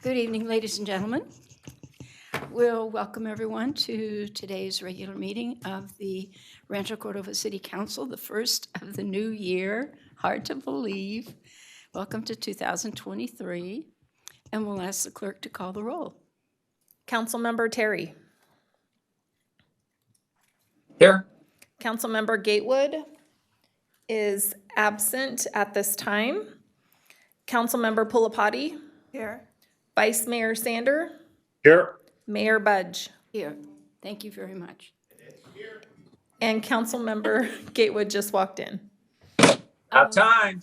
Good evening, ladies and gentlemen. We'll welcome everyone to today's regular meeting of the Rancho Cordova City Council, the first of the new year. Hard to believe. Welcome to 2023. And we'll ask the clerk to call the roll. Councilmember Terry. Here. Councilmember Gatewood is absent at this time. Councilmember Pulapati. Here. Vice Mayor Sander. Here. Mayor Budge. Here. Thank you very much. And Councilmember Gatewood just walked in. About time.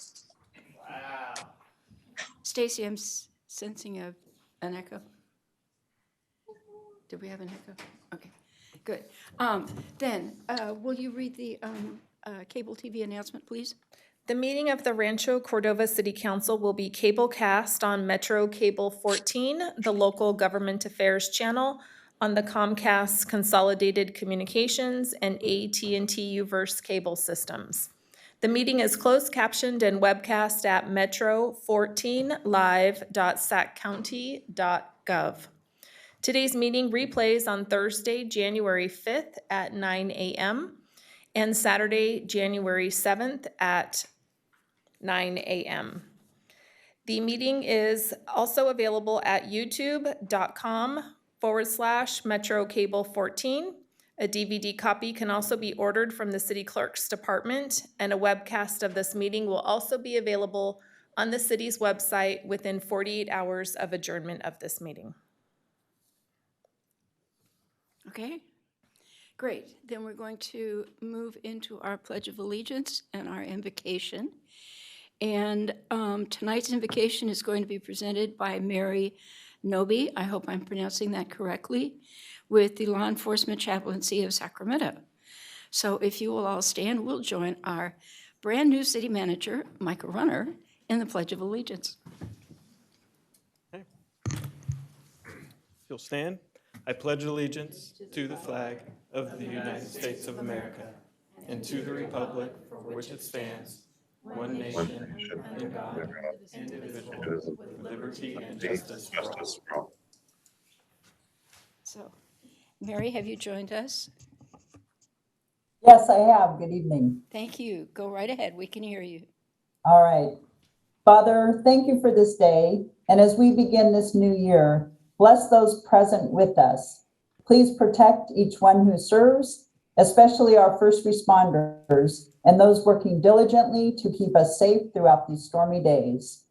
Stacy, I'm sensing an echo. Did we have an echo? Okay, good. Then, will you read the cable TV announcement, please? The meeting of the Rancho Cordova City Council will be cablecast on Metro Cable 14, the local government affairs channel, on the Comcast Consolidated Communications and AT&T Uverse cable systems. The meeting is closed captioned and webcast at metro14live.saccounty.gov. Today's meeting replays on Thursday, January 5th at 9 a.m. and Saturday, January 7th at 9 a.m. The meeting is also available at youtube.com/Metro Cable 14. A DVD copy can also be ordered from the City Clerk's Department, and a webcast of this meeting will also be available on the city's website within 48 hours of adjournment of this meeting. Okay, great. Then we're going to move into our Pledge of Allegiance and our invocation. And tonight's invocation is going to be presented by Mary Noby, I hope I'm pronouncing that correctly, with the Law Enforcement Chaplaincy of Sacramento. So if you will all stand, we'll join our brand new city manager, Michael Runner, in the Pledge of Allegiance. Okay. If you'll stand, I pledge allegiance to the flag of the United States of America and to the republic for which it stands, one nation, under God, indivisible, with liberty and justice for all. So, Mary, have you joined us? Yes, I have. Good evening. Thank you. Go right ahead. We can hear you. All right. Father, thank you for this day. And as we begin this new year, bless those present with us. Please protect each one who serves, especially our first responders and those working diligently to keep us safe throughout these stormy days.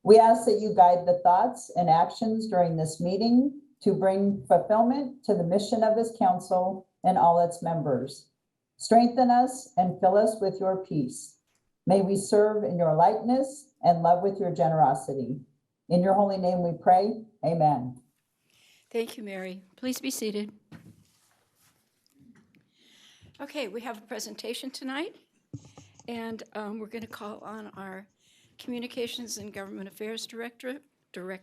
We ask that you guide the thoughts and actions during this meeting to bring fulfillment to the mission of this council and all its members. Strengthen us and fill us with your peace. May we serve in your likeness and love with your generosity. In your holy name we pray, amen. Thank you, Mary. Please be seated. Okay, we have a presentation tonight, and we're going to call on our Communications and Government Affairs Director, Maria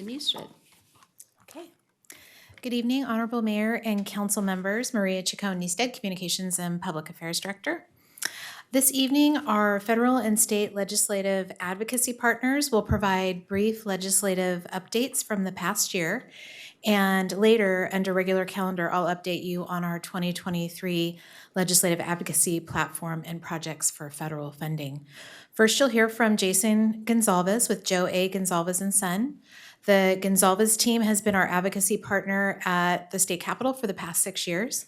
Niestad. Okay. Good evening, Honorable Mayor and Council members. Maria Chacon-Niestad, Communications and Public Affairs Director. This evening, our federal and state legislative advocacy partners will provide brief legislative updates from the past year. And later, under regular calendar, I'll update you on our 2023 legislative advocacy platform and projects for federal funding. First, you'll hear from Jason Gonzalez with Joe A. Gonzalez and Son. The Gonzalez team has been our advocacy partner at the state capitol for the past 6 years.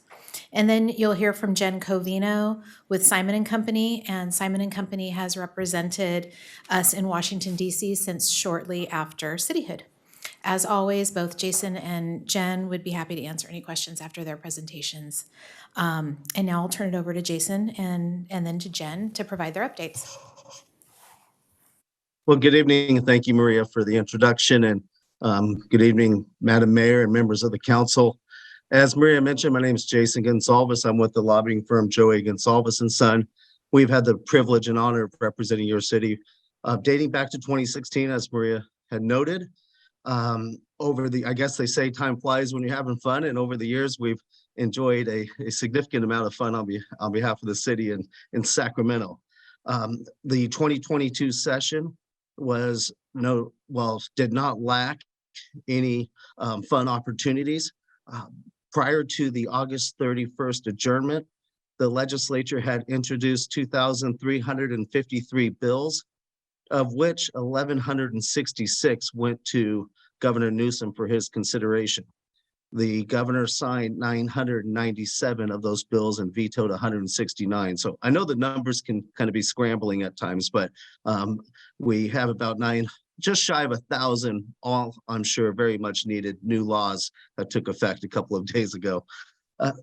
And then you'll hear from Jen Covino with Simon & Company, and Simon & Company has represented us in Washington, D.C. since shortly after cityhood. As always, both Jason and Jen would be happy to answer any questions after their presentations. And now I'll turn it over to Jason and then to Jen to provide their updates. Well, good evening, and thank you, Maria, for the introduction. And good evening, Madam Mayor and members of the council. As Maria mentioned, my name is Jason Gonzalez. I'm with the lobbying firm Joe A. Gonzalez and Son. We've had the privilege and honor of representing your city dating back to 2016, as Maria had noted. I guess they say time flies when you're having fun, and over the years we've enjoyed a significant amount of fun on behalf of the city in Sacramento. The 2022 session did not lack any fun opportunities. Prior to the August 31st adjournment, the legislature had introduced 2,353 bills, of which 1,166 went to Governor Newsom for his consideration. The governor signed 997 of those bills and vetoed 169. So I know the numbers can kind of be scrambling at times, but we have about just shy of 1,000, all I'm sure very much needed new laws that took effect a couple of days ago.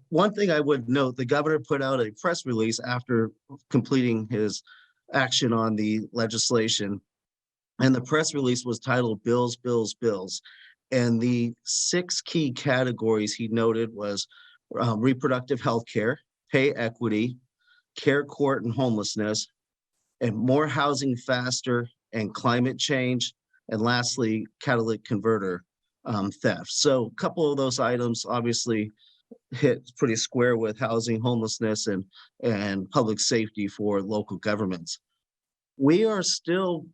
One thing I would note, the governor put out a press release after completing his action on the legislation, and the press release was titled Bills, Bills, Bills. And the 6 key categories he noted was reproductive health care, pay equity, care court and homelessness, and more housing faster, and climate change, and lastly, catalytic converter theft. So a couple of those items obviously hit pretty square with housing, homelessness, and public safety for local governments. We are still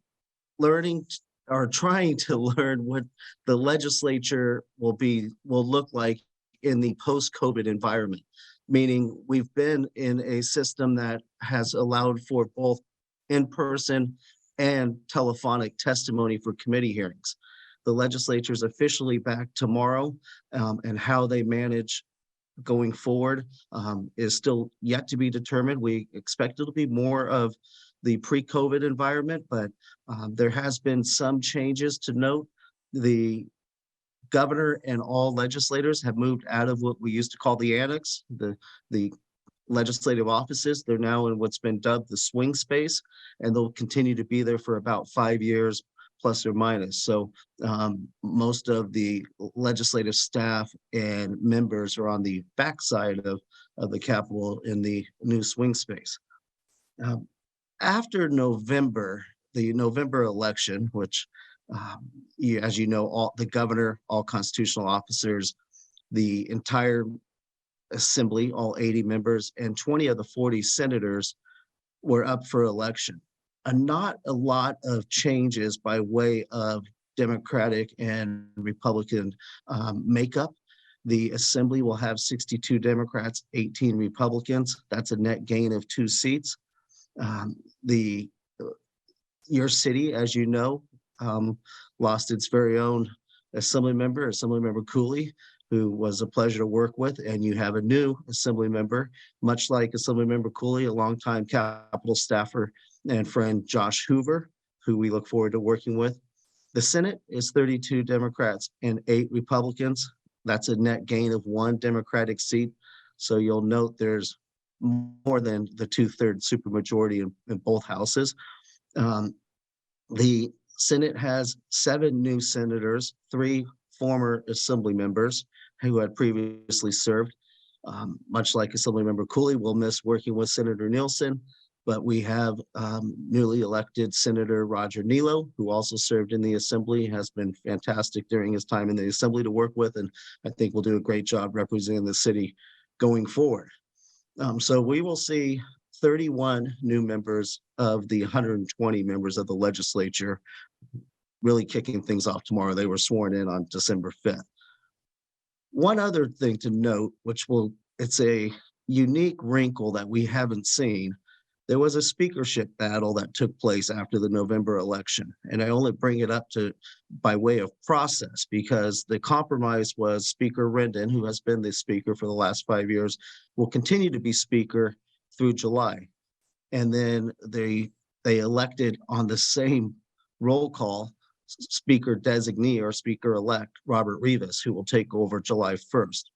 learning or trying to learn what the legislature will look like in the post-COVID environment, meaning we've been in a system that has allowed for both in-person and telephonic testimony for committee hearings. The legislature is officially back tomorrow, and how they manage going forward is still yet to be determined. We expect it to be more of the pre-COVID environment, but there has been some changes to note. The governor and all legislators have moved out of what we used to call the annex, the legislative offices. They're now in what's been dubbed the swing space, and they'll continue to be there for about 5 years, plus or minus. So most of the legislative staff and members are on the backside of the Capitol in the new swing space. After November, the November election, which, as you know, all the governor, all constitutional officers, the entire assembly, all 80 members, and 20 of the 40 senators were up for election. Not a lot of changes by way of Democratic and Republican makeup. The assembly will have 62 Democrats, 18 Republicans. That's a net gain of 2 seats. Your city, as you know, lost its very own Assemblymember Cooley, who was a pleasure to work with, and you have a new assembly member, much like Assemblymember Cooley, a longtime Capitol staffer and friend, Josh Hoover, who we look forward to working with. The Senate is 32 Democrats and 8 Republicans. That's a net gain of 1 Democratic seat. So you'll note there's more than the 2/3 supermajority in both houses. The Senate has 7 new senators, 3 former assembly members who had previously served. Much like Assemblymember Cooley, we'll miss working with Senator Nielsen, but we have newly elected Senator Roger Nilo, who also served in the Assembly, has been fantastic during his time in the Assembly to work with, and I think will do a great job representing the city going forward. So we will see 31 new members of the 120 members of the legislature really kicking things off tomorrow. They were sworn in on December 5th. One other thing to note, it's a unique wrinkle that we haven't seen. There was a speakership battle that took place after the November election. And I only bring it up by way of process because the compromise was Speaker Rendon, who has been the speaker for the last 5 years, will continue to be speaker through July. And then they elected on the same roll call Speaker designee or Speaker-elect Robert Rivas, who will take over July 1st.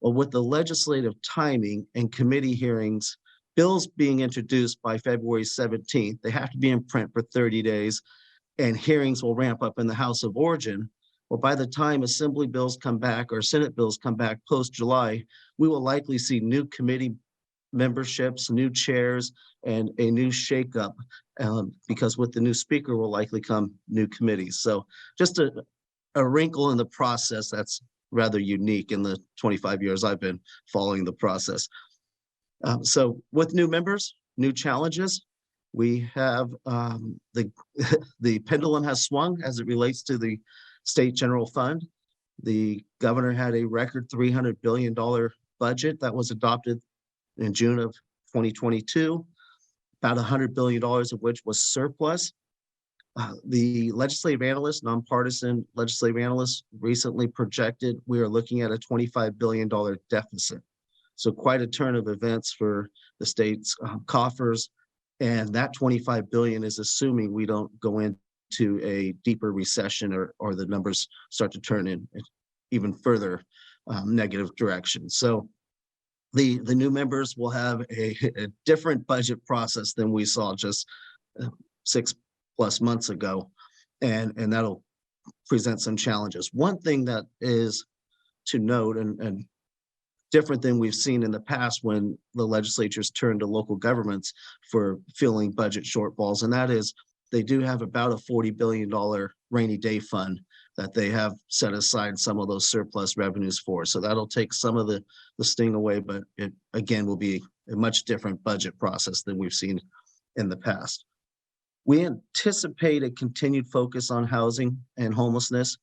Well, with the legislative timing and committee hearings, bills being introduced by February 17th, they have to be in print for 30 days, and hearings will ramp up in the House of Origin. Well, by the time Assembly bills come back or Senate bills come back post-July, we will likely see new committee memberships, new chairs, and a new shakeup because with the new speaker will likely come new committees. So just a wrinkle in the process that's rather unique in the 25 years I've been following the process. So with new members, new challenges, We have the the pendulum has swung as it relates to the state general fund. The governor had a record $300 billion budget that was adopted in June of 2022, about $100 billion of which was surplus. The legislative analyst, nonpartisan legislative analyst, recently projected we are looking at a $25 billion deficit. So quite a turn of events for the state's coffers. And that 25 billion is assuming we don't go into a deeper recession or the numbers start to turn in even further negative direction. So the new members will have a different budget process than we saw just 6+ months ago. And that'll present some challenges. One thing that is to note and different than we've seen in the past when the legislatures turn to local governments for filling budget shortfalls, and that is they do have about a $40 billion rainy day fund that they have set aside some of those surplus revenues for. So that'll take some of the sting away, but it again will be a much different budget process than we've seen in the past. We anticipate a continued focus on housing and homelessness.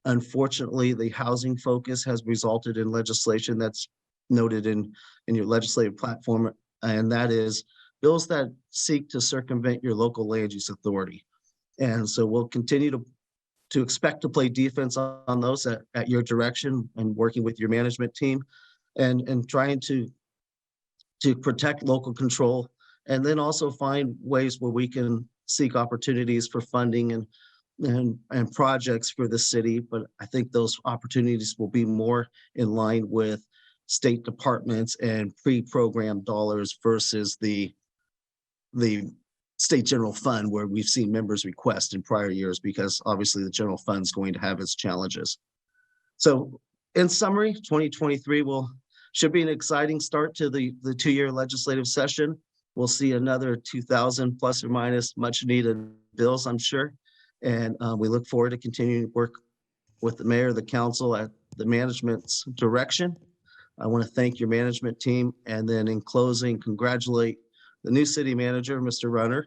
Unfortunately, the housing focus has resulted in legislation that's noted in your legislative platform, and that is bills that seek to circumvent your local land use authority. And so we'll continue to expect to play defense on those at your direction and working with your management team and trying to protect local control, and then also find ways where we can seek opportunities for funding and projects for the city. But I think those opportunities will be more in line with state departments and pre-programmed dollars versus the state general fund, where we've seen members request in prior years, because obviously the general fund is going to have its challenges. So in summary, 2023 should be an exciting start to the 2-year legislative session. We'll see another 2,000 plus or minus much needed bills, I'm sure. And we look forward to continuing to work with the mayor, the council at the management's direction. I want to thank your management team. And then in closing, congratulate the new city manager, Mr. Runner.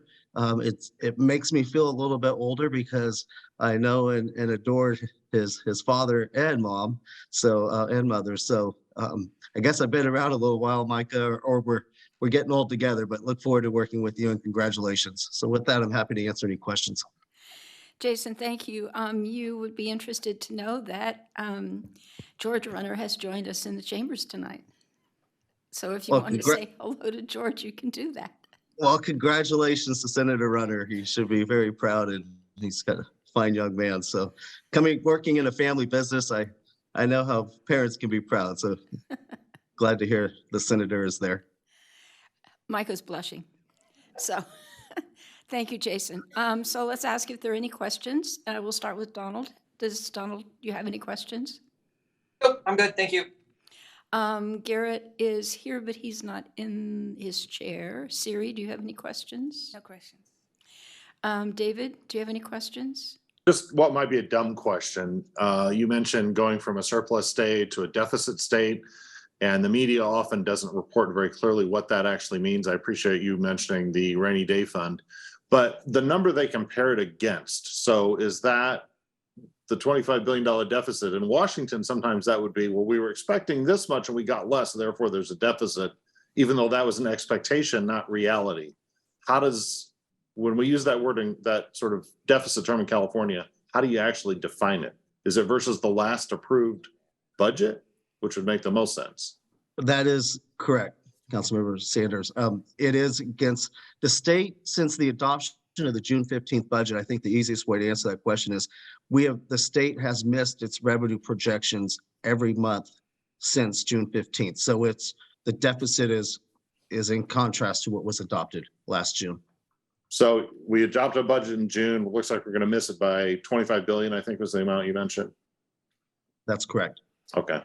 It makes me feel a little bit older because I know and adored his father and mom, and mother. So I guess I've been around a little while, Micah, or we're getting old together, but look forward to working with you, and congratulations. So with that, I'm happy to answer any questions. Jason, thank you. You would be interested to know that George Runner has joined us in the chambers tonight. So if you Well, want to say hello to George, you can do that. Well, congratulations to Senator Runner. He should be very proud, and he's got a fine young man. So working in a family business, I know how parents can be proud. So glad to hear the senator is there. Micah's blushing. So thank you, Jason. So let's ask if there are any questions. We'll start with Donald. Donald, you have any questions? Nope, I'm good, thank you. Garrett is here, but he's not in his chair. Siri, do you have any questions? No questions. David, do you have any questions? Just what might be a dumb question. You mentioned going from a surplus state to a deficit state, and the media often doesn't report very clearly what that actually means. I appreciate you mentioning the rainy day fund, but the number they compare it against. So is that the $25 billion deficit? In Washington, sometimes that would be, well, we were expecting this much and we got less, therefore there's a deficit, even though that was an expectation, not reality. When we use that wording, that sort of deficit term in California, how do you actually define it? Is it versus the last approved budget, which would make the most sense? That is correct, Councilmember Sanders. It is against the state. Since the adoption of the June 15th budget, I think the easiest way to answer that question is the state has missed its revenue projections every month since June 15th. So the deficit is in contrast to what was adopted last June. So we adopted a budget in June. It looks like we're going to miss it by 25 billion, I think was the amount you mentioned. That's correct. Okay.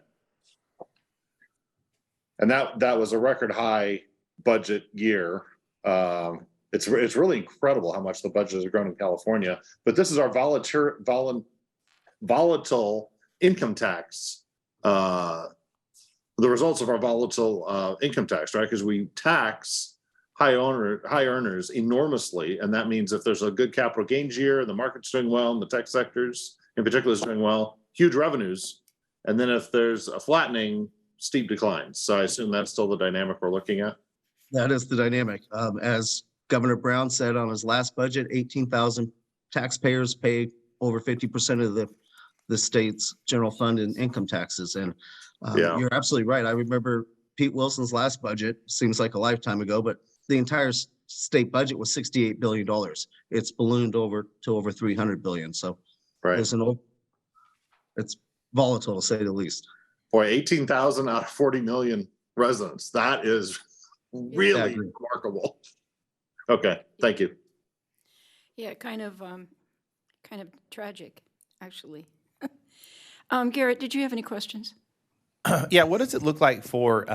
And that was a record high budget year. It's really incredible how much the budgets are growing in California, but this is our volatile income tax, the results of our volatile income tax, right? Because we tax high earners enormously. And that means if there's a good capital gains year and the market's doing well and the tech sectors in particular is doing well, huge revenues. And then if there's a flattening, steep declines. So I assume that's still the dynamic we're looking at. That is the dynamic. As Governor Brown said on his last budget, 18,000 taxpayers pay over 50% of the state's general fund and income taxes. And Yeah. you're absolutely right. I remember Pete Wilson's last budget, seems like a lifetime ago, but the entire state budget was $68 billion. It's ballooned over to over 300 billion. So Right. it's volatile to say the least. Boy, 18,000 out of 40 million residents. That is really I agree. remarkable. Okay, thank you. Yeah, kind of tragic, actually. Garrett, did you have any questions? Yeah, what does it look like for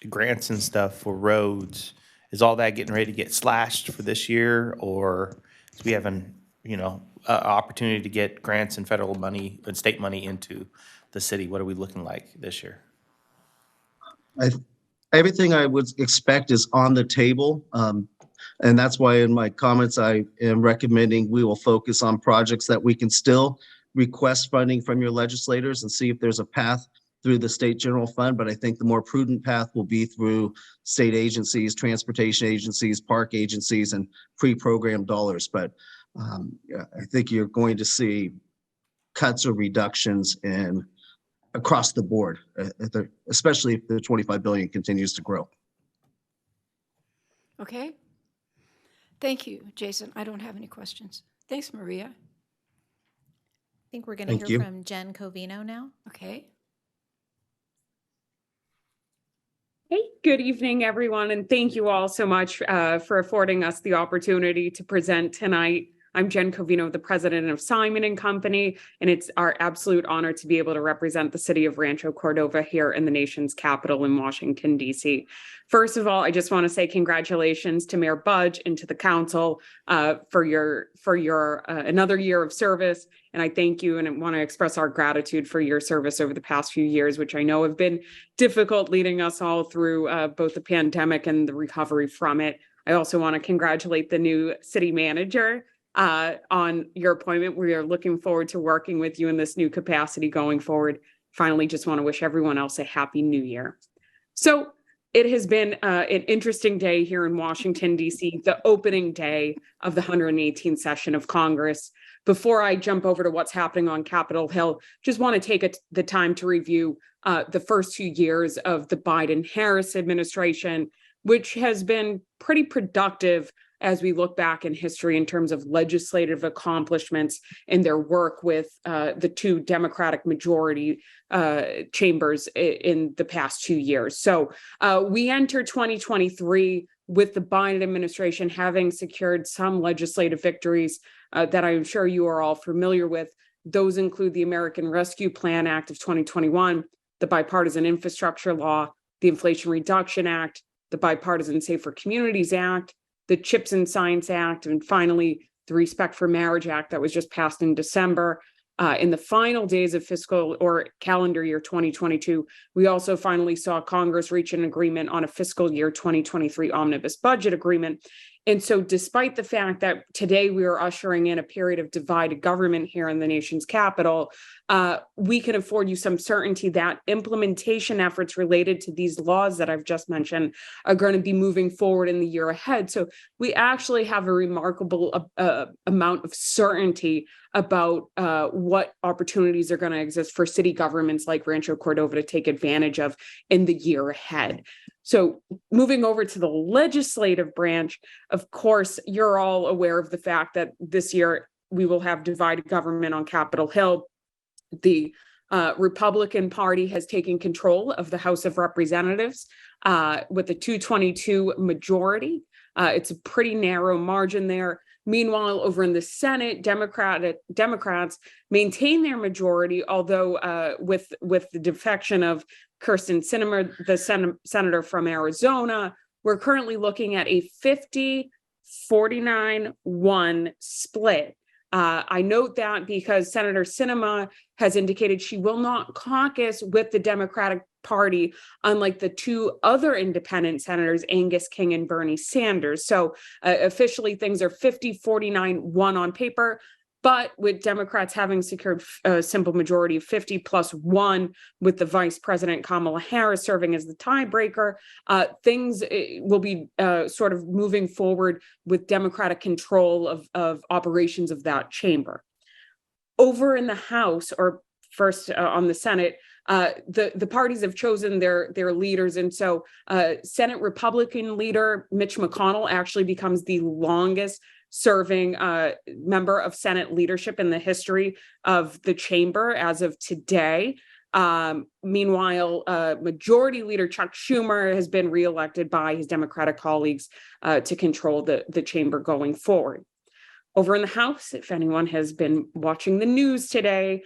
grants and stuff for roads? Is all that getting ready to get slashed for this year, or do we have an opportunity to get grants and federal money and state money into the city? What are we looking like this year? Everything I would expect is on the table. And that's why in my comments, I am recommending we will focus on projects that we can still request funding from your legislators and see if there's a path through the state general fund. But I think the more prudent path will be through state agencies, transportation agencies, park agencies, and pre-programmed dollars. But yeah, I think you're going to see cuts or reductions across the board, especially if the 25 billion continues to grow. Okay. Thank you, Jason. I don't have any questions. Thanks, Maria. I think we're going to Thank hear you. from Jen Covino now. Okay. Hey, good evening, everyone, and thank you all so much for affording us the opportunity to present tonight. I'm Jen Covino, the president of Simon & Company, and it's our absolute honor to be able to represent the city of Rancho Cordova here in the nation's capital in Washington, D.C. First of all, I just want to say congratulations to Mayor Budge and to the council for your another year of service. And I thank you and I want to express our gratitude for your service over the past few years, which I know have been difficult, leading us all through both the pandemic and the recovery from it. I also want to congratulate the new city manager on your appointment. We are looking forward to working with you in this new capacity going forward. Finally, just want to wish everyone else a happy new year. So it has been an interesting day here in Washington, D.C., the opening day of the 118th session of Congress. Before I jump over to what's happening on Capitol Hill, just want to take the time to review the first 2 years of the Biden-Harris administration, which has been pretty productive as we look back in history in terms of legislative accomplishments in their work with the two Democratic majority chambers in the past 2 years. So we enter 2023 with the Biden administration having secured some legislative victories that I'm sure you are all familiar with. Those include the American Rescue Plan Act of 2021, the Bipartisan Infrastructure Law, the Inflation Reduction Act, the Bipartisan Safer Communities Act, the CHIPS and Science Act, and finally, the Respect for Marriage Act that was just passed in December. In the final days of fiscal or calendar year 2022, we also finally saw Congress reach an agreement on a fiscal year 2023 omnibus budget agreement. And so despite the fact that today we are ushering in a period of divided government here in the nation's capital, we can afford you some certainty that implementation efforts related to these laws that I've just mentioned are going to be moving forward in the year ahead. So we actually have a remarkable amount of certainty about what opportunities are going to exist for city governments like Rancho Cordova to take advantage of in the year ahead. So moving over to the legislative branch, of course, you're all aware of the fact that this year we will have divided government on Capitol Hill. The Republican Party has taken control of the House of Representatives with a 222 majority. It's a pretty narrow margin there. Meanwhile, over in the Senate, Democrats maintain their majority, although with the defection of Kirsten Sinema, the senator from Arizona, we're currently looking at a 50-49-1 split I note that because Senator Sinema has indicated she will not caucus with the Democratic Party, unlike the two other independent senators, Angus King and Bernie Sanders. So officially things are 50-49-1 on paper, but with Democrats having secured a simple majority of 50+1, with the Vice President Kamala Harris serving as the tiebreaker, things will be sort of moving forward with Democratic control of operations of that chamber. Over in the House, or first on the Senate, the parties have chosen their leaders, and so Senate Republican leader Mitch McConnell actually becomes the longest serving member of Senate leadership in the history of the chamber as of today. Meanwhile, Majority Leader Chuck Schumer has been reelected by his Democratic colleagues to control the chamber going forward. Over in the House, if anyone has been watching the news today,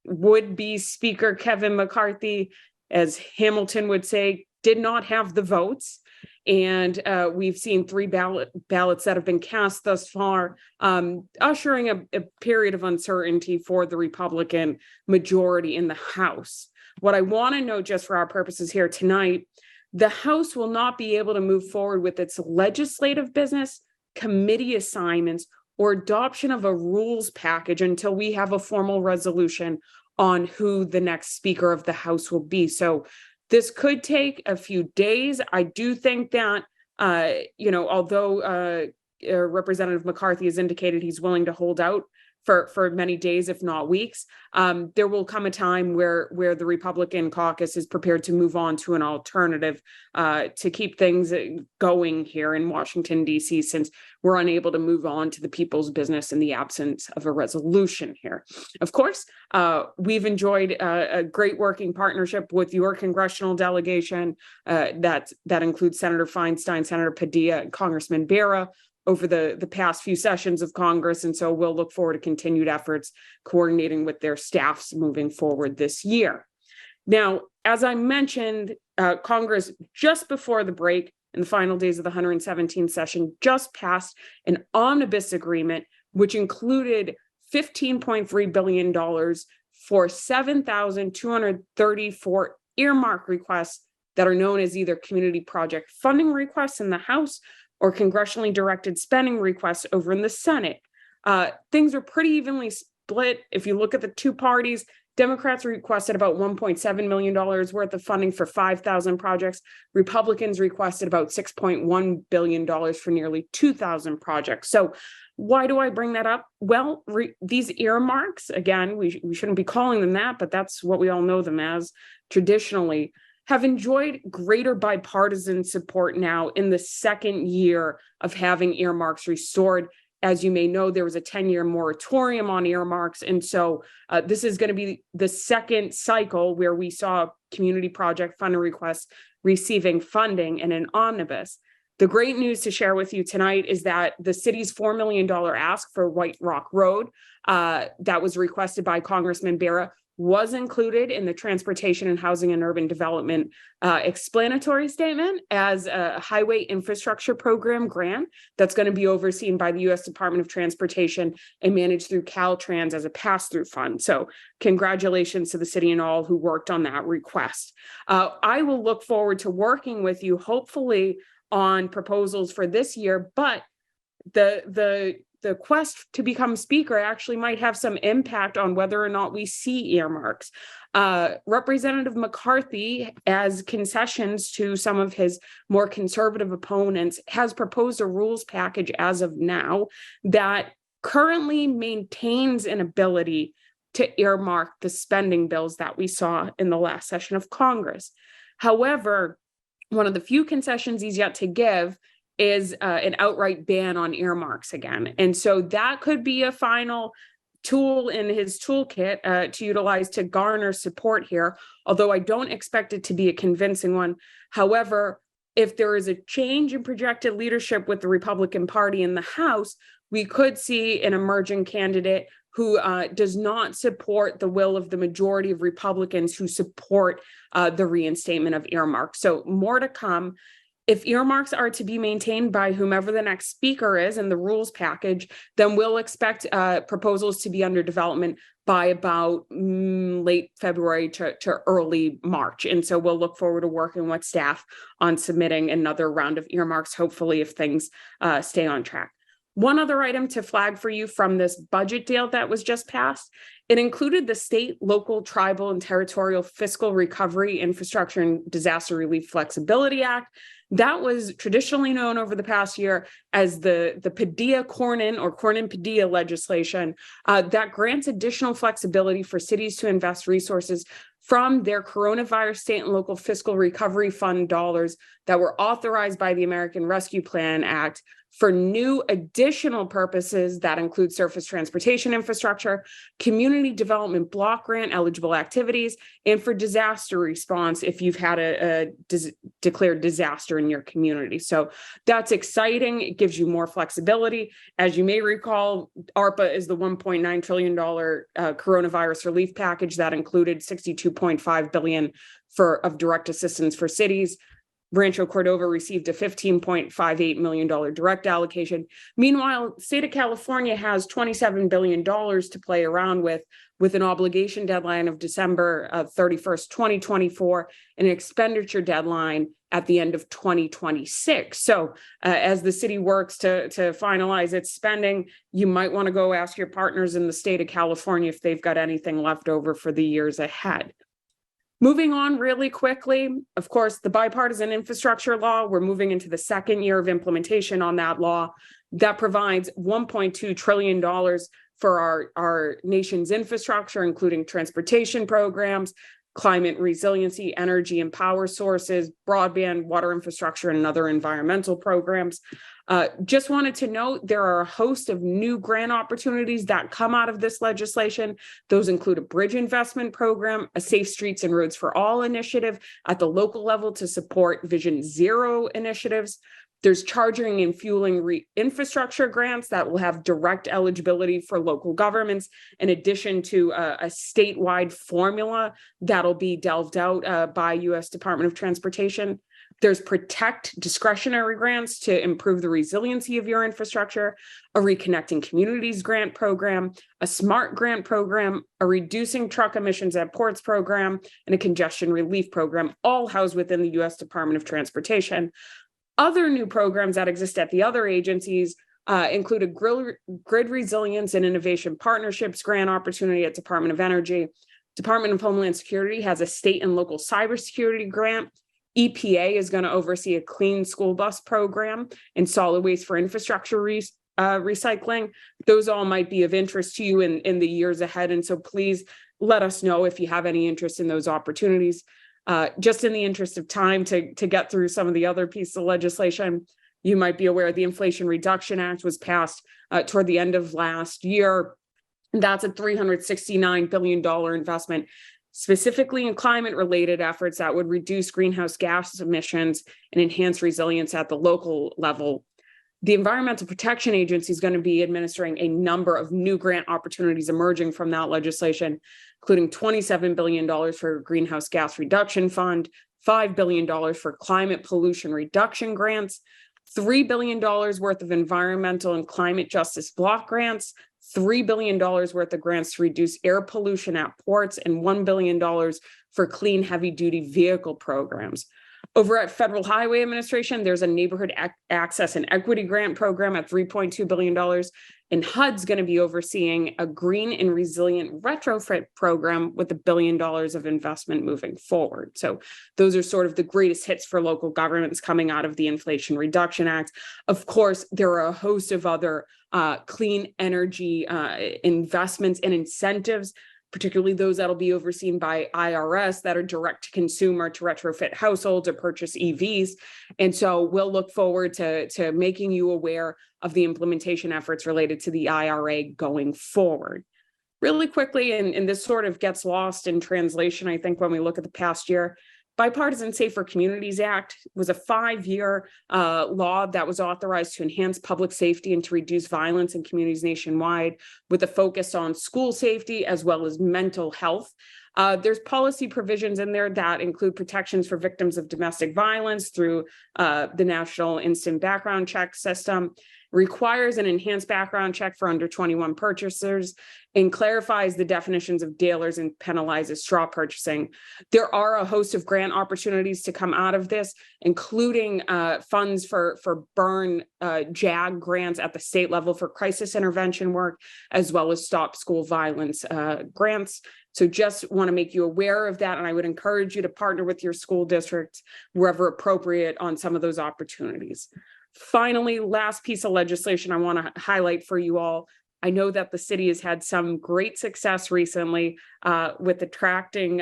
would-be Speaker Kevin McCarthy, as Hamilton would say, did not have the votes. And we've seen 3 ballots that have been cast thus far, ushering a period of uncertainty for the Republican majority in the House. What I want to note, just for our purposes here tonight, the House will not be able to move forward with its legislative business, committee assignments, or adoption of a rules package until we have a formal resolution on who the next Speaker of the House will be. So this could take a few days. I do think that, although Representative McCarthy has indicated he's willing to hold out for many days, if not weeks, there will come a time where the Republican caucus is prepared to move on to an alternative to keep things going here in Washington, D.C., since we're unable to move on to the people's business in the absence of a resolution here. Of course, we've enjoyed a great working partnership with your congressional delegation that includes Senator Feinstein, Senator Padilla, and Congressman Bera over the past few sessions of Congress. And so we'll look forward to continued efforts coordinating with their staffs moving forward this year. Now, as I mentioned, Congress, just before the break, in the final days of the 117th session, just passed an omnibus agreement, which included $15.3 billion for 7,234 earmark requests that are known as either community project funding requests in the House or congressionally directed spending requests over in the Senate. Things are pretty evenly split. If you look at the two parties, Democrats requested about $1.7 million worth of funding for 5,000 projects. Republicans requested about $6.1 billion for nearly 2,000 projects. So why do I bring that up? Well, these earmarks, again, we shouldn't be calling them that, but that's what we all know them as traditionally, have enjoyed greater bipartisan support now in the second year of having earmarks restored. As you may know, there was a 10-year moratorium on earmarks. And so this is going to be the second cycle where we saw community project funding requests receiving funding in an omnibus. The great news to share with you tonight is that the city's $4 million ask for White Rock Road that was requested by Congressman Bera was included in the Transportation and Housing and Urban Development explanatory statement as a highway infrastructure program grant that's going to be overseen by the U.S. Department of Transportation and managed through Caltrans as a pass-through fund. So congratulations to the city and all who worked on that request. I will look forward to working with you, hopefully, on proposals for this year, but the quest to become speaker actually might have some impact on whether or not we see earmarks. Representative McCarthy, as concessions to some of his more conservative opponents, has proposed a rules package as of now that currently maintains an ability to earmark the spending bills that we saw in the last session of Congress. However, one of the few concessions he's yet to give is an outright ban on earmarks again. And so that could be a final tool in his toolkit to utilize to garner support here, although I don't expect it to be a convincing one. However, if there is a change in projected leadership with the Republican Party in the House, we could see an emerging candidate who does not support the will of the majority of Republicans who support the reinstatement of earmarks. So more to come. If earmarks are to be maintained by whomever the next speaker is in the rules package, then we'll expect proposals to be under development by about late February to early March. And so we'll look forward to working with staff on submitting another round of earmarks, hopefully if things stay on track. One other item to flag for you from this budget deal that was just passed, it included the state, local, tribal, and territorial fiscal recovery, infrastructure, and disaster relief flexibility act. That was traditionally known over the past year as the Padilla-Cornyn or Cornyn-Padilla legislation that grants additional flexibility for cities to invest resources from their coronavirus state and local fiscal recovery fund dollars that were authorized by the American Rescue Plan Act for new additional purposes that include surface transportation infrastructure, community development block grant eligible activities, and for disaster response if you've had a declared disaster in your community. So that's exciting. It gives you more flexibility. As you may recall, ARPA is the $1.9 trillion coronavirus relief package that included $62.5 billion of direct assistance for cities. Rancho Cordova received a $15.58 million direct allocation. Meanwhile, the state of California has $27 billion to play around with an obligation deadline of December 31st, 2024, and an expenditure deadline at the end of 2026. So as the city works to finalize its spending, you might want to go ask your partners in the state of California if they've got anything left over for the years ahead. Moving on really quickly, of course, the bipartisan infrastructure law, we're moving into the second year of implementation on that law that provides $1.2 trillion for our nation's infrastructure, including transportation programs, climate resiliency, energy and power sources, broadband, water infrastructure, and other environmental programs. Just wanted to note there are a host of new grant opportunities that come out of this legislation. Those include a bridge investment program, a Safe Streets and Roads for All initiative at the local level to support Vision Zero initiatives. There's charging and fueling infrastructure grants that will have direct eligibility for local governments, in addition to a statewide formula that'll be delved out by U.S. Department of Transportation. There's Protect discretionary grants to improve the resiliency of your infrastructure, a Reconnecting Communities grant program, a SMART grant program, a Reducing Truck Emissions at Ports program, and a Congestion Relief program, all housed within the U.S. Department of Transportation. Other new programs that exist at the other agencies include a Grid Resilience and Innovation Partnerships grant opportunity at Department of Energy. Department of Homeland Security has a state and local cybersecurity grant. EPA is going to oversee a clean school bus program and solid waste for infrastructure recycling. Those all might be of interest to you in the years ahead. And so please let us know if you have any interest in those opportunities. Just in the interest of time to get through some of the other pieces of legislation, you might be aware the Inflation Reduction Act was passed toward the end of last year. That's a $369 billion investment specifically in climate-related efforts that would reduce greenhouse gas emissions and enhance resilience at the local level. The Environmental Protection Agency is going to be administering a number of new grant opportunities emerging from that legislation, including $27 billion for Greenhouse Gas Reduction Fund, $5 billion for climate pollution reduction grants, $3 billion worth of environmental and climate justice block grants, $3 billion worth of grants to reduce air pollution at ports, and $1 billion for clean heavy-duty vehicle programs. Over at Federal Highway Administration, there's a Neighborhood Access and Equity Grant Program at $3.2 billion, and HUD's going to be overseeing a green and resilient retrofit program with $1 billion of investment moving forward. So those are sort of the greatest hits for local governments coming out of the Inflation Reduction Act. Of course, there are a host of other clean energy investments and incentives, particularly those that'll be overseen by IRS that are direct to consumer to retrofit households or purchase EVs. And so we'll look forward to making you aware of the implementation efforts related to the IRA going forward. Really quickly, and this sort of gets lost in translation, I think, when we look at the past year, Bipartisan Safer Communities Act was a 5-year law that was authorized to enhance public safety and to reduce violence in communities nationwide, with a focus on school safety as well as mental health. There's policy provisions in there that include protections for victims of domestic violence through the National Instant Background Check System, requires an enhanced background check for under 21 purchasers, and clarifies the definitions of dealers and penalizes straw purchasing. There are a host of grant opportunities to come out of this, including funds for burn JAG grants at the state level for crisis intervention work, as well as stop school violence grants. So just want to make you aware of that. And I would encourage you to partner with your school district wherever appropriate on some of those opportunities. Finally, last piece of legislation I want to highlight for you all. I know that the city has had some great success recently with attracting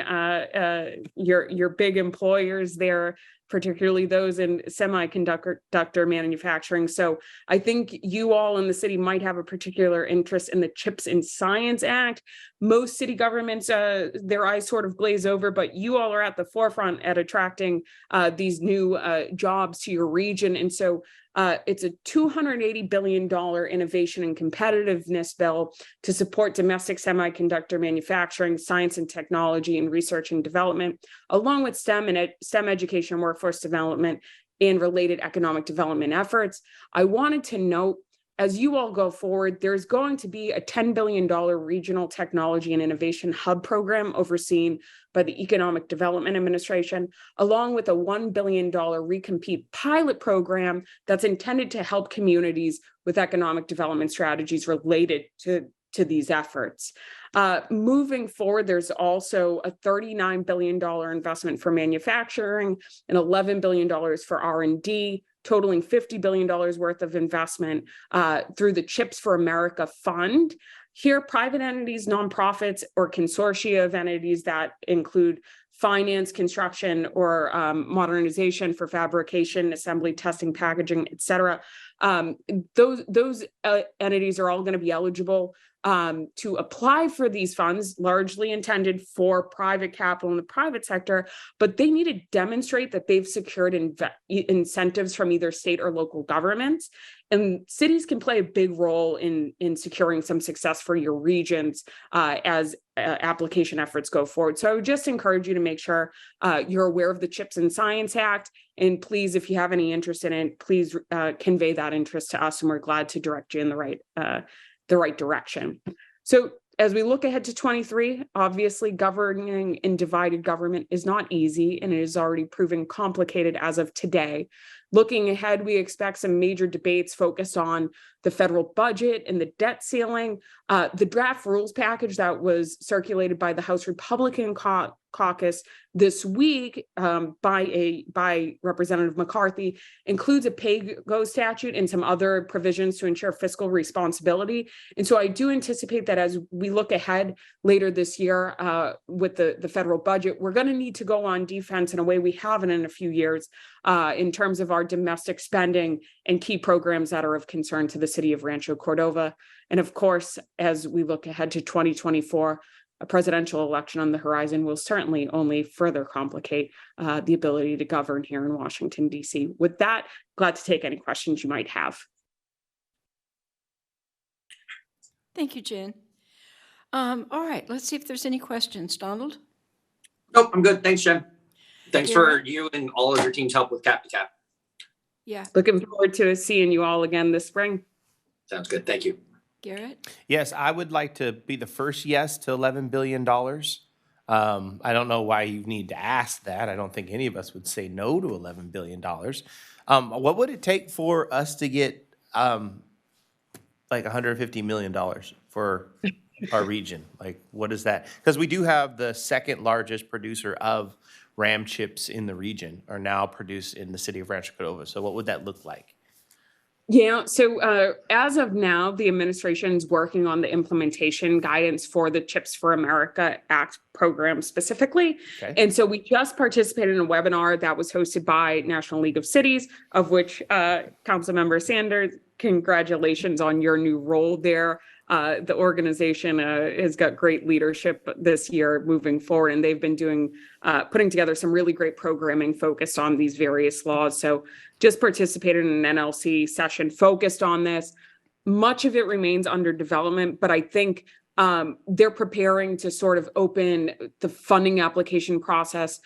your big employers there, particularly those in semiconductor manufacturing. So I think you all in the city might have a particular interest in the CHIPS and Science Act. Most city governments, their eyes sort of glaze over, but you all are at the forefront at attracting these new jobs to your region. And so it's a $280 billion innovation and competitiveness bill to support domestic semiconductor manufacturing, science and technology, and research and development, along with STEM education, workforce development, and related economic development efforts. I wanted to note, as you all go forward, there's going to be a $10 billion regional technology and innovation hub program overseen by the Economic Development Administration, along with a $1 billion recompete pilot program that's intended to help communities with economic development strategies related to these efforts. Moving forward, there's also a $39 billion investment for manufacturing and $11 billion for R&D, totaling $50 billion worth of investment through the CHIPS for America Fund. Here, private entities, nonprofits, or consortia of entities that include finance, construction, or modernization for fabrication, assembly, testing, packaging, et cetera. Those entities are all going to be eligible to apply for these funds, largely intended for private capital in the private sector, but they need to demonstrate that they've secured incentives from either state or local governments. And cities can play a big role in securing some success for your regions as application efforts go forward. So I would just encourage you to make sure you're aware of the CHIPS and Science Act. And please, if you have any interest in it, please convey that interest to us, and we're glad to direct you in the right direction. So as we look ahead to 23, obviously governing in divided government is not easy, and it is already proving complicated as of today. Looking ahead, we expect some major debates focused on the federal budget and the debt ceiling. The draft rules package that was circulated by the House Republican caucus this week by Representative McCarthy includes a pay-go statute and some other provisions to ensure fiscal responsibility. And so I do anticipate that as we look ahead later this year with the federal budget, we're going to need to go on defense in a way we haven't in a few years in terms of our domestic spending and key programs that are of concern to the city of Rancho Cordova. And of course, as we look ahead to 2024, a presidential election on the horizon will certainly only further complicate the ability to govern here in Washington, D.C. With that, glad to take any questions you might have. Thank you, Jen. All right, let's see if there's any questions. Donald? Nope, I'm good. Thanks, Jen. Thanks Yeah. for you and all of your team's help with Cap to Cap. Yeah. Looking forward to seeing you all again this spring. Sounds good. Thank you. Garrett? Yes, I would like to be the first yes to $11 billion. I don't know why you need to ask that. I don't think any of us would say no to $11 billion. What would it take for us to get like $150 million for our region? Like, what is that? Because we do have the second largest producer of RAM chips in the region are now produced in the city of Rancho Cordova. So what would that look like? Yeah, so as of now, the administration is working on the implementation guidance for the CHIPS for America Act program specifically. Okay. And so we just participated in a webinar that was hosted by National League of Cities, of which Councilmember Sanders, congratulations on your new role there. the organization has got great leadership this year moving forward, and they've been putting together some really great programming focused on these various laws. So just participated in an NLC session focused on this. Much of it remains under development, but I think they're preparing to sort of open the funding application process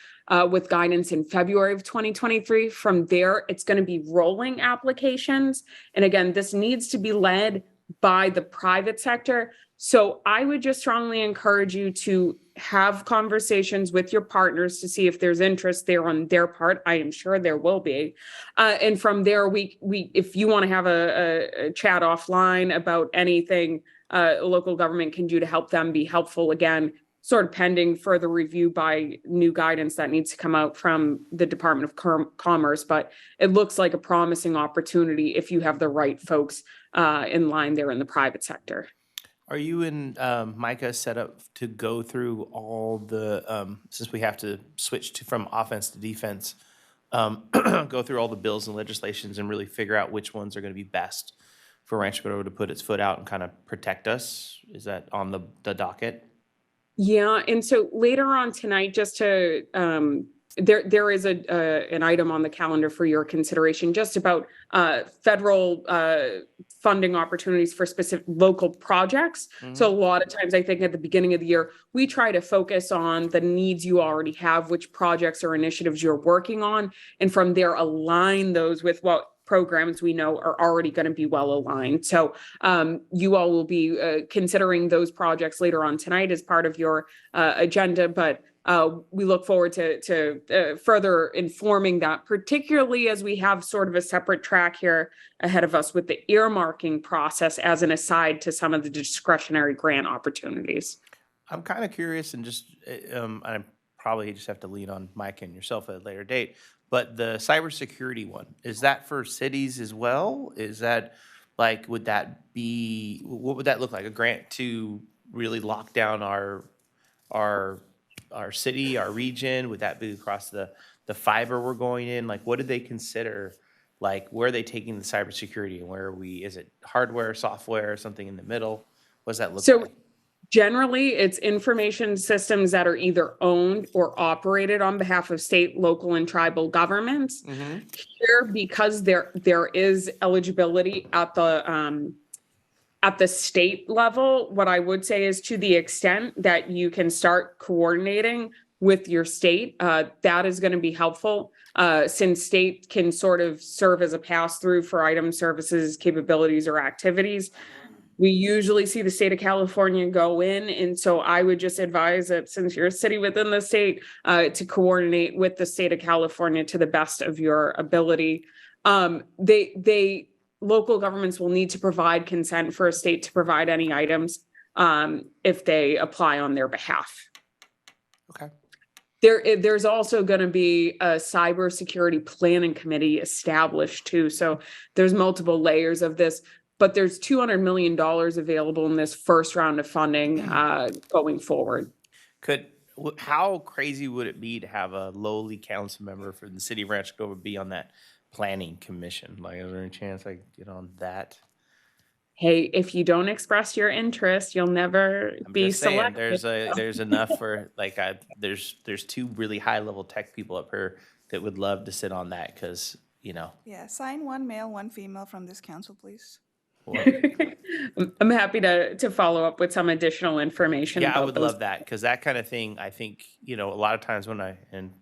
with guidance in February of 2023. From there, it's going to be rolling applications. And again, this needs to be led by the private sector. So I would just strongly encourage you to have conversations with your partners to see if there's interest there on their part. I am sure there will be. And from there, we if you want to have a chat offline about anything local government can do to help them be helpful, again, sort of pending further review by new guidance that needs to come out from the Department of Commerce. But it looks like a promising opportunity if you have the right folks in line there in the private sector. Are you and Micah set up to go through all the, since we have to switch from offense to defense, go through all the bills and legislations and really figure out which ones are going to be best for Rancho Cordova to put its foot out and kind of protect us? Is that on the docket? Yeah, and so later on tonight, just to there is an item on the calendar for your consideration, just about federal funding opportunities for specific local projects. Mm-hmm. So a lot of times, I think at the beginning of the year, we try to focus on the needs you already have, which projects or initiatives you're working on, and from there align those with what programs we know are already going to be well aligned. So you all will be considering those projects later on tonight as part of your agenda, but we look forward to further informing that, particularly as we have sort of a separate track here ahead of us with the earmarking process as an aside to some of the discretionary grant opportunities. I'm kind of curious, and just I probably just have to lean on Mike and yourself at a later date. But the cybersecurity one, is that for cities as well? Is that like, what would that look like? A grant to really lock down our city, our region? Would that be across the fiber we're going in? Like, what do they consider? Like, where are they taking the cybersecurity, and where are we? Is it hardware, software, something in the middle? What does that look like? Generally, it's information systems that are either owned or operated on behalf of state, local, and tribal governments. Mm-hmm. Here, because there is eligibility at the state level, what I would say is, to the extent that you can start coordinating with your state, that is going to be helpful, since state can sort of serve as a pass-through for items, services, capabilities, or activities. We usually see the state of California go in, and so I would just advise that, since you're a city within the state, to coordinate with the state of California to the best of your ability. Local governments will need to provide consent for a state to provide any items if they apply on their behalf. Okay. There's also going to be a cybersecurity planning committee established too. So there's multiple layers of this. But there's $200 million available in this first round of funding going forward. How crazy would it be to have a lowly council member for the city of Rancho Cordova be on that planning commission? Like, is there any chance I could get on that? Hey, if you don't express your interest, you'll never be selected. There's enough for there's two really high level tech people up here that would love to sit on that, because Yeah, sign one male, one female from this council, please. I'm happy to follow up with some additional information. Yeah, I would those. love that, because that kind of thing, I think, a lot of times and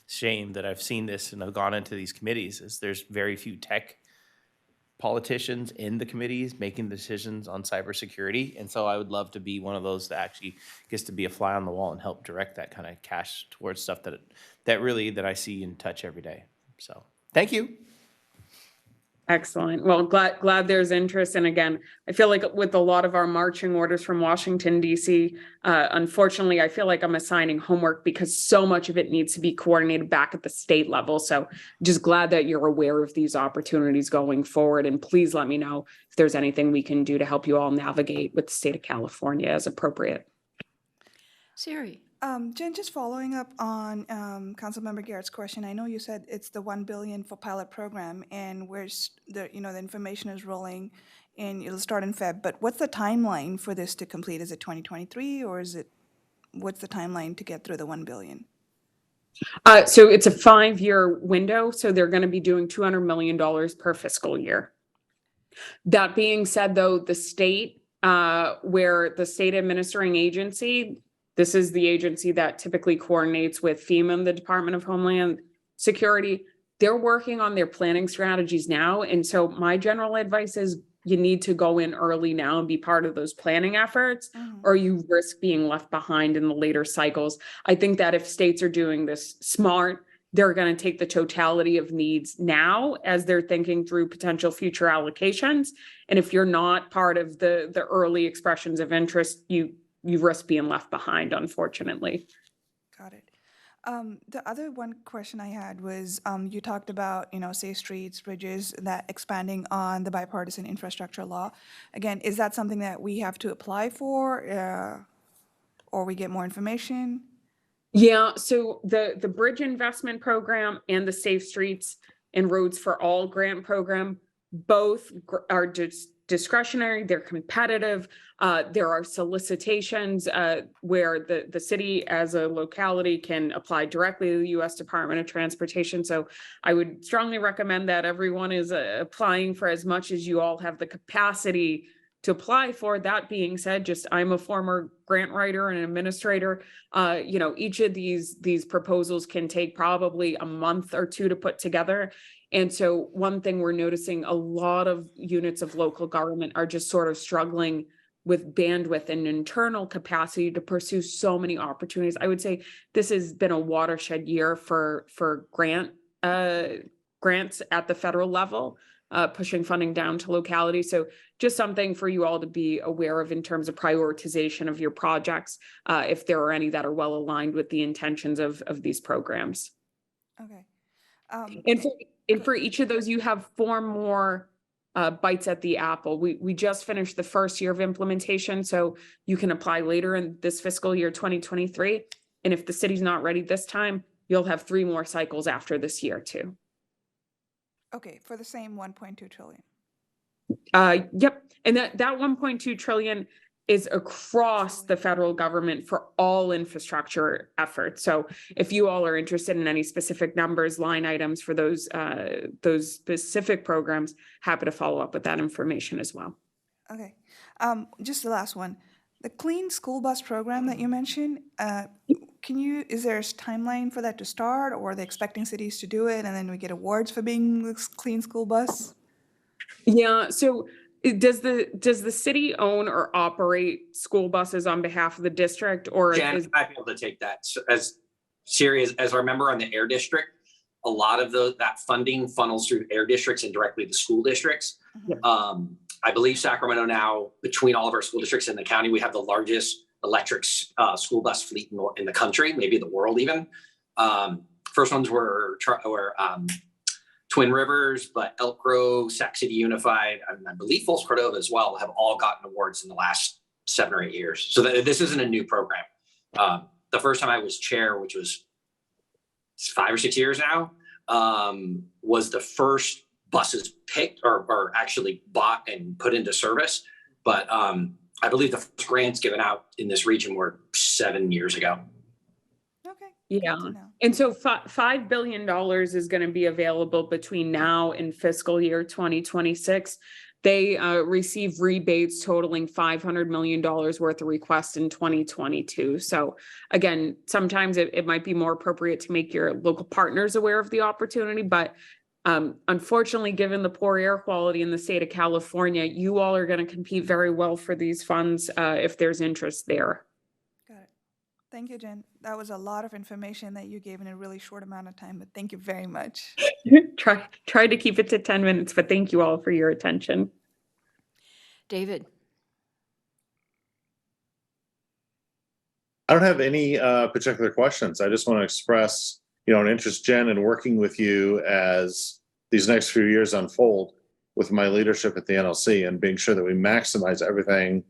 shame that I've seen this and I've gone into these committees, is there's very few tech politicians in the committees making decisions on cybersecurity. And so I would love to be one of those that actually gets to be a fly on the wall and help direct that kind of cash towards stuff that I see and touch every day. So thank you. Excellent. Well, glad there's interest. And again, I feel like with a lot of our marching orders from Washington, D.C., unfortunately, I feel like I'm assigning homework because so much of it needs to be coordinated back at the state level. So just glad that you're aware of these opportunities going forward. And please let me know if there's anything we can do to help you all navigate with the state of California as appropriate. Siri? Jen, just following up on Councilmember Garrett's question, I know you said it's the 1 billion for pilot program, and where's the, the information is rolling, and it'll start in Feb, but what's the timeline for this to complete? Is it 2023, or what's the timeline to get through the 1 billion? So it's a 5-year window, so they're going to be doing $200 million per fiscal year. That being said, though, the state, where the state administering agency, this is the agency that typically coordinates with FEMA and the Department of Homeland Security, they're working on their planning strategies now. And so my general advice is you need to go in early now and be part of those planning efforts, or you risk being left behind in the later cycles. I think that if states are doing this smart, they're going to take the totality of needs now as they're thinking through potential future allocations. And if you're not part of the early expressions of interest, you risk being left behind, unfortunately. Got it. The other one question I had was, you talked about, safe streets, bridges, that expanding on the bipartisan infrastructure law. Again, is that something that we have to apply for, or we get more information? Yeah, so the Bridge Investment Program and the Safe Streets and Roads for All grant program, both are discretionary, they're competitive. There are solicitations where the city as a locality can apply directly to the U.S. Department of Transportation. So I would strongly recommend that everyone is applying for as much as you all have the capacity to apply for. That being said, I'm a former grant writer and administrator. Each of these proposals can take probably a month or two to put together. And so one thing we're noticing, a lot of units of local government are just sort of struggling with bandwidth and internal capacity to pursue so many opportunities. I would say this has been a watershed year for grants at the federal level, pushing funding down to locality. So just something for you all to be aware of in terms of prioritization of your projects, if there are any that are well aligned with the intentions of these programs. Okay. And for each of those, you have 4 more bites at the apple. We just finished the first year of implementation, so you can apply later in this fiscal year 2023. And if the city's not ready this time, you'll have 3 more cycles after this year too. Okay, for the same 1.2 trillion. Yep. And that 1.2 trillion is across the federal government for all infrastructure efforts. So if you all are interested in any specific numbers, line items for those specific programs, happy to follow up with that information as well. Okay. Just the last one. The Clean School Bus program that you mentioned, is there a timeline for that to start, or are they expecting cities to do it and then we get awards for being the clean school bus? Yeah, so does the city own or operate school buses on behalf of the district, or Jen, is I might be able to take that. So as serious as I remember on the air district, a lot of that funding funnels through air districts and directly to school districts. I believe Sacramento now, between all of our school districts in the county, we have the largest electric school bus fleet in the country, maybe the world even. First ones were Twin Rivers, but Elk Grove, Sac City Unified, and I believe Cordova as well, have all gotten awards in the last 7 or 8 years. So this isn't a new program. The first time I was chair, which was 5 or 6 years now, was the first buses picked or actually bought and put into service. But I believe the first grants given out in this region were 7 years ago. Okay. Yeah. And so $5 billion is going to be available between now and fiscal year 2026. They receive rebates totaling $500 million worth of requests in 2022. So again, sometimes it might be more appropriate to make your local partners aware of the opportunity, but unfortunately, given the poor air quality in the state of California, you all are going to compete very well for these funds if there's interest there. Got it. Thank you, Jen. That was a lot of information that you gave in a really short amount of time, but thank you very much. Try to keep it to 10 minutes, but thank you all for your attention. David. I don't have any particular questions. I just want to express, an interest, Jen, in working with you as these next few years unfold with my leadership at the NLC and being sure that we maximize everything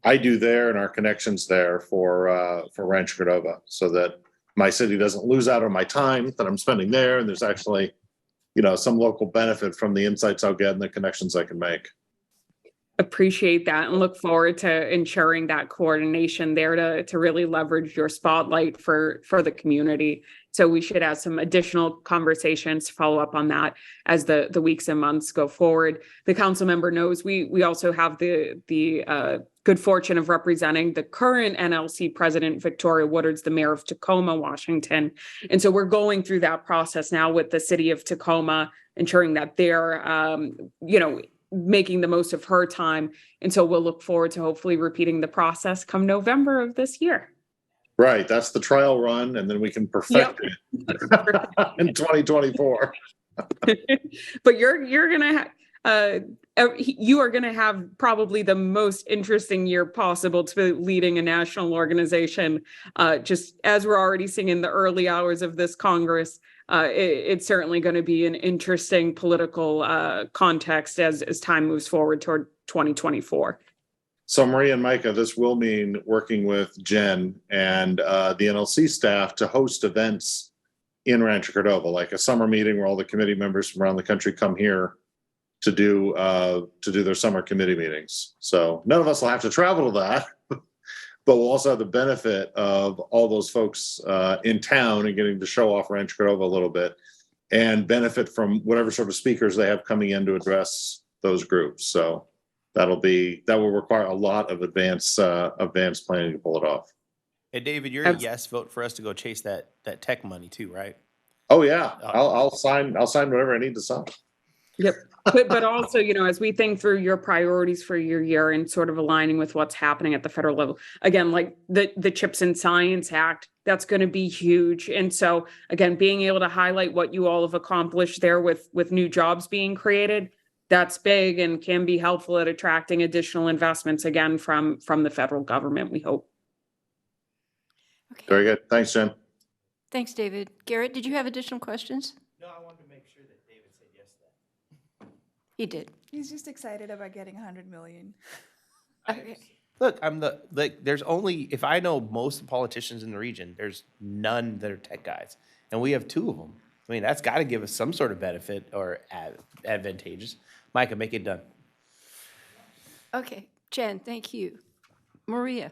I do there and our connections there for Rancho Cordova, so that my city doesn't lose out on my time that I'm spending there, and there's actually, some local benefit from the insights I'll get and the connections I can make. Appreciate that and look forward to ensuring that coordination there to really leverage your spotlight for the community. So we should have some additional conversations to follow up on that as the weeks and months go forward. The council member knows we also have the good fortune of representing the current NLC president, Victoria Woodards, the mayor of Tacoma, Washington. And so we're going through that process now with the city of Tacoma, ensuring that they're, making the most of her time. And so we'll look forward to hopefully repeating the process come November of this year. Right, that's the trial run, and then we can perfect it in 2024. But you are gonna have probably the most interesting year possible to be leading a national organization. Just as we're already seeing in the early hours of this Congress, it's certainly going to be an interesting political context as time moves forward toward 2024. So Maria and Micah, this will mean working with Jen and the NLC staff to host events in Rancho Cordova, like a summer meeting where all the committee members from around the country come here to do their summer committee meetings. So none of us will have to travel to that, but we'll also have the benefit of all those folks in town and getting to show off Rancho Cordova a little bit and benefit from whatever sort of speakers they have coming in to address those groups. So that will require a lot of advanced planning to pull it off. Hey, David, you're a yes vote for us to go chase that tech money too, right? Oh yeah, I'll sign whatever I need to sign. Yep. But also, as we think through your priorities for your year and sort of aligning with what's happening at the federal level, again, like the CHIPS and Science Act, that's going to be huge. And so, again, being able to highlight what you all have accomplished there with new jobs being created, that's big and can be helpful at attracting additional investments, again, from the federal government, we hope. Okay. Very good. Thanks, Jen. Thanks, David. Garrett, did you have additional questions? No, I wanted to make sure that David said yes to that. He did. He's just excited about getting 100 million. Okay. Look, there's only, if I know most of the politicians in the region, there's none that are tech guys. And we have 2 of them. I mean, that's got to give us some sort of benefit or advantageous. Micah, make it done. Okay, Jen, thank you. Maria.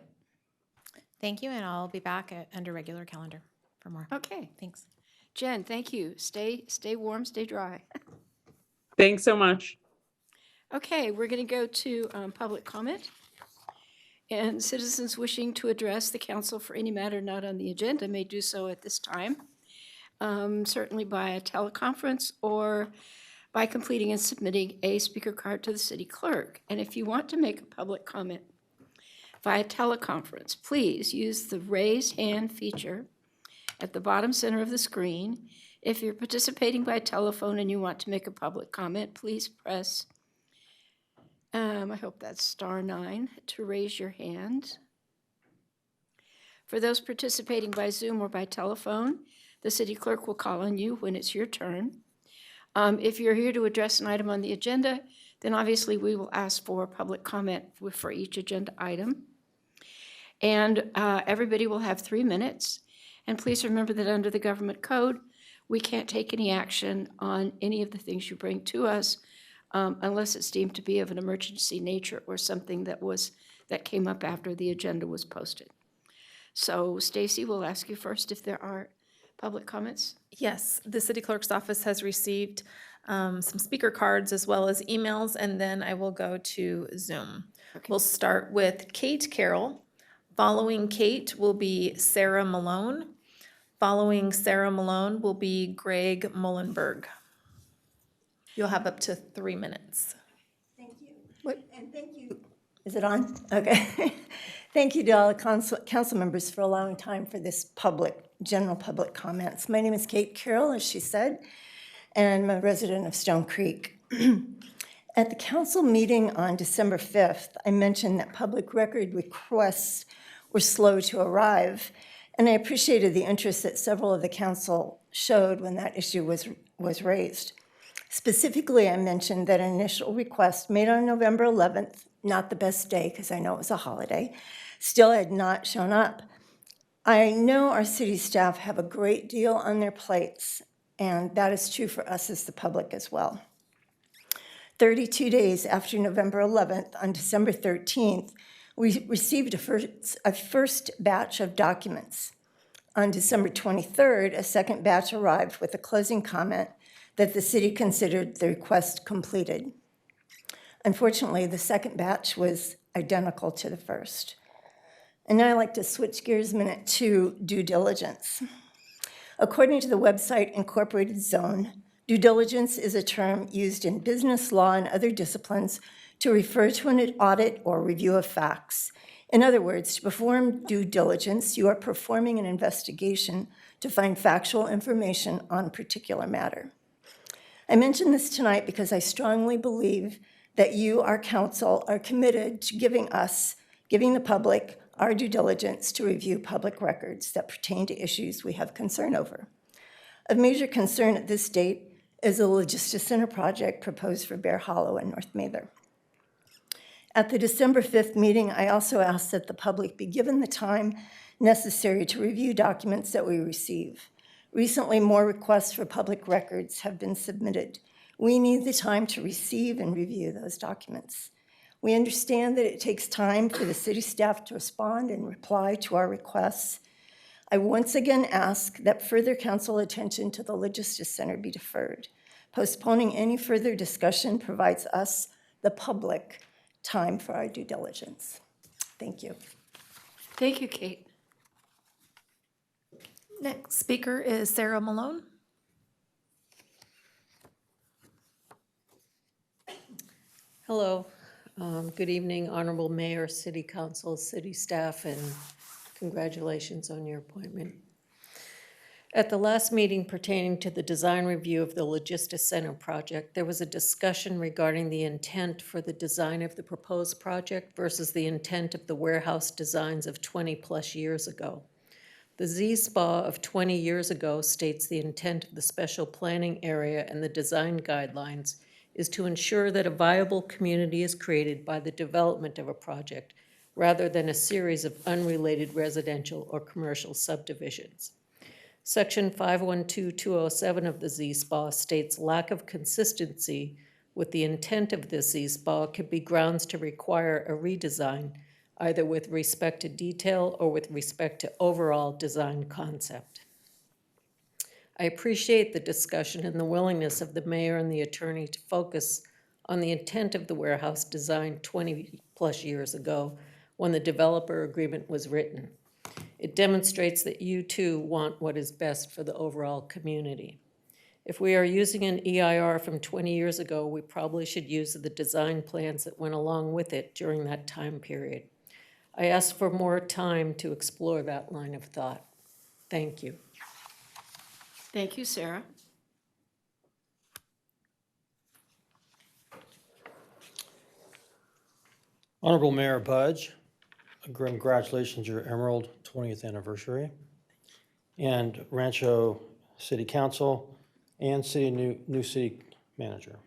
Thank you, and I'll be back under regular calendar for more. Okay. Thanks. Jen, thank you. Stay warm, stay dry. Thanks so much. Okay, we're going to go to public comment. And citizens wishing to address the council for any matter not on the agenda may do so at this time, certainly by a teleconference or by completing and submitting a speaker card to the city clerk. And if you want to make a public comment via teleconference, please use the raise hand feature at the bottom center of the screen. If you're participating by telephone and you want to make a public comment, please press, I hope that's *9 to raise your hand. For those participating by Zoom or by telephone, the city clerk will call on you when it's your turn. If you're here to address an item on the agenda, then obviously we will ask for public comment for each agenda item. And everybody will have 3 minutes. And please remember that under the government code, we can't take any action on any of the things you bring to us unless it's deemed to be of an emergency nature or something that came up after the agenda was posted. So Stacy, we'll ask you first if there are public comments. Yes, the city clerk's office has received some speaker cards as well as emails, and then I will go to Zoom. Okay. We'll start with Kate Carroll. Following Kate will be Sarah Malone. Following Sarah Malone will be Greg Mullenberg. You'll have up to 3 minutes. Thank you. And thank you. Is it on? Okay. Thank you to all the council members for allowing time for this general public comments. My name is Kate Carroll, as she said, and I'm a resident of Stone Creek. At the council meeting on December 5th, I mentioned that public record requests were slow to arrive, and I appreciated the interest that several of the council showed when that issue was raised. Specifically, I mentioned that an initial request made on November 11th, not the best day because I know it was a holiday, still had not shown up. I know our city staff have a great deal on their plates, and that is true for us as the public as well. 32 days after November 11th, on December 13th, we received a first batch of documents. On December 23rd, a second batch arrived with a closing comment that the city considered the request completed. Unfortunately, the second batch was identical to the first. And now I'd like to switch gears a minute to due diligence. According to the website Incorporated Zone, due diligence is a term used in business law and other disciplines to refer to an audit or review of facts. In other words, to perform due diligence, you are performing an investigation to find factual information on a particular matter. I mention this tonight because I strongly believe that you, our council, are committed to giving the public, our due diligence to review public records that pertain to issues we have concern over. Of major concern at this date is the Logistics Center project proposed for Bear Hollow and North Mather. At the December 5th meeting, I also asked that the public be given the time necessary to review documents that we receive. Recently, more requests for public records have been submitted. We need the time to receive and review those documents. We understand that it takes time for the city staff to respond and reply to our requests. I once again ask that further council attention to the Logistics Center be deferred. Postponing any further discussion provides us, the public, time for our due diligence. Thank you. Thank you, Kate. Next speaker is Sarah Malone. Hello. Good evening, Honorable Mayor, City Council, City staff, and congratulations on your appointment. At the last meeting pertaining to the design review of the Logistics Center project, there was a discussion regarding the intent for the design of the proposed project versus the intent of the warehouse designs of 20-plus years ago. The Z-Spa of 20 years ago states the intent of the special planning area and the design guidelines is to ensure that a viable community is created by the development of a project rather than a series of unrelated residential or commercial subdivisions. Section 512207 of the Z-Spa states lack of consistency with the intent of the Z-Spa could be grounds to require a redesign, either with respect to detail or with respect to overall design concept. I appreciate the discussion and the willingness of the mayor and the attorney to focus on the intent of the warehouse design 20-plus years ago when the developer agreement was written. It demonstrates that you too want what is best for the overall community. If we are using an EIR from 20 years ago, we probably should use the design plans that went along with it during that time period. I ask for more time to explore that line of thought. Thank you. Thank you, Sarah. Honorable Mayor Budge, congratulations, your Emerald 20th anniversary. And Rancho City Council and new city manager.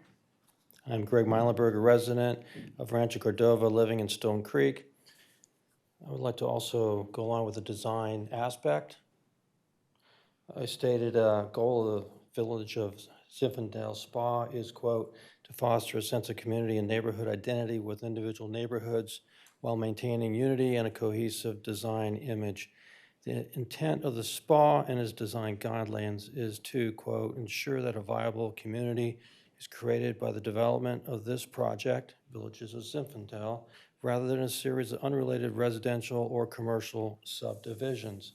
I'm Greg Meilenberg, a resident of Rancho Cordova, living in Stone Creek. I would like to also go along with the design aspect. I stated a goal of the Village of Zinfandel Spa is, quote, to foster a sense of community and neighborhood identity with individual neighborhoods while maintaining unity and a cohesive design image. The intent of the spa and its design guidelines is to, quote, ensure that a viable community is created by the development of this project, Villages of Zinfandel, rather than a series of unrelated residential or commercial subdivisions.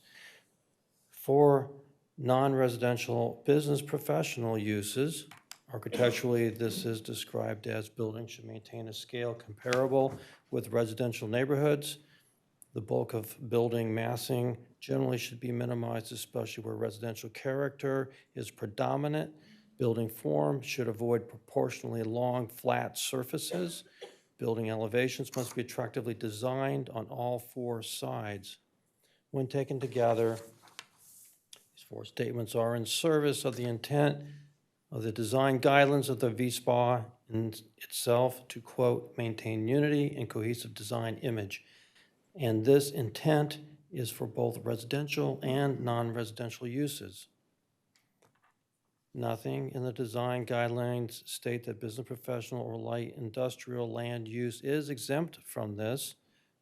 For non-residential business professional uses, architecturally, this is described as buildings should maintain a scale comparable with residential neighborhoods. The bulk of building massing generally should be minimized, especially where residential character is predominant. Building form should avoid proportionally long, flat surfaces. Building elevations must be attractively designed on all four sides. When taken together, these four statements are in service of the intent of the design guidelines of the V-Spa in itself to, quote, maintain unity and cohesive design image. And this intent is for both residential and non-residential uses. Nothing in the design guidelines state that business, professional, or light industrial land use is exempt from this,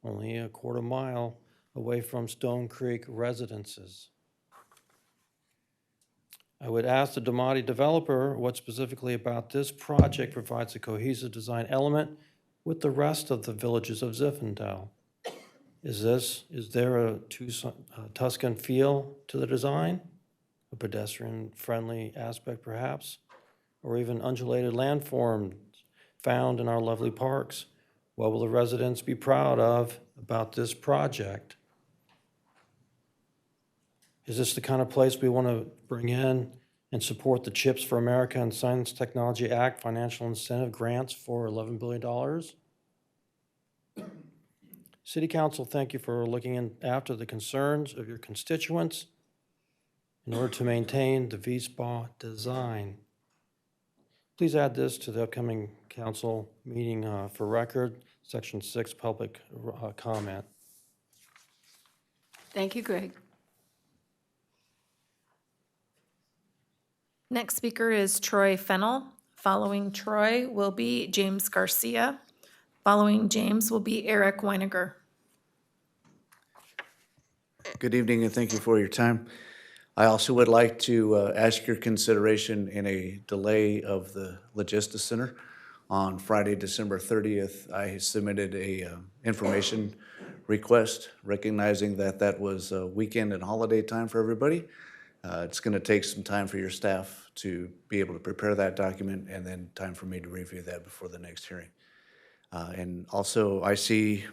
only a quarter mile away from Stone Creek residences. I would ask the Damati developer what specifically about this project provides a cohesive design element with the rest of the villages of Zinfandel. Is there a Tuscan feel to the design? A pedestrian-friendly aspect perhaps? Or even undulated landforms found in our lovely parks? What will the residents be proud of about this project? Is this the kind of place we want to bring in and support the CHIPS for America and Science Technology Act financial incentive grants for $11 billion? City Council, thank you for looking after the concerns of your constituents in order to maintain the V-Spa design. Please add this to the upcoming council meeting for record, Section 6, public comment. Thank you, Greg. Next speaker is Troy Fennell. Following Troy will be James Garcia. Following James will be Eric Weiniger. Good evening and thank you for your time. I also would like to ask your consideration in a delay of the Logistics Center. On Friday, December 30th, I submitted a information request recognizing that that was a weekend and holiday time for everybody. It's going to take some time for your staff to be able to prepare that document and then time for me to review that before the next hearing. And also I see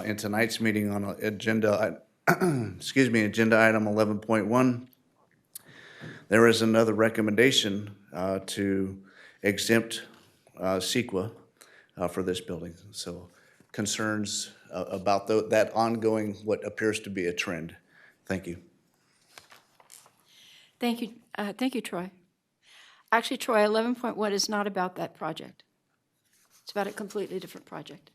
in tonight's meeting on agenda, agenda item 11.1, there is another recommendation to exempt CEQA for this building. So concerns about that ongoing, what appears to be a trend. Thank you. Thank you. Thank you, Troy. Actually, Troy, 11.1 is not about that project. It's about a completely different project.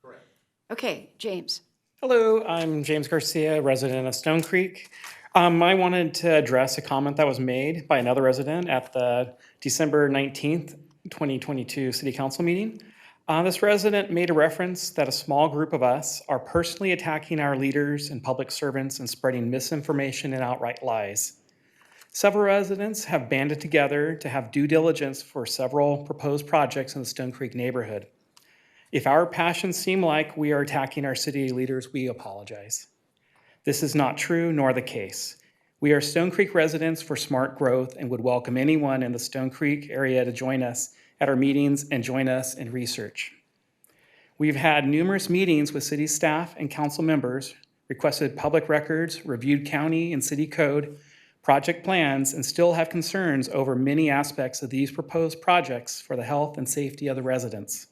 Correct. Okay, James. Hello, I'm James Garcia, resident of Stone Creek. I wanted to address a comment that was made by another resident at the December 19th, 2022 City Council meeting. This resident made a reference that a small group of us are personally attacking our leaders and public servants and spreading misinformation and outright lies. Several residents have banded together to have due diligence for several proposed projects in the Stone Creek neighborhood. If our passions seem like we are attacking our city leaders, we apologize. This is not true nor the case. We are Stone Creek residents for smart growth and would welcome anyone in the Stone Creek area to join us at our meetings and join us in research. We've had numerous meetings with city staff and council members, requested public records, reviewed county and city code, project plans, and still have concerns over many aspects of these proposed projects for the health and safety of the residents.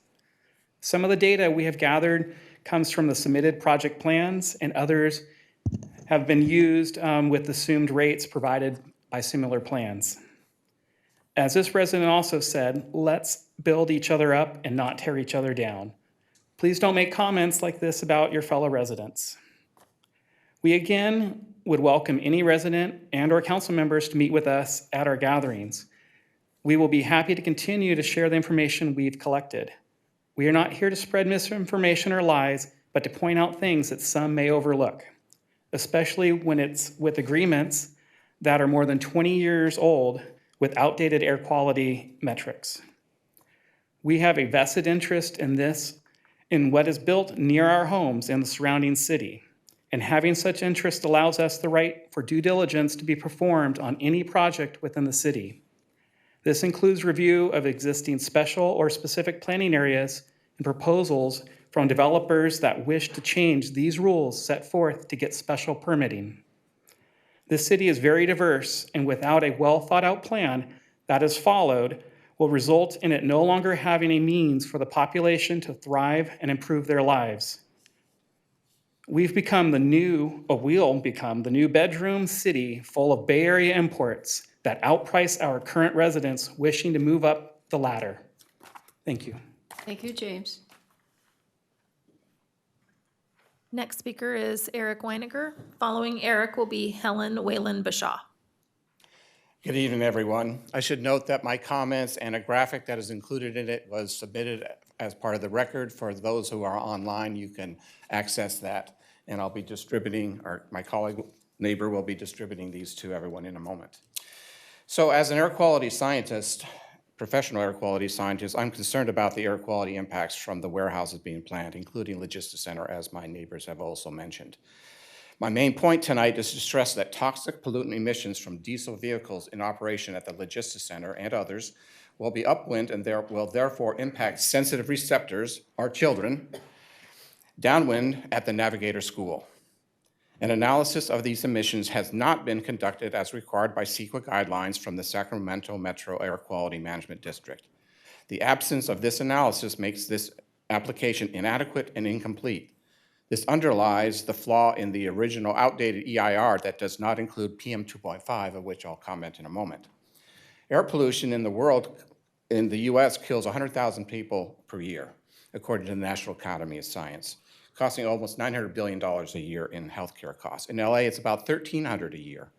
Some of the data we have gathered comes from the submitted project plans, and others have been used with assumed rates provided by similar plans. As this resident also said, let's build each other up and not tear each other down. Please don't make comments like this about your fellow residents. We again would welcome any resident and/or council members to meet with us at our gatherings. We will be happy to continue to share the information we've collected. We are not here to spread misinformation or lies, but to point out things that some may overlook, especially when it's with agreements that are more than 20 years old with outdated air quality metrics. We have a vested interest in this, in what is built near our homes and the surrounding city. And having such interest allows us the right for due diligence to be performed on any project within the city. This includes review of existing special or specific planning areas and proposals from developers that wish to change these rules set forth to get special permitting. This city is very diverse, and without a well-thought-out plan that is followed, will result in it no longer having a means for the population to thrive and improve their lives. We'll become the new bedroom city full of Bay Area imports that outprice our current residents wishing to move up the ladder. Thank you. Thank you, James. Next speaker is Eric Weiniger. Following Eric will be Helen Whalen Bashaw. Good evening, everyone. I should note that my comments and a graphic that is included in it was submitted as part of the record. For those who are online, you can access that, and I'll be distributing, or my colleague neighbor will be distributing these to everyone in a moment. So as an air quality scientist, professional air quality scientist, I'm concerned about the air quality impacts from the warehouses being planned, including Logistics Center, as my neighbors have also mentioned. My main point tonight is to stress that toxic pollutant emissions from diesel vehicles in operation at the Logistics Center and others will be upwind and will therefore impact sensitive receptors, our children, downwind at the Navigator School. An analysis of these emissions has not been conducted as required by CEQA guidelines from the Sacramento Metro Air Quality Management District. The absence of this analysis makes this application inadequate and incomplete. This underlies the flaw in the original outdated EIR that does not include PM 2.5, of which I'll comment in a moment. Air pollution in the US kills 100,000 people per year, according to the National Academy of Science, costing almost $900 billion a year in healthcare costs. In LA, it's about $1,300 a year.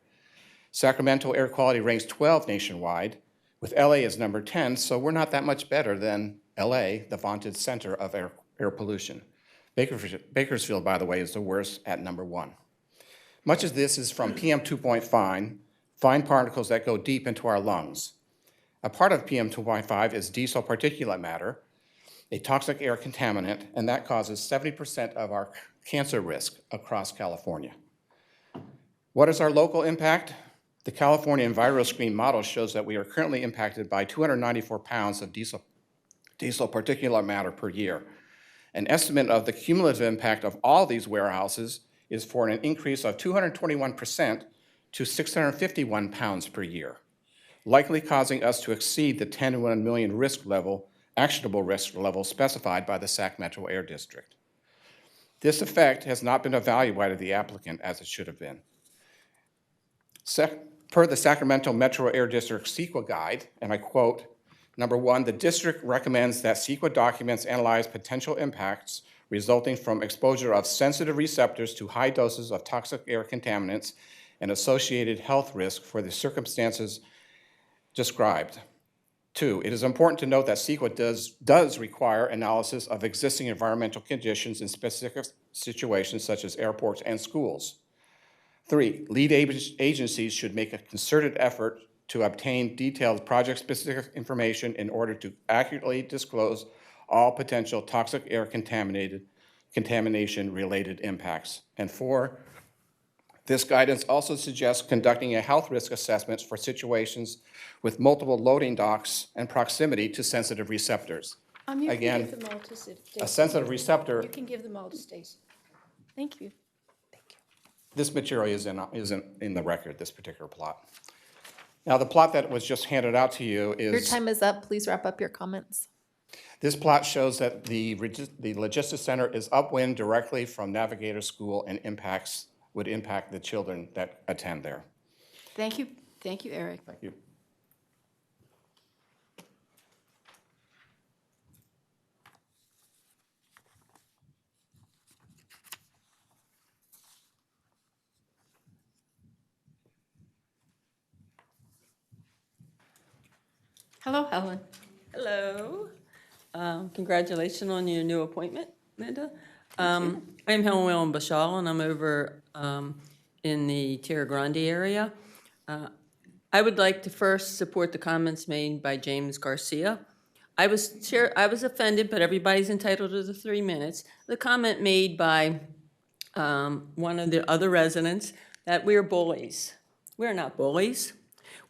Sacramento air quality ranks 12 nationwide, with LA as number 10, so we're not that much better than LA, the vaunted center of air pollution. Bakersfield, by the way, is the worst at number 1. Much of this is from PM 2.5, fine particles that go deep into our lungs. A part of PM 2.5 is diesel particulate matter, a toxic air contaminant, and that causes 70% of our cancer risk across California. What is our local impact? The California EnviroScreen model shows that we are currently impacted by 294 pounds of diesel particulate matter per year. An estimate of the cumulative impact of all these warehouses is for an increase of 221% to 651 pounds per year, likely causing us to exceed the 10 to 1 million actionable risk level specified by the Sac Metro Air District. This effect has not been evaluated by the applicant as it should have been. Per the Sacramento Metro Air District CEQA guide, and I quote, number 1, the district recommends that CEQA documents analyze potential impacts resulting from exposure of sensitive receptors to high doses of toxic air contaminants and associated health risk for the circumstances described. 2, it is important to note that CEQA does require analysis of existing environmental conditions in specific situations such as airports and schools. 3, lead agencies should make a concerted effort to obtain detailed project-specific information in order to accurately disclose all potential toxic air contamination-related impacts. And 4, this guidance also suggests conducting a health risk assessment for situations with multiple loading docks and proximity to sensitive receptors. You Again, can give them all to Stacy. a sensitive receptor. You can give them all to Stacy. Thank you. This material is in the record, this particular plot. Now, the plot that was just handed out to you is... Your time is up. Please wrap up your comments. This plot shows that the Logistics Center is upwind directly from Navigator School and would impact the children that attend there. Thank you. Thank you, Eric. Thank you. Hello, Helen. Hello. Congratulations on your new appointment, Linda. I'm Helen Whalen Bashal, and I'm over in the Tierra Grande area. I would like to first support the comments made by James Garcia. I was offended, but everybody's entitled to the 3 minutes. The comment made by one of the other residents that we're bullies. We're not bullies.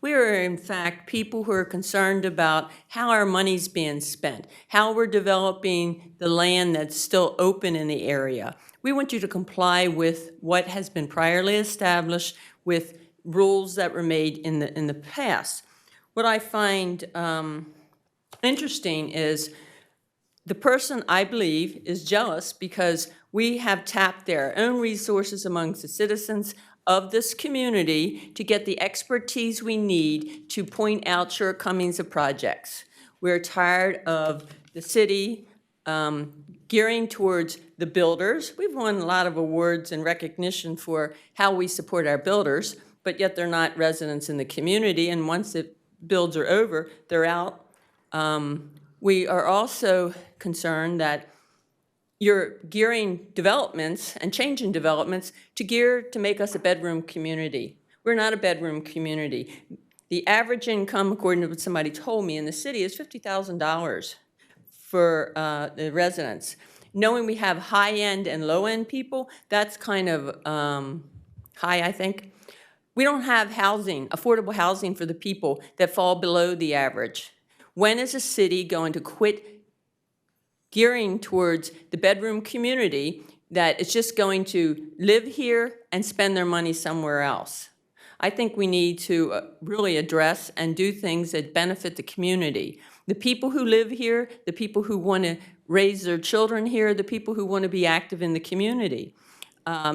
We are, in fact, people who are concerned about how our money's being spent, how we're developing the land that's still open in the area. We want you to comply with what has been priorly established with rules that were made in the past. What I find interesting is the person, I believe, is jealous because We have tapped their own resources amongst the citizens of this community to get the expertise we need to point out shortcomings of projects. We're tired of the city gearing towards the builders. We've won a lot of awards and recognition for how we support our builders, but yet they're not residents in the community, and once the builds are over, they're out. We are also concerned that you're gearing developments and changing developments to make us a bedroom community. We're not a bedroom community. The average income, according to what somebody told me in the city, is $50,000 for the residents. Knowing we have high-end and low-end people, that's kind of high, I think. We don't have housing, affordable housing for the people that fall below the average. When is a city going to quit gearing towards the bedroom community that is just going to live here and spend their money somewhere else? I think we need to really address and do things that benefit the community. The people who live here, the people who want to raise their children here, the people who want to be active in the community.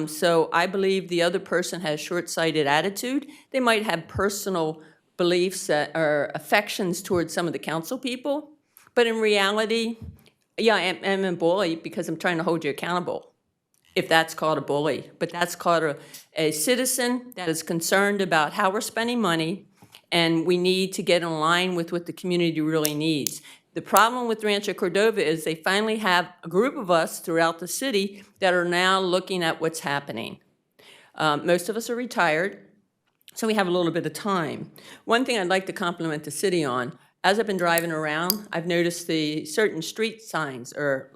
So I believe the other person has short-sighted attitude. They might have personal beliefs or affections towards some of the council people, but in reality, yeah, I'm a bully because I'm trying to hold you accountable, if that's called a bully. But that's called a citizen that is concerned about how we're spending money, and we need to get in line with what the community really needs. The problem with Rancho Cordova is they finally have a group of us throughout the city that are now looking at what's happening. Most of us are retired, so we have a little bit of time. One thing I'd like to compliment the city on, as I've been driving around, I've noticed the certain street signs or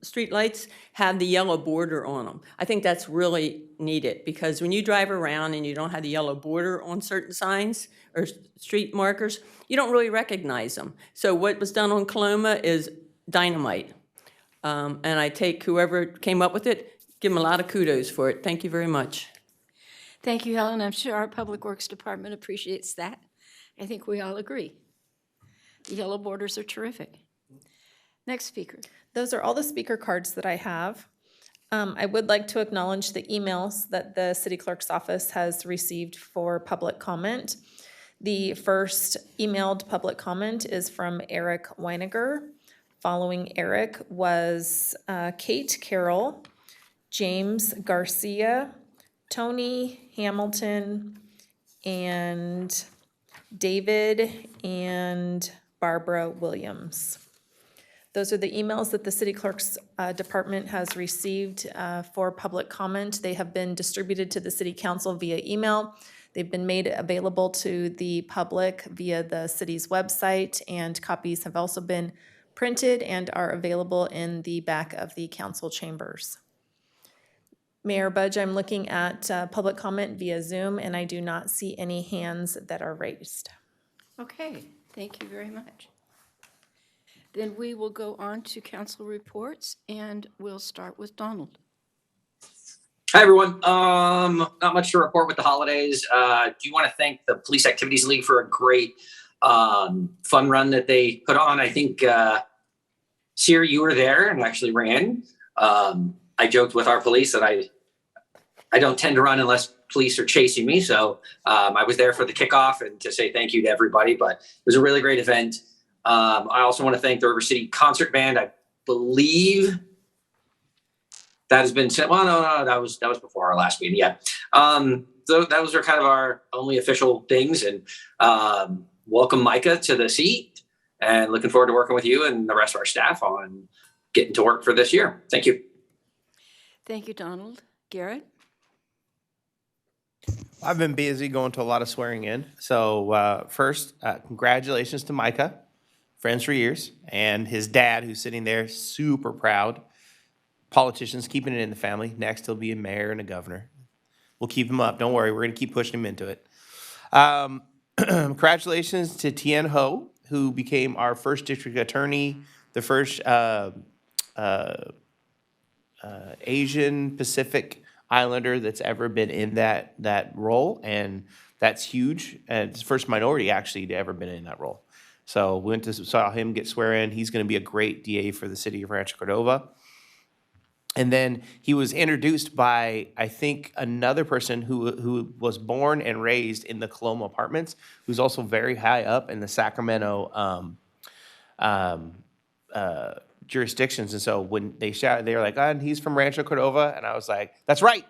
street lights have the yellow border on them. I think that's really needed because when you drive around and you don't have the yellow border on certain signs or street markers, you don't really recognize them. So what was done on Coloma is dynamite. And I take whoever came up with it, give them a lot of kudos for it. Thank you very much. Thank you, Helen. I'm sure our Public Works Department appreciates that. I think we all agree. The yellow borders are terrific. Next speaker. Those are all the speaker cards that I have. I would like to acknowledge the emails that the city clerk's office has received for public comment. The first emailed public comment is from Eric Weiniger. Following Eric was Kate Carroll, James Garcia, Tony Hamilton, and David and Barbara Williams. Those are the emails that the city clerk's department has received for public comment. They have been distributed to the city council via email. They've been made available to the public via the city's website, and copies have also been printed and are available in the back of the council chambers. Mayor Budge, I'm looking at public comment via Zoom, and I do not see any hands that are raised. Okay, thank you very much. Then we will go on to council reports, and we'll start with Donald. Hi, everyone. Not much to report with the holidays. Do want to thank the Police Activities League for a great fun run that they put on. I think, Siri, you were there and actually ran. I joked with our police that I don't tend to run unless police are chasing me. So I was there for the kickoff and to say thank you to everybody, but it was a really great event. I also want to thank the River City Concert Band. I believe that has been said. Well, no, that was before our last meeting. Yeah. So those are kind of our only official things. And welcome Micah to the seat, and looking forward to working with you and the rest of our staff on getting to work for this year. Thank you. Thank you, Donald. Garrett? I've been busy going to a lot of swearing in. So first, congratulations to Micah, friends for years, and his dad, who's sitting there, super proud. Politicians keeping it in the family. Next, he'll be a mayor and a governor. We'll keep him up. Don't worry. We're going to keep pushing him into it. Congratulations to Tien Ho, who became our first district attorney, the first Asian Pacific Islander that's ever been in that role, and that's huge. And it's the first minority actually to ever been in that role. So we went to saw him get swear in. He's going to be a great DA for the city of Rancho Cordova. And then he was introduced by, I think, another person who was born and raised in the Coloma Apartments, who's also very high up in the Sacramento jurisdictions. And so when they shouted, they were like, and he's from Rancho Cordova. And I was like, that's right.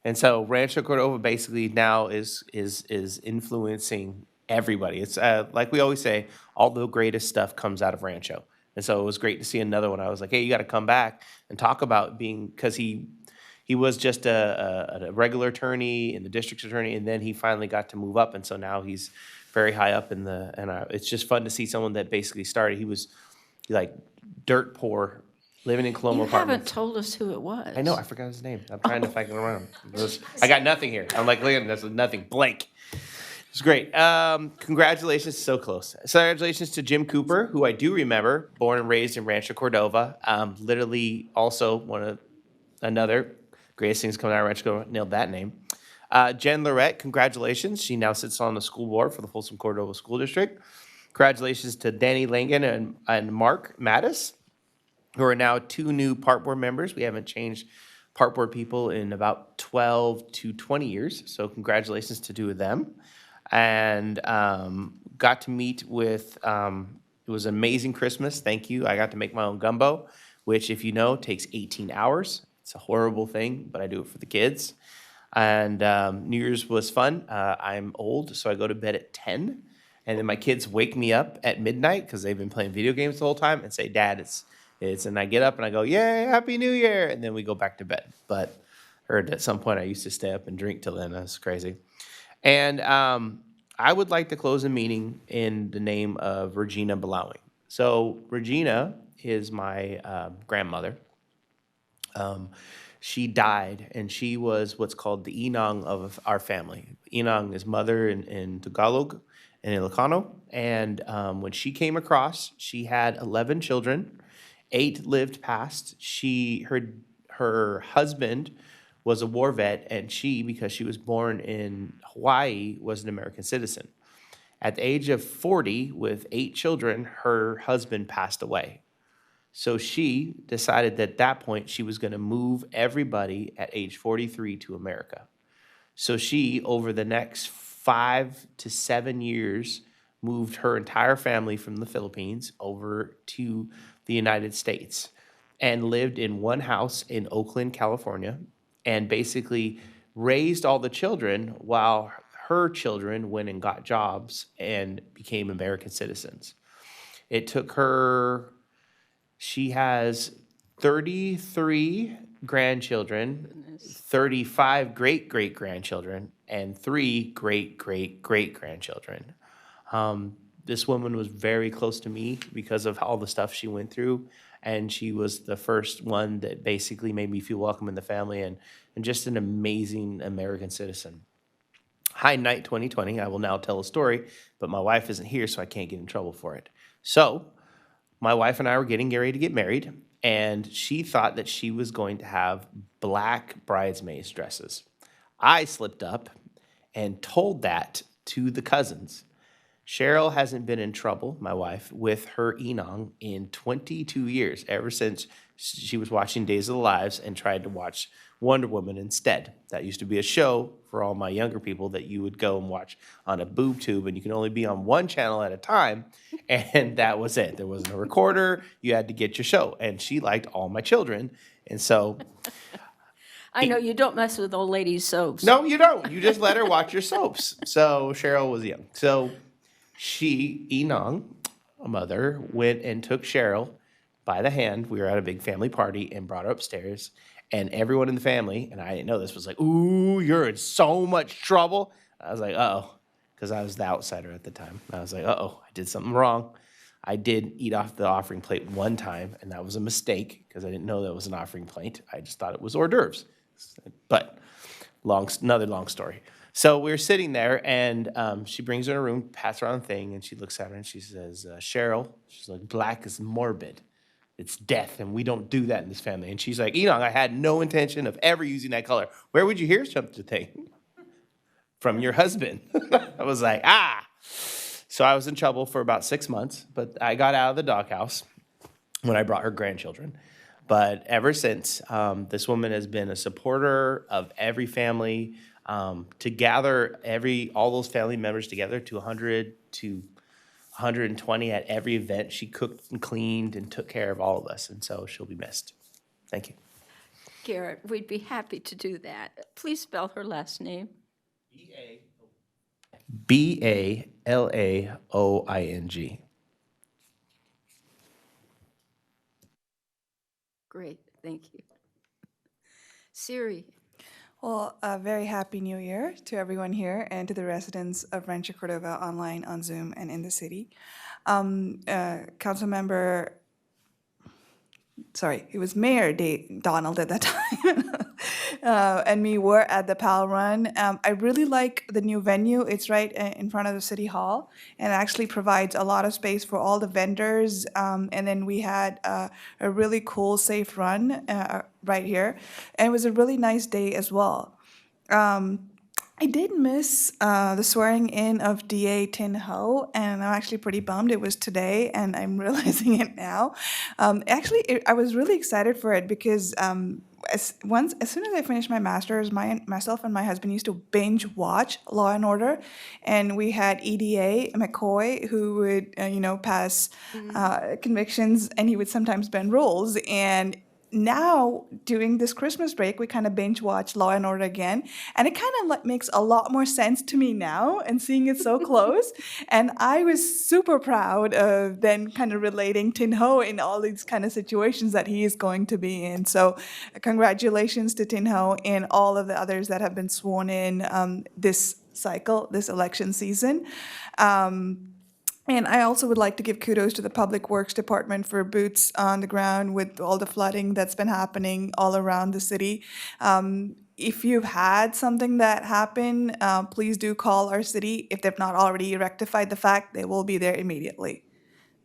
And so Rancho Cordova basically now is influencing everybody. It's like we always say, all the greatest stuff comes out of Rancho. And so it was great to see another one. I was like, hey, you got to come back and talk about being, because he was just a regular attorney and the district attorney, and then he finally got to move up. And so now he's very high up in the, and it's just fun to see someone that basically started, he was like dirt poor, living in Coloma You haven't apartments. told us who it was. I know, I forgot his name. I'm trying to find it around. I got nothing here. I'm like, look at this, nothing, blank. It's great. Congratulations, so close. Congratulations to Jim Cooper, who I do remember, born and raised in Rancho Cordova. Literally also one of another greatest things coming out of Rancho Cordova, nailed that name. Jen Lorette, congratulations. She now sits on the school board for the Folsom Cordova School District. Congratulations to Danny Langen and Mark Mattis, who are now 2 new park board members. We haven't changed park board people in about 12 to 20 years. So congratulations to 2 of them. And got to meet with, it was an amazing Christmas. Thank you. I got to make my own gumbo, which, if you know, takes 18 hours. It's a horrible thing, but I do it for the kids. And New Year's was fun. I'm old, so I go to bed at 10. And then my kids wake me up at midnight because they've been playing video games the whole time and say, Dad, it's, and I get up and I go, yay, Happy New Year. And then we go back to bed. But heard at some point I used to stay up and drink till then. That's crazy. And I would like to close the meeting in the name of Regina Belowing. So Regina is my grandmother. She died, and she was what's called the Inang of our family. Inang is mother in Tagalog and Ilocano. And when she came across, she had 11 children. 8 lived past. Her husband was a war vet, and she, because she was born in Hawaii, was an American citizen. At the age of 40, with 8 children, her husband passed away. So she decided that at that point she was going to move everybody at age 43 to America. So she, over the next 5 to 7 years, moved her entire family from the Philippines over to the United States and lived in one house in Oakland, California, and basically raised all the children while her children went and got jobs and became American citizens. It took her, she has 33 grandchildren, 35 great-great-grandchildren, and 3 great-great-great-grandchildren. This woman was very close to me because of all the stuff she went through. And she was the first one that basically made me feel welcome in the family and just an amazing American citizen. Hi, Night 2020. I will now tell a story, but my wife isn't here, so I can't get in trouble for it. So my wife and I were getting ready to get married, and she thought that she was going to have black bridesmaids dresses. I slipped up and told that to the cousins. Cheryl hasn't been in trouble, my wife, with her Inang in 22 years, ever since she was watching Days of the Lives and tried to watch Wonder Woman instead. That used to be a show for all my younger people that you would go and watch on a boob tube, and you can only be on one channel at a time, and that was it. There wasn't a recorder. You had to get your show, and she liked all my children, and so... I know you don't mess with old ladies' soaps. No, you don't. You just let her watch your soaps. So Cheryl was young. So... Inang, a mother, went and took Cheryl by the hand. We were at a big family party and brought her upstairs. And everyone in the family, and I didn't know this, was like, ooh, you're in so much trouble. I was like, uh-oh, because I was the outsider at the time. I was like, uh-oh, I did something wrong. I did eat off the offering plate one time, and that was a mistake because I didn't know that was an offering plate. I just thought it was hors d'oeuvres. But another long story. So we were sitting there, and she brings her in her room, passes around the thing, and she looks at her, and she says, Cheryl, she's like, black is morbid. It's death, and we don't do that in this family. And she's like, Inang, I had no intention of ever using that color. Where would you hear such a thing? From your husband. I was like, ah. So I was in trouble for about 6 months, but I got out of the doghouse when I brought her grandchildren. But ever since, this woman has been a supporter of every family, to gather all those family members together to 100 to 120 at every event. She cooked and cleaned and took care of all of us, and so she'll be missed. Thank you. Garrett, we'd be happy to do that. Please spell her last name. Balaoing. Great, thank you. Siri. Well, a very happy new year to everyone here and to the residents of Rancho Cordova online, on Zoom, and in the city. Councilmember, sorry, it was Mayor Donald at that time. And me were at the PAL run. I really like the new venue. It's right in front of the city hall and actually provides a lot of space for all the vendors. And then we had a really cool, safe run right here. And it was a really nice day as well. I did miss the swearing in of DA Tin Ho, and I'm actually pretty bummed it was today, and I'm realizing it now. I was really excited for it because as soon as I finished my master's, myself and my husband used to binge watch Law and Order, and we had EDA McCoy who would pass convictions, and he would sometimes bend rules. And now, during this Christmas break, we kind of binge watch Law and Order again, and it kind of makes a lot more sense to me now and seeing it so close. And I was super proud of then kind of relating Tin Ho in all these kind of situations that he is going to be in. So congratulations to Tin Ho and all of the others that have been sworn in this cycle, this election season. And I also would like to give kudos to the Public Works Department for boots on the ground with all the flooding that's been happening all around the city. If you've had something that happen, please do call our city. If they've not already rectified the fact, they will be there immediately.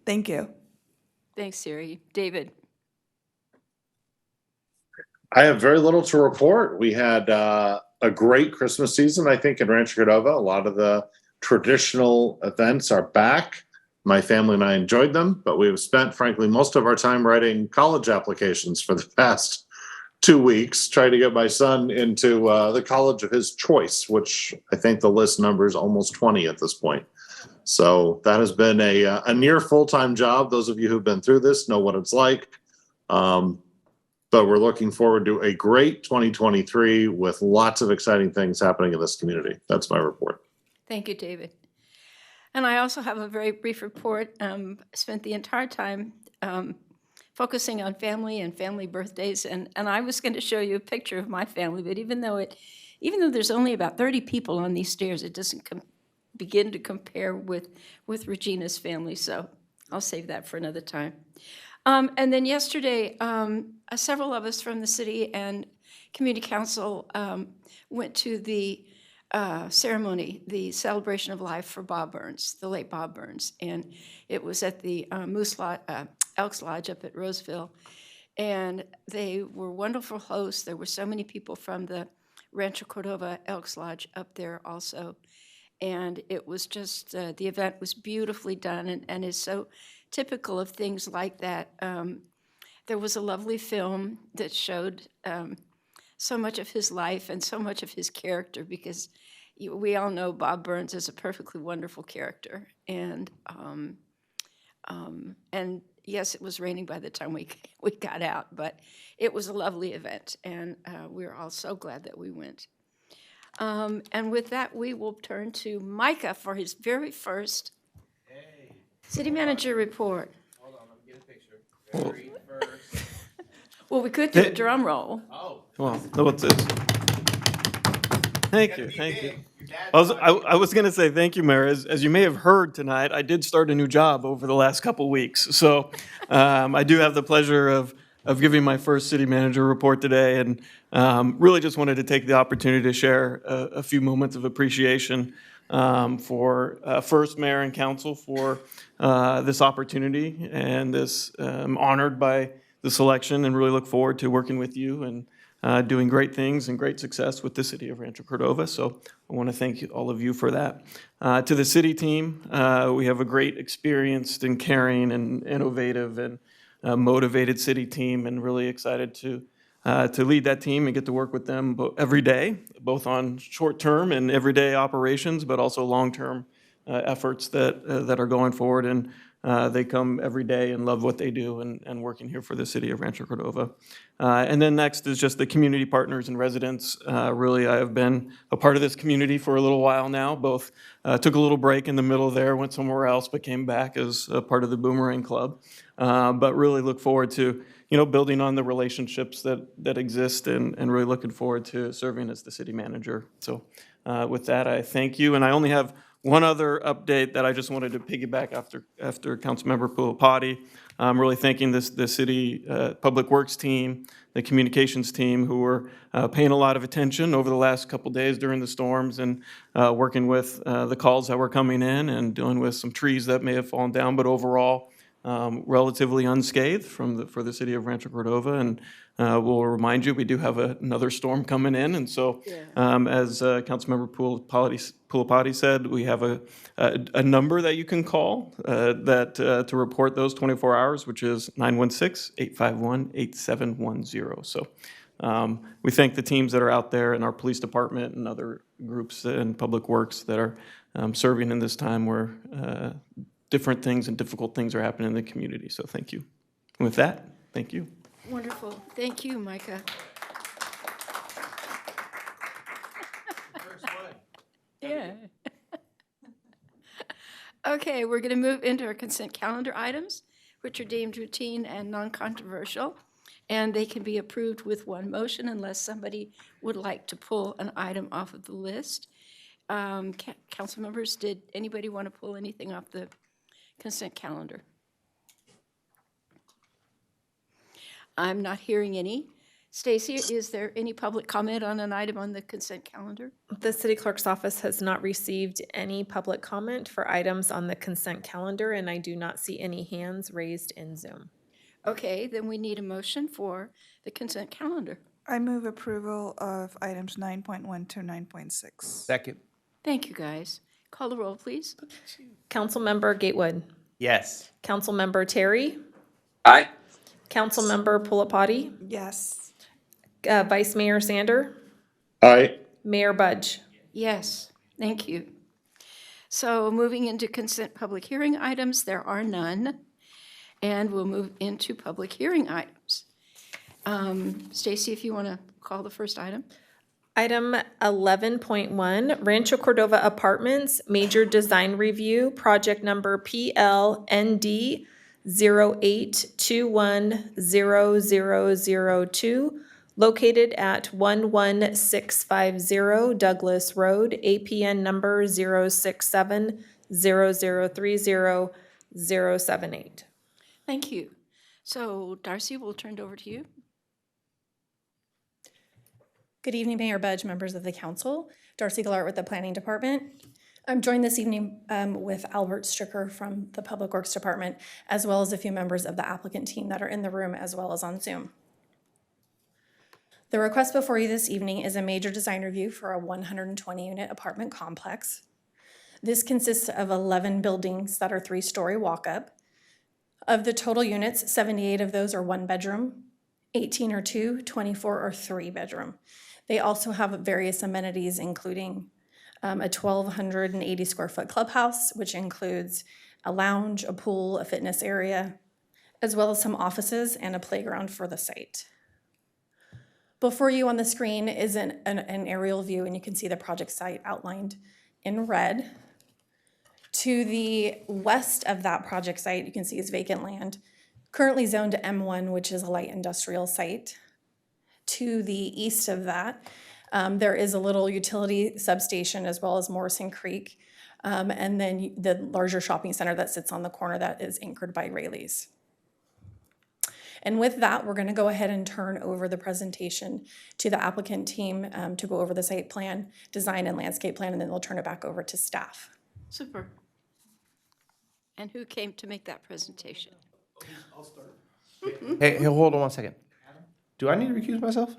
Thank you. Thanks, Siri. David. I have very little to report. We had a great Christmas season, I think, in Rancho Cordova. A lot of the traditional events are back. My family and I enjoyed them, but we've spent, frankly, most of our time writing college applications for the past 2 weeks, trying to get my son into the college of his choice, which I think the list number is almost 20 at this point. So that has been a near full-time job. Those of you who've been through this know what it's like. But we're looking forward to a great 2023 with lots of exciting things happening in this community. That's my report. Thank you, David. And I also have a very brief report. Spent the entire time focusing on family and family birthdays, and I was going to show you a picture of my family, but even though there's only about 30 people on these stairs, it doesn't begin to compare with Regina's family, so I'll save that for another time. And then yesterday, several of us from the city and community council went to the ceremony, the celebration of life for Bob Burns, the late Bob Burns. And it was at the Elks Lodge up at Roseville. And they were wonderful hosts. There were so many people from the Rancho Cordova Elks Lodge up there also. And it was just, the event was beautifully done and is so typical of things like that. There was a lovely film that showed so much of his life and so much of his character, because we all know Bob Burns is a perfectly wonderful character. And yes, it was raining by the time we got out, but it was a lovely event, and we're all so glad that we went. And with that, we will turn to Micah for his very first city manager report. Hold on, let me get a picture. Very first. Well, we could do a drum roll. Well, what's this? Thank you. I was going to say thank you, Mayor. As you may have heard tonight, I did start a new job over the last couple weeks. So I do have the pleasure of giving my first city manager report today, and really just wanted to take the opportunity to share a few moments of appreciation for first Mayor and Council for this opportunity, and this I'm honored by the selection and really look forward to working with you and doing great things and great success with the city of Rancho Cordova. So I want to thank all of you for that. To the city team, we have a great, experienced and caring and innovative and motivated city team, and really excited to lead that team and get to work with them every day, both on short-term and everyday operations, but also long-term efforts that are going forward. And they come every day and love what they do and working here for the city of Rancho Cordova. And then next is just the community partners and residents. Really, I have been a part of this community for a little while now. Both took a little break in the middle there, went somewhere else, but came back as a part of the Boomerang Club. But really look forward to building on the relationships that exist, and really looking forward to serving as the city manager. So with that, I thank you. And I only have one other update that I just wanted to piggyback after Councilmember Pulapati. I'm really thanking the city Public Works team, the communications team, who were paying a lot of attention over the last couple days during the storms, and working with the calls that were coming in and dealing with some trees that may have fallen down, but overall relatively unscathed for the city of Rancho Cordova. And we'll remind you, we do have another storm coming in. And so as Councilmember Pulapati said, we have a number that you can call to report those 24 hours, which is 916-851-8710. So we thank the teams that are out there in our police department and other groups and public works that are serving in this time where different things and difficult things are happening in the community. So thank you. And with that, thank you. Wonderful. Thank you, Micah. Yeah. Okay, we're going to move into our consent calendar items, which are deemed routine and non-controversial, and they can be approved with one motion unless somebody would like to pull an item off of the list. Council members, did anybody want to pull anything off the consent calendar? I'm not hearing any. Stacy, is there any public comment on an item on the consent calendar? The city clerk's office has not received any public comment for items on the consent calendar, and I do not see any hands raised in Zoom. Okay, then we need a motion for the consent calendar. I move approval of items 9.1 to 9.6. Second. Thank you, guys. Call the roll, please. Councilmember Gatewood. Yes. Councilmember Terry. Aye. Councilmember Pulapati. Yes. Vice Mayor Sander. Aye. Mayor Budge. Yes, thank you. So moving into consent public hearing items, there are none. And we'll move into public hearing items. Stacy, if you want to call the first item. Item 11.1, Rancho Cordova Apartments, Major Design Review, Project Number PLND 08210002, located at 11650 Douglas Road, APN number 06700300078. Thank you. So Darcy, we'll turn it over to you. Good evening, Mayor Budge, members of the council. Darcy Gillard with the Planning Department. I'm joined this evening with Albert Stricker from the Public Works Department, as well as a few members of the applicant team that are in the room as well as on Zoom. The request before you this evening is a major design review for a 120-unit apartment complex. This consists of 11 buildings that are 3-story walk-up. Of the total units, 78 of those are 1-bedroom, 18 are 2, 24 are 3-bedroom. They also have various amenities, including a 1,280 square foot clubhouse, which includes a lounge, a pool, a fitness area, as well as some offices and a playground for the site. Before you on the screen is an aerial view, and you can see the project site outlined in red. To the west of that project site, you can see is vacant land, currently zoned to M1, which is a light industrial site. To the east of that, there is a little utility substation as well as Morrison Creek, and then the larger shopping center that sits on the corner that is anchored by Rayleigh's. And with that, we're going to go ahead and turn over the presentation to the applicant team to go over the site plan, design and landscape plan, and then we'll turn it back over to staff. Super. And who came to make that presentation? I'll start. Hey, hold on one second. Do I need to recuse myself?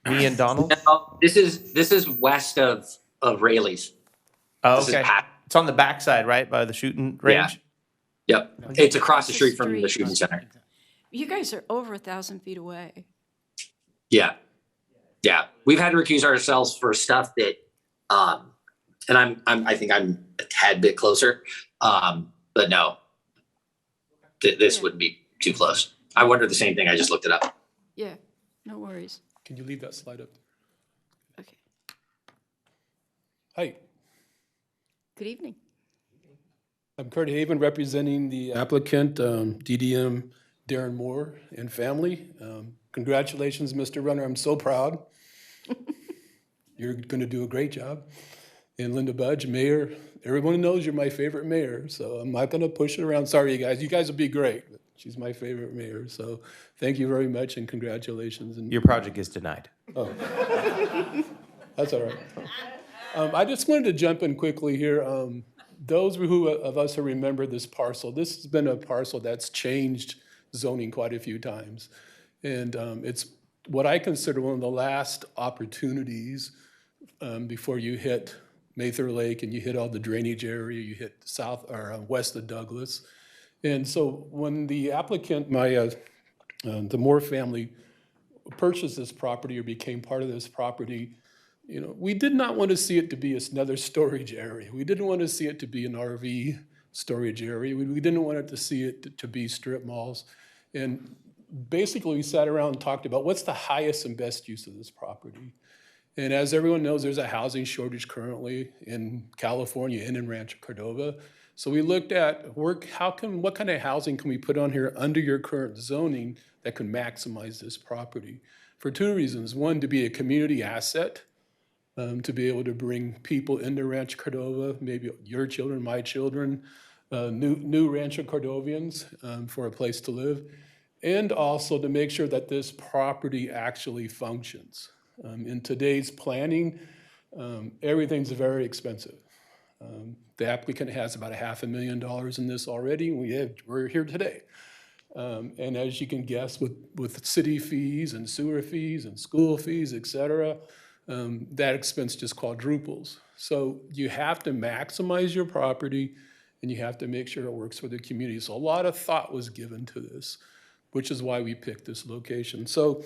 Me and Donald? No, this is west of Rayleigh's. Oh, This is okay. Pat. It's on the backside, right, by the shooting range? Yep. It's across the street from the street. shooting center. You guys are over 1,000 feet away. Yeah. Yeah. We've had to recuse ourselves for stuff that, and I think I'm a tad bit closer. But no, this wouldn't be too close. I wondered the same thing. I just looked it up. Yeah, no worries. Can you leave that slide up? Okay. Hi, Good evening. I'm Kurt Haven, representing the applicant, DDM Darren Moore and family. Congratulations, Mr. Runner. I'm so proud. You're going to do a great job. And Linda Budge, mayor. Everyone knows you're my favorite mayor, so I'm not going to push it around. Sorry, you guys. You guys will be great. But she's my favorite mayor. So thank you very much and congratulations. And Your project is denied. oh, that's all right. I just wanted to jump in quickly here. Those of us who remember this parcel, this has been a parcel that's changed zoning quite a few times. And it's what I consider one of the last opportunities before you hit Mather Lake and you hit all the drainage area, you hit south or west of Douglas. And so when the applicant, the Moore family, purchased this property or became part of this property, you know, we did not want to see it to be another storage area. We didn't want to see it to be an RV storage area. We didn't want it to see it to be strip malls. And basically, we sat around and talked about what's the highest and best use of this property. And as everyone knows, there's a housing shortage currently in California and in Rancho Cordova. So we looked at what kind of housing can we put on here under your current zoning that can maximize this property? For two reasons. One, to be a community asset, to be able to bring people into Rancho Cordova, maybe your children, my children, new Rancho Cordovians for a place to live, and also to make sure that this property actually functions. In today's planning, everything's very expensive. The applicant has about $500,000 in this already. We're here today. And as you can guess, with city fees and sewer fees and school fees, et cetera, that expense just quadruples. So you have to maximize your property and you have to make sure it works for the community. So a lot of thought was given to this, which is why we picked this location. So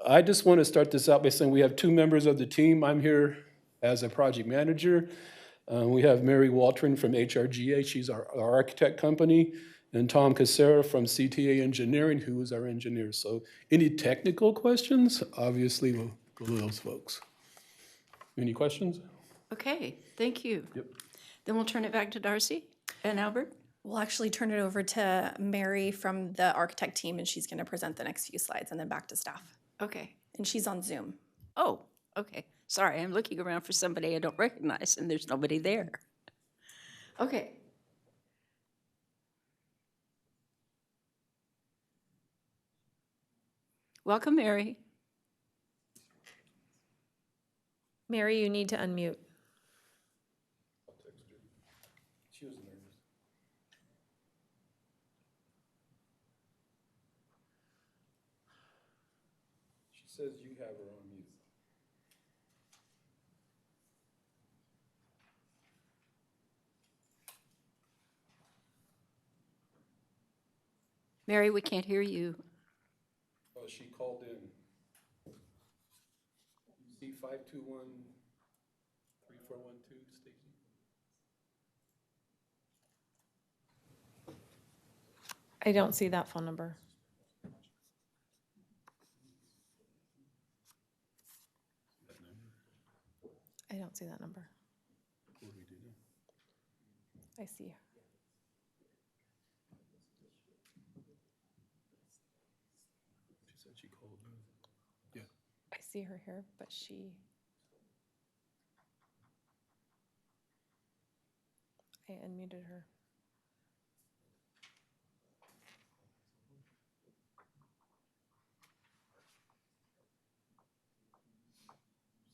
I just want to start this out by saying we have two members of the team. I'm here as a project manager. We have Mary Waltrin from HRGA, she's our architect company, and Tom Casera from CTA Engineering, who is our engineer. So any technical questions, obviously we'll go to those folks. Any questions? Okay, thank you. Yep. Then we'll turn it back to Darcy and Albert. We'll actually turn it over to Mary from the architect team, and she's going to present the next few slides, and then back to staff. Okay. And she's on Zoom. Oh, okay. Sorry, I'm looking around for somebody I don't recognize, and there's nobody there. Okay. Welcome, Mary. Mary, you need to unmute. She was nervous. She says you have her on mute. Mary, we can't hear you. Oh, she called in. You see 521-3412, Stacy? I don't see that phone number. I don't see that number. What do we do now? I see. She said she called in. Yeah. I see her here, but she. I unmuted her.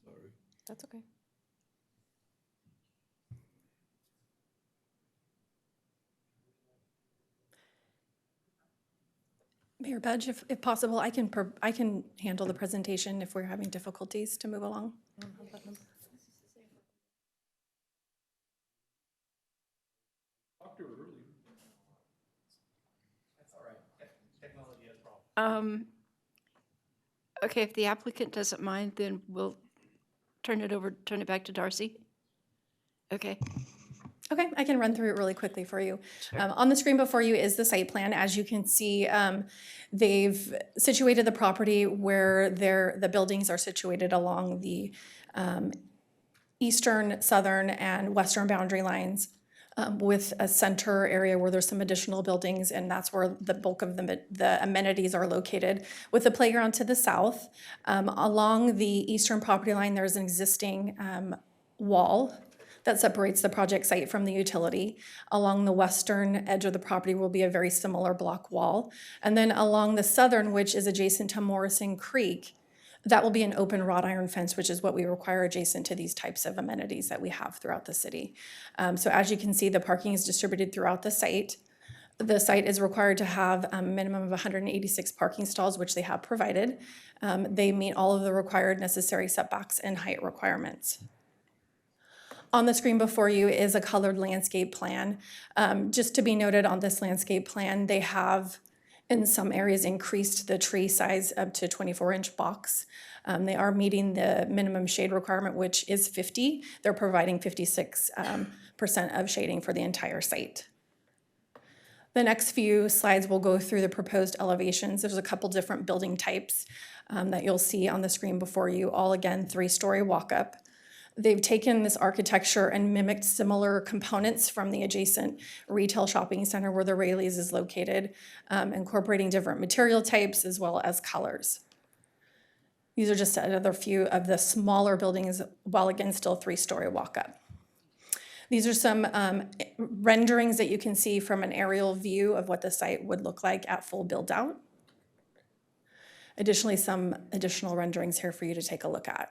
Sorry. That's okay. Mayor Budge, if possible, I can handle the presentation if we're having difficulties to move along. I don't have that number. Talked to her earlier. Okay, if the applicant doesn't mind, then we'll turn it back to Darcy. Okay. Okay, I can run through it really quickly for you. Sure. On the screen before you is the site plan. As you can see, they've situated the property where the buildings are situated along the eastern, southern, and western boundary lines, with a center area where there's some additional buildings, and that's where the bulk of the amenities are located, with the playground to the south. Along the eastern property line, there's an existing wall that separates the project site from the utility. Along the western edge of the property will be a very similar block wall. And then along the southern, which is adjacent to Morrison Creek, that will be an open wrought iron fence, which is what we require adjacent to these types of amenities that we have throughout the city. So as you can see, the parking is distributed throughout the site. The site is required to have a minimum of 186 parking stalls, which they have provided. They meet all of the required necessary setbacks and height requirements. On the screen before you is a colored landscape plan. Just to be noted on this landscape plan, they have in some areas increased the tree size up to 24-inch box. They are meeting the minimum shade requirement, which is 50. They're providing 56% of shading for the entire site. The next few slides will go through the proposed elevations. There's a couple different building types that you'll see on the screen before you, all again 3-story walk-up. They've taken this architecture and mimicked similar components from the adjacent retail shopping center where the Rayleigh's is located, incorporating different material types as well as colors. These are just another few of the smaller buildings, while again still 3-story walk-up. These are some renderings that you can see from an aerial view of what the site would look like at full build-out. Additionally, some additional renderings here for you to take a look at.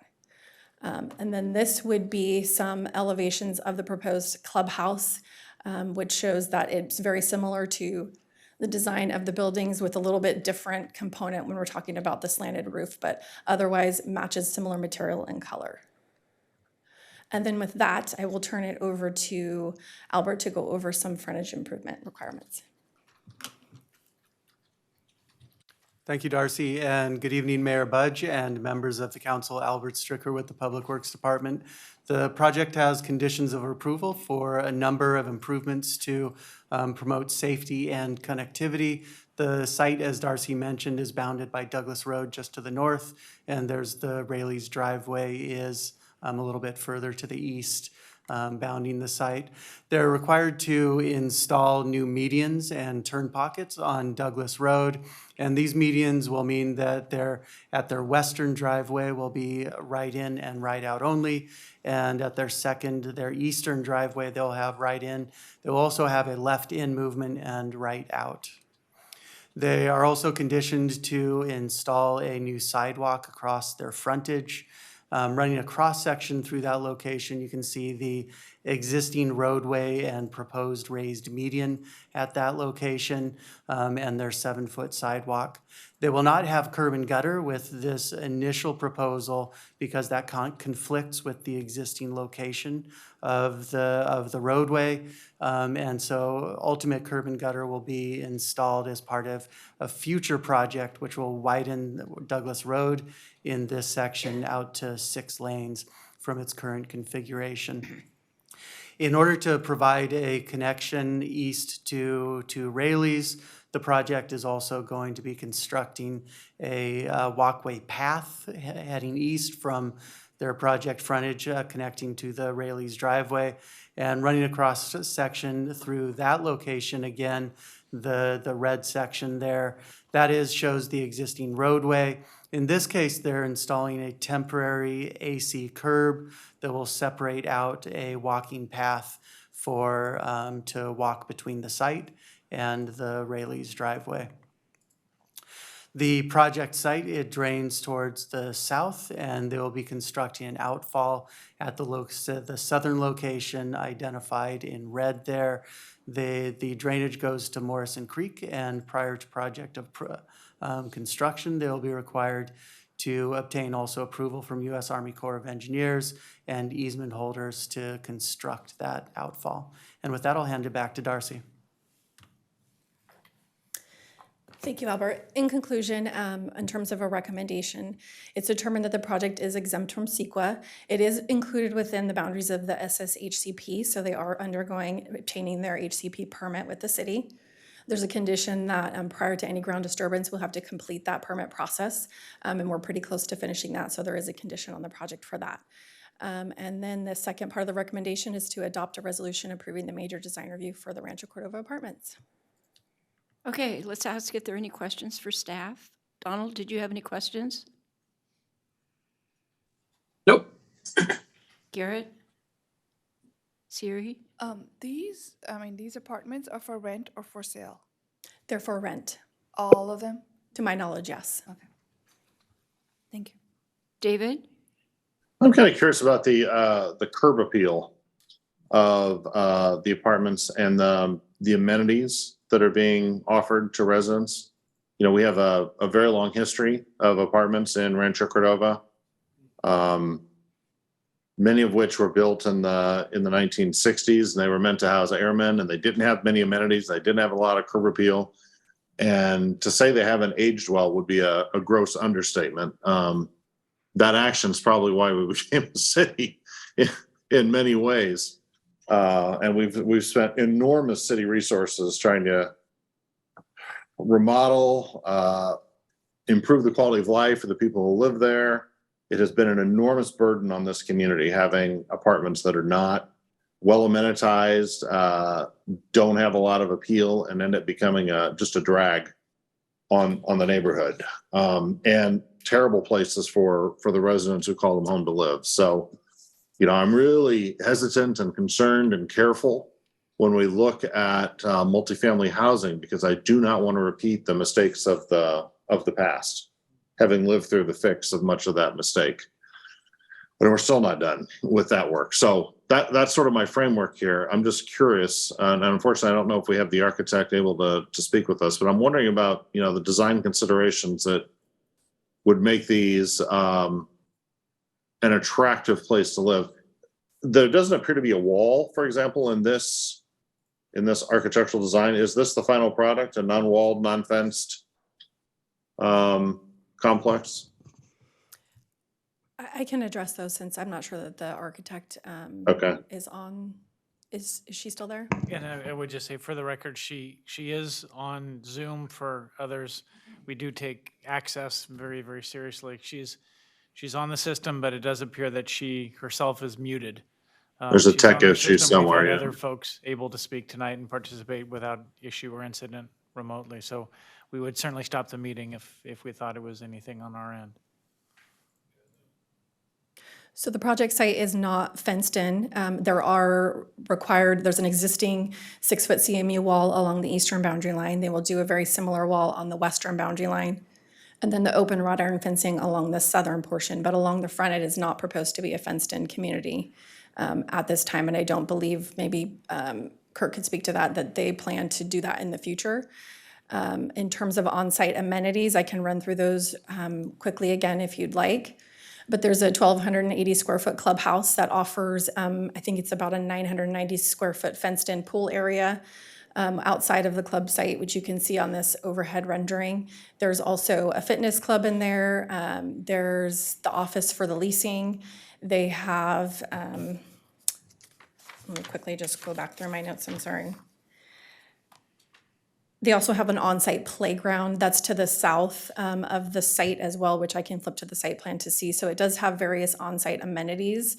And then this would be some elevations of the proposed clubhouse, which shows that it's very similar to the design of the buildings with a little bit different component when we're talking about the slanted roof, but otherwise matches similar material and color. And then with that, I will turn it over to Albert to go over some frontage improvement requirements. Thank you, Darcy, and good evening, Mayor Budge and members of the council. Albert Stricker with the Public Works Department. The project has conditions of approval for a number of improvements to promote safety and connectivity. The site, as Darcy mentioned, is bounded by Douglas Road just to the north, and there's the Rayleigh's driveway is a little bit further to the east. Bounding the site. They're required to install new medians and turn pockets on Douglas Road, and these medians will mean that they're at their western driveway will be right in and right out only, and at their eastern driveway, they'll have right in. They'll also have a left in movement and right out. They are also conditioned to install a new sidewalk across their frontage. Running a cross-section through that location, you can see the existing roadway and proposed raised median at that location, and their 7-foot sidewalk. They will not have curb and gutter with this initial proposal because that conflicts with the existing location of the roadway. And so ultimate curb and gutter will be installed as part of a future project which will widen Douglas Road in this section out to 6 lanes from its current configuration. In order to provide a connection east to Rayleigh's, the project is also going to be constructing a walkway path heading east from their project frontage, connecting to the Rayleigh's driveway, and running across a section through that location. Again, the red section there, that shows the existing roadway. In this case, they're installing a temporary AC curb that will separate out a walking path for to walk between the site and the Rayleigh's driveway. The project site, it drains towards the south, and they will be constructing an outfall at the southern location identified in red there. The drainage goes to Morrison Creek, and prior to project construction, they will be required to obtain also approval from U.S. Army Corps of Engineers and easement holders to construct that outfall. And with that, I'll hand it back to Darcy. Thank you, Albert. In conclusion, in terms of a recommendation, it's determined that the project is exempt from CEQA. It is included within the boundaries of the SSHCP, so they are obtaining their HCP permit with the city. There's a condition that prior to any ground disturbance, we'll have to complete that permit process, and we're pretty close to finishing that, so there is a condition on the project for that. And then the second part of the recommendation is to adopt a resolution approving the major design review for the Rancho Cordova apartments. Okay, let's ask if there are any questions for staff. Donald, did you have any questions? Nope. Garrett? Siri? These apartments are for rent or for sale? They're for rent. All of them? To my knowledge, yes. Okay. Thank you. David? I'm kind of curious about the curb appeal of the apartments and the amenities that are being offered to residents. You know, we have a very long history of apartments in Rancho Cordova, many of which were built in the 1960s, and they were meant to house airmen, and they didn't have many amenities. They didn't have a lot of curb appeal. And to say they haven't aged well would be a gross understatement. That action is probably why we became a city in many ways. And we've spent enormous city resources trying to remodel, improve the quality of life for the people who live there. It has been an enormous burden on this community having apartments that are not well amenitized, don't have a lot of appeal, and end up becoming just a drag on the neighborhood, and terrible places for the residents who call them home to live. So, you know, I'm really hesitant and concerned and careful when we look at multifamily housing, because I do not want to repeat the mistakes of the past, having lived through the fix of much of that mistake. But we're still not done with that work. So that's sort of my framework here. I'm just curious, and unfortunately, I don't know if we have the architect able to speak with us, but I'm wondering about, you know, the design considerations that would make these an attractive place to live. There doesn't appear to be a wall, for example, in this architectural design. Is this the final product, a non-walled, non-fenced complex? I can address those since I'm not sure that the architect Okay. is on. Is she still there? And I would just say, for the record, she is on Zoom. For others, we do take access very, very seriously. She's on the system, but it does appear that she herself is muted. There's a She's tech on our issue system. We've somewhere, had yeah. other folks able to speak tonight and participate without issue or incident remotely. So we would certainly stop the meeting if we thought it was anything on our end. So the project site is not fenced in. There's an existing 6-foot CMU wall along the eastern boundary line. They will do a very similar wall on the western boundary line. And then the open wrought iron fencing along the southern portion, but along the front, it is not proposed to be a fenced-in community at this time. And I don't believe, maybe Kurt could speak to that they plan to do that in the future. In terms of on-site amenities, I can run through those quickly again if you'd like. But there's a 1,280 square foot clubhouse that offers, I think it's about a 990 square foot fenced in pool area outside of the club site, which you can see on this overhead rendering. There's also a fitness club in there. There's the office for the leasing. They have, let me quickly just go back through my notes, I'm sorry. They also have an on-site playground that's to the south of the site as well, which I can flip to the site plan to see. So it does have various on-site amenities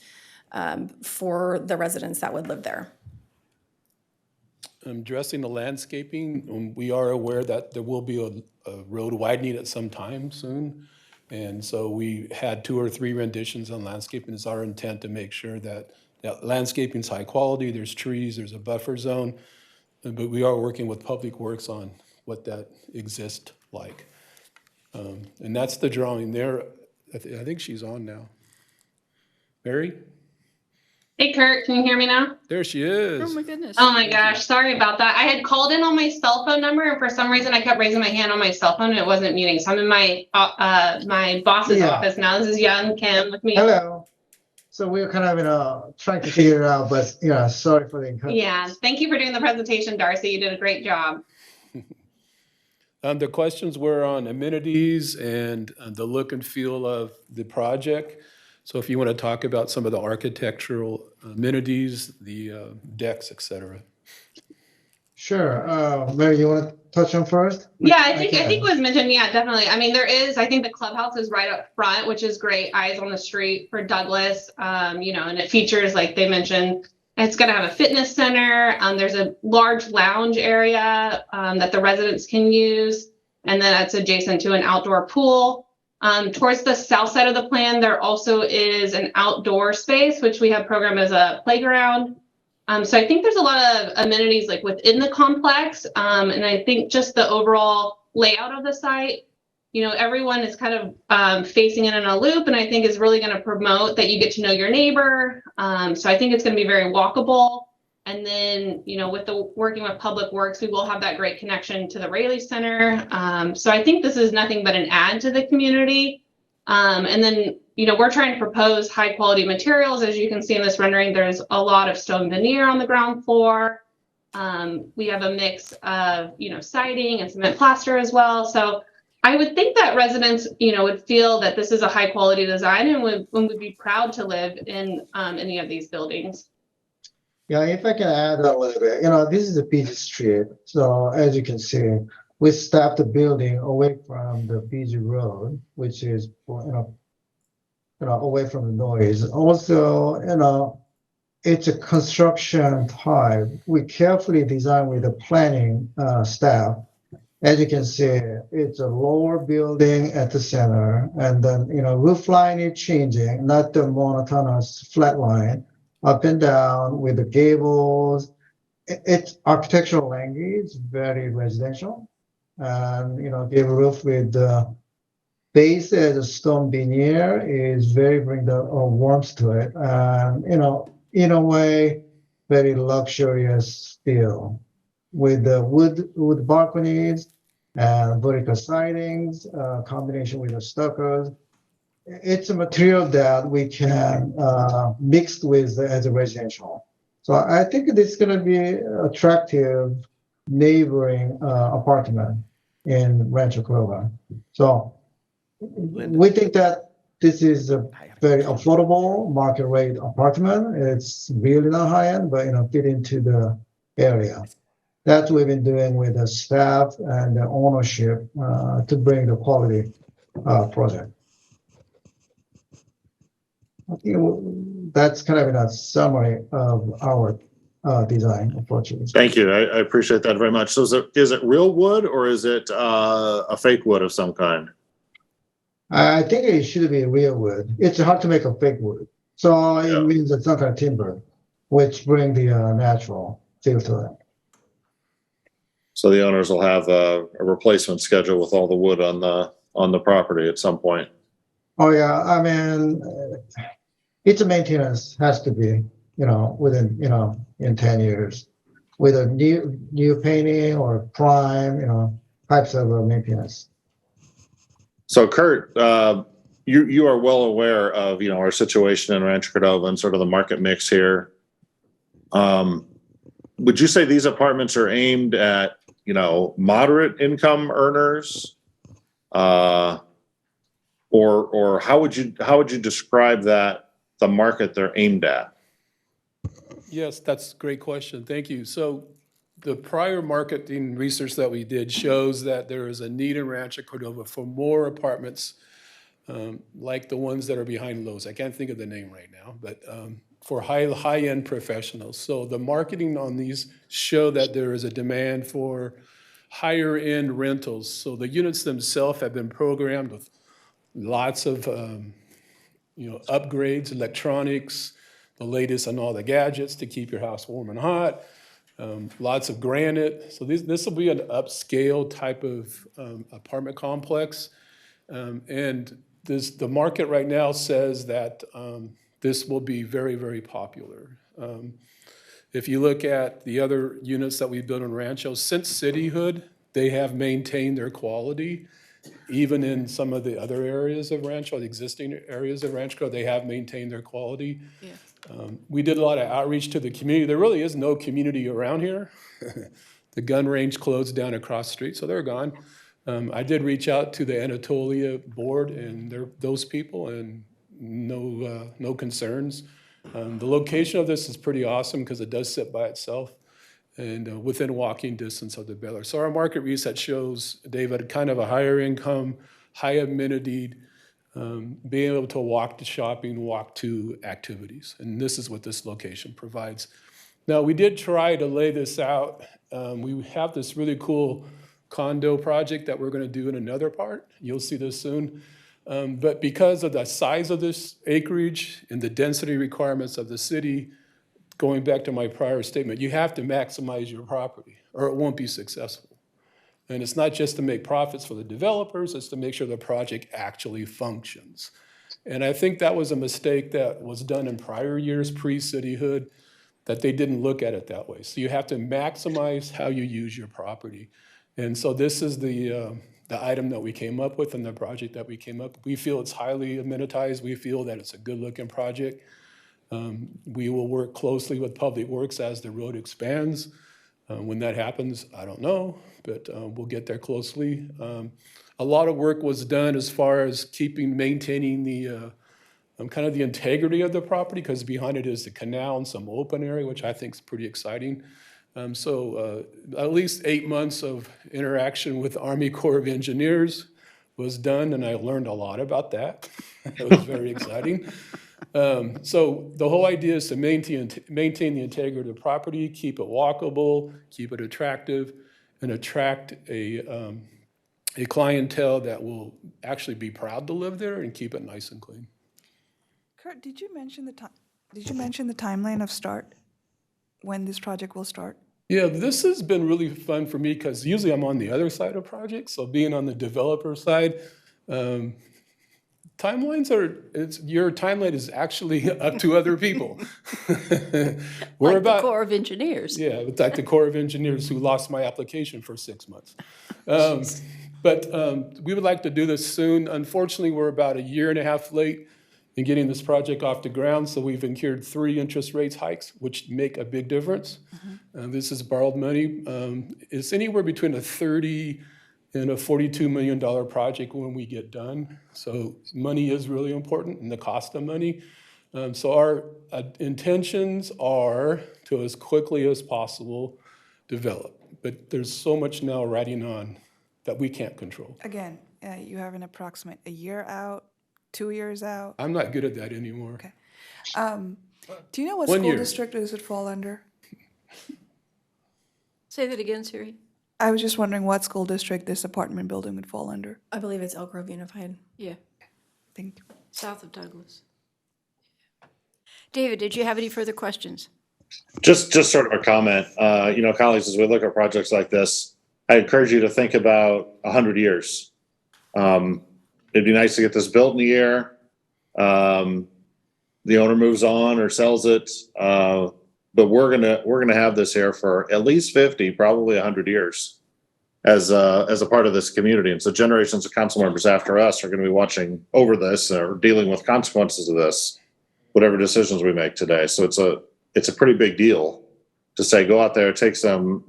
for the residents that would live there. Addressing the landscaping, we are aware that there will be a road widening at some time soon. And so we had 2 or 3 renditions on landscaping. It's our intent to make sure that landscaping is high quality, there's trees, there's a buffer zone. But we are working with Public Works on what that exists like. And that's the drawing there. I think she's on now. Mary? Hey Kurt, can you hear me now? There she is. Oh my goodness. Oh my gosh, sorry about that. I had called in on my cell phone number, and for some reason I kept raising my hand on my cell phone and it wasn't muting. So I'm in my my boss's office now. This is Young Kim with me. Hello. So we were kind of trying to figure it out, but yeah, sorry for the inconvenience. Yeah, thank you for doing the presentation, Darcy. You did a great job. The questions were on amenities and the look and feel of the project. So if you want to talk about some of the architectural amenities, the decks, et cetera. Sure. Mary, you want to touch on first? Yeah, I think can. it was mentioned. Yeah, definitely. I mean, there is. I think the clubhouse is right up front, which is great. Eyes on the street for Douglas. You know, and it features, like they mentioned, it's going to have a fitness center. There's a large lounge area that the residents can use, and then it's adjacent to an outdoor pool. Towards the south side of the plan, there also is an outdoor space, which we have programmed as a playground. So I think there's a lot of amenities like within the complex. And I think just the overall layout of the site, you know, everyone is kind of facing it in a loop, and I think is really going to promote that you get to know your neighbor. So I think it's going to be very walkable. And then, you know, with the working with Public Works, we will have that great connection to the Raley Center. So I think this is nothing but an add to the community. And then, you know, we're trying to propose high quality materials. As you can see in this rendering, there's a lot of stone veneer on the ground floor. We have a mix of, you know, siding and cement plaster as well. So I would think that residents, you know, would feel that this is a high quality design and would be proud to live in any of these buildings. Yeah, if I can add a little bit, you know, this is a busy street. So as you can see, we stopped the building away from the busy road, which is, you know, away from the noise. Also, you know, it's a construction type. We carefully designed with the planning staff. As you can see, it's a lower building at the center, and then, you know, roof line is changing, not the monotonous flat line, up and down with the gables. It's architectural language, very residential, and, you know, gable roof with the base as a stone veneer is very bring the warmth to it, and, you know, in a way, very luxurious feel with the wood balconies and vertical sidings, combination with the stuccos. It's a material that we can mix with as a residential. So I think this is going to be attractive neighboring apartment in Rancho Cordova. So we think that this is a very affordable market rate apartment. It's really not high end, but, you know, fit into the area. That's what we've been doing with the staff and the ownership to bring the quality project. You know, that's kind of a summary of our design approach. Thank you. I appreciate that very much. So is it real wood or is it a fake wood of some kind? I think it should be real wood. It's hard to make a fake wood. So it means it's not kind of timber, which bring the natural feel to it. So the owners will have a replacement schedule with all the wood on the property at some point. Oh yeah, I mean, its maintenance has to be, you know, within, you know, in 10 years, with a new painting or prime, you know, types of maintenance. So Kurt, you are well aware of, you know, our situation in Rancho Cordova and sort of the market mix here. Would you say these apartments are aimed at, you know, moderate income earners? Or how would you describe that, the market they're aimed at? Yes, that's a great question. Thank you. So the prior marketing research that we did shows that there is a need in Rancho Cordova for more apartments like the ones that are behind Lowe's. I can't think of the name right now, but for high-end professionals. So the marketing on these show that there is a demand for higher-end rentals. So the units themselves have been programmed with lots of you know, upgrades, electronics, the latest on all the gadgets to keep your house warm and hot. Lots of granite. So this will be an upscale type of apartment complex. And the market right now says that this will be very, very popular. If you look at the other units that we've built in Rancho, since cityhood, they have maintained their quality. Even in some of the other areas of Rancho, the existing areas of Rancho, they have maintained their quality. Yeah. We did a lot of outreach to the community. There really is no community around here. The gun range closed down across the street, so they're gone. I did reach out to the Anatolia board and those people, and no concerns. The location of this is pretty awesome because it does sit by itself and within walking distance of the Baylor. So our market research shows, David, kind of a higher income, high amenity, being able to walk to shopping, walk to activities. And this is what this location provides. Now, we did try to lay this out. We have this really cool condo project that we're going to do in another part. You'll see this soon. But because of the size of this acreage and the density requirements of the city, going back to my prior statement, you have to maximize your property or it won't be successful. And it's not just to make profits for the developers, it's to make sure the project actually functions. And I think that was a mistake that was done in prior years, pre-cityhood, that they didn't look at it that way. So you have to maximize how you use your property. And so this is the item that we came up with and the project that we came up. We feel it's highly amenitized. We feel that it's a good-looking project. We will work closely with Public Works as the road expands. When that happens, I don't know, but we'll get there closely. A lot of work was done as far as maintaining the kind of the integrity of the property, because behind it is the canal and some open area, which I think is pretty exciting. So at least 8 months of interaction with Army Corps of Engineers was done, and I learned a lot about that. It was very exciting. So the whole idea is to maintain the integrity of the property, keep it walkable, keep it attractive, and attract a clientele that will actually be proud to live there and keep it nice and clean. Kurt, did you mention the timeline of start, when this project will start? Yeah, this has been really fun for me because usually I'm on the other side of projects. So being on the developer side, timelines your timeline is actually up to other people. Like the Corps of Engineers. Yeah, it's like the Corps of Engineers who lost my application for 6 months. But we would like to do this soon. Unfortunately, we're about 1.5 years late in getting this project off the ground, so we've incurred 3 interest rates hikes, which make a big difference. This is borrowed money. It's anywhere between a $30 and a $42 million project when we get done. So money is really important, and the cost of money. So our intentions are to, as quickly as possible, develop. But there's so much now riding on that we can't control. Again, you have an approximate 1 year out, 2 years out? I'm not good at that anymore. Okay. Do you know what 1 school year. district does it fall under? Say that again, Siri. I was just wondering what school district this apartment building would fall under. I believe it's Elk Grove Unified. Yeah, Thank you. south of Douglas. David, did you have any further questions? Just sort of a comment, colleagues, as we look at projects like this, I encourage you to think about 100 years. It'd be nice to get this built in a year. The owner moves on or sells it. But we're gonna have this here for at least 50, probably 100 years as a part of this community. And so generations of council members after us are gonna be watching over this or dealing with consequences of this, whatever decisions we make today. So it's a pretty big deal to say, go out there, take some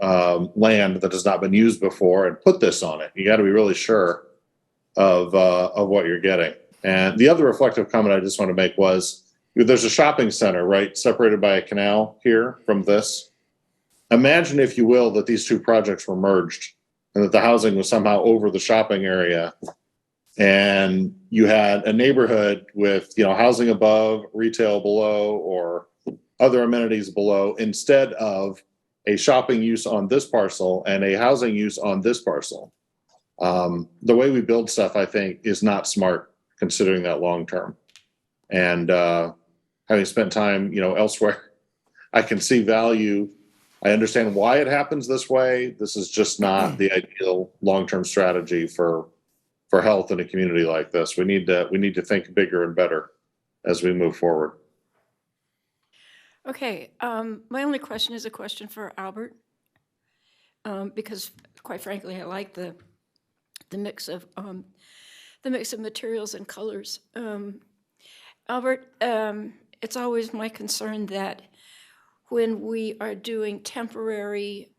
land that has not been used before and put this on it. You gotta be really sure of what you're getting. And the other reflective comment I just want to make was, there's a shopping center, right, separated by a canal here from this. Imagine, if you will, that these two projects were merged and that the housing was somehow over the shopping area. And you had a neighborhood with, housing above, retail below, or other amenities below, instead of a shopping use on this parcel and a housing use on this parcel. The way we build stuff, I think, is not smart considering that long term. And having spent time, elsewhere, I can see value. I understand why it happens this way. This is just not the ideal long-term strategy for health in a community like this. We need to think bigger and better as we move forward. Okay, my only question is a question for Albert, because quite frankly, I like the mix of materials and colors. Albert, it's always my concern that when we are doing temporary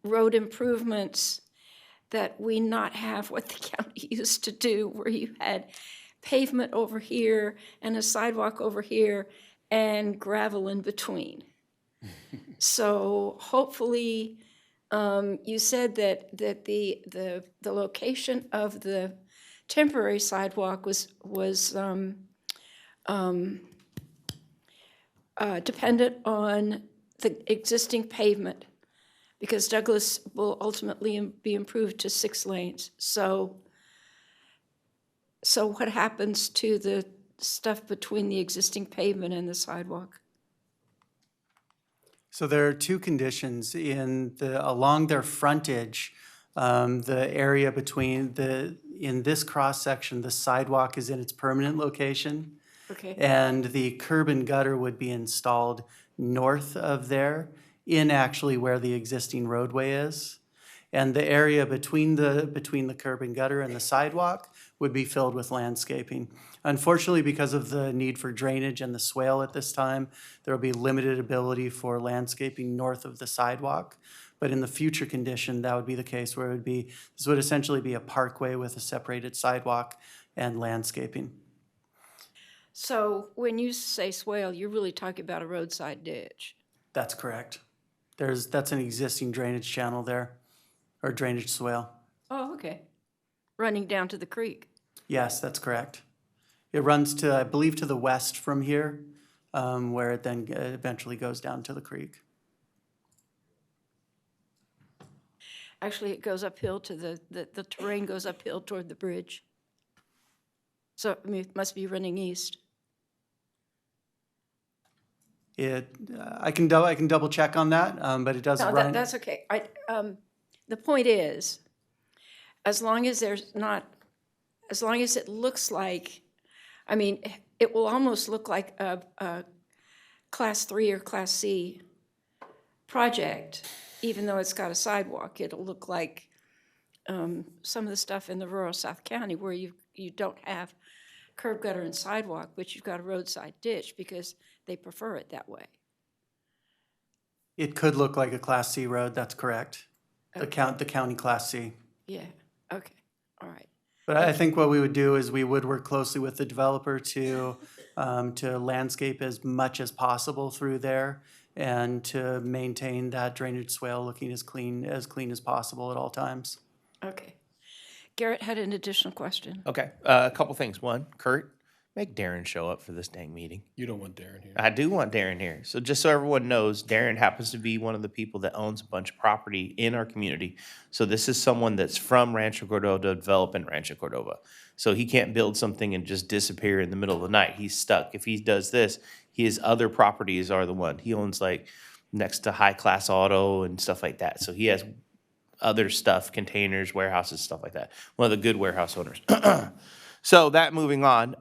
road improvements, that we not have what the county used to do, where you had pavement over here and a sidewalk over here and gravel in between. So hopefully, you said that the location of the temporary sidewalk was dependent on the existing pavement, because Douglas will ultimately be improved to 6 lanes. So what happens to the stuff between the existing pavement and the sidewalk? So there are two conditions along their frontage. The area in this cross section, the sidewalk is in its permanent location. Okay. And the curb and gutter would be installed north of there, in actually where the existing roadway is. And the area between the curb and gutter and the sidewalk would be filled with landscaping. Unfortunately, because of the need for drainage and the swale at this time, there will be limited ability for landscaping north of the sidewalk. But in the future condition, that would be the case where this would essentially be a parkway with a separated sidewalk and landscaping. So when you say swale, you're really talking about a roadside ditch. That's correct. That's an existing drainage channel there, or drainage swale. Oh, okay. Running down to the creek. Yes, that's correct. It runs to, I believe, to the west from here, where it then eventually goes down to the creek. Actually, it goes uphill to the terrain goes uphill toward the bridge. So I mean, it must be running east. I can double check on that, but it does No, run. that's okay. The point is, as long as it looks like, I mean, it will almost look like a Class 3 or Class C project, even though it's got a sidewalk. It'll look like some of the stuff in the rural South County where you don't have curb, gutter, and sidewalk, but you've got a roadside ditch because they prefer it that way. It could look like a Class C road, that's correct. The county Class C. Yeah, okay, all right. But I think what we would do is we would work closely with the developer to landscape as much as possible through there and to maintain that drainage swale looking as clean as possible at all times. Okay. Garrett had an additional question. Okay, a couple things. One, Kurt, make Darren show up for this dang meeting. You don't want Darren here. I do want Darren here. So just so everyone knows, Darren happens to be one of the people that owns a bunch of property in our community. So this is someone that's from Rancho Cordova to develop in Rancho Cordova. So he can't build something and just disappear in the middle of the night. He's stuck. If he does this, his other properties are the one. He owns like next to High Class Auto and stuff like that. So he has other stuff, containers, warehouses, stuff like that. One of the good warehouse owners. So that moving on.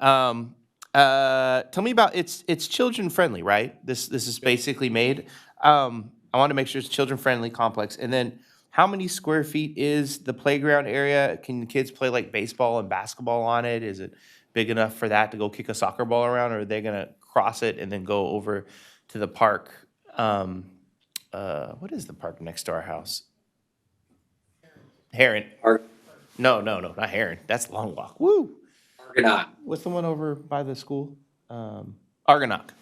Tell me about it's children friendly, right? This is basically made. I want to make sure it's children friendly complex. And then how many square feet is the playground area? Can kids play like baseball and basketball on it? Is it big enough for that to go kick a soccer ball around, or are they gonna cross it and then go over to the park? What is the park next to our house? Heron. No, not Heron. That's Long Walk. Woo. Argonaut. What's the one over by the school? Argonaut.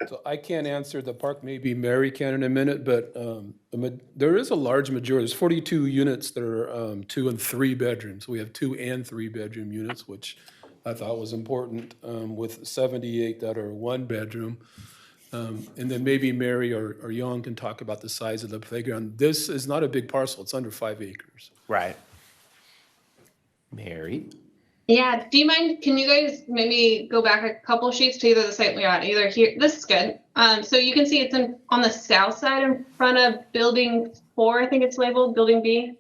So I can't answer, the park, maybe Mary can in a minute, but there is a large majority, there's 42 units that are 2 and 3 bedrooms. We have 2 and 3 bedroom units, which I thought was important, with 78 that are 1 bedroom. And then maybe Mary or Young can talk about the size of the playground. This is not a big parcel, it's under 5 acres. Right. Mary? Yeah, do you mind, can you guys maybe go back a couple sheets to either the site we're on, either here, this is good. So you can see it's on the south side in front of building 4, I think it's labeled, building B.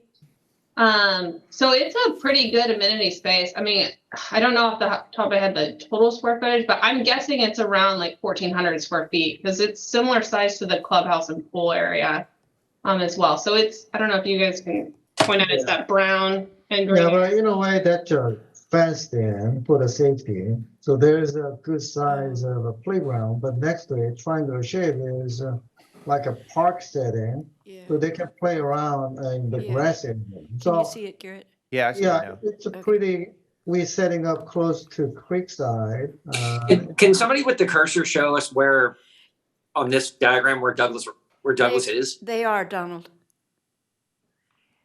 So it's a pretty good amenity space. I mean, I don't know off the top of my head the total square footage, but I'm guessing it's around like 1,400 square feet because it's similar size to the clubhouse and pool area as well. So it's, I don't know if you guys can point out, it's that brown and green. Yeah, but you know why that fenced in for the safety. So there's a good size of a playground, but next to it, triangular shape is like a park setting, so they can play around in the Yeah. grass area. Can you So, see it, Garrett? Yeah, I see it yeah, now. it's a pretty, we're setting up close to Creekside. Can somebody with the cursor show us where, on this diagram, where Douglas is? They are, Donald.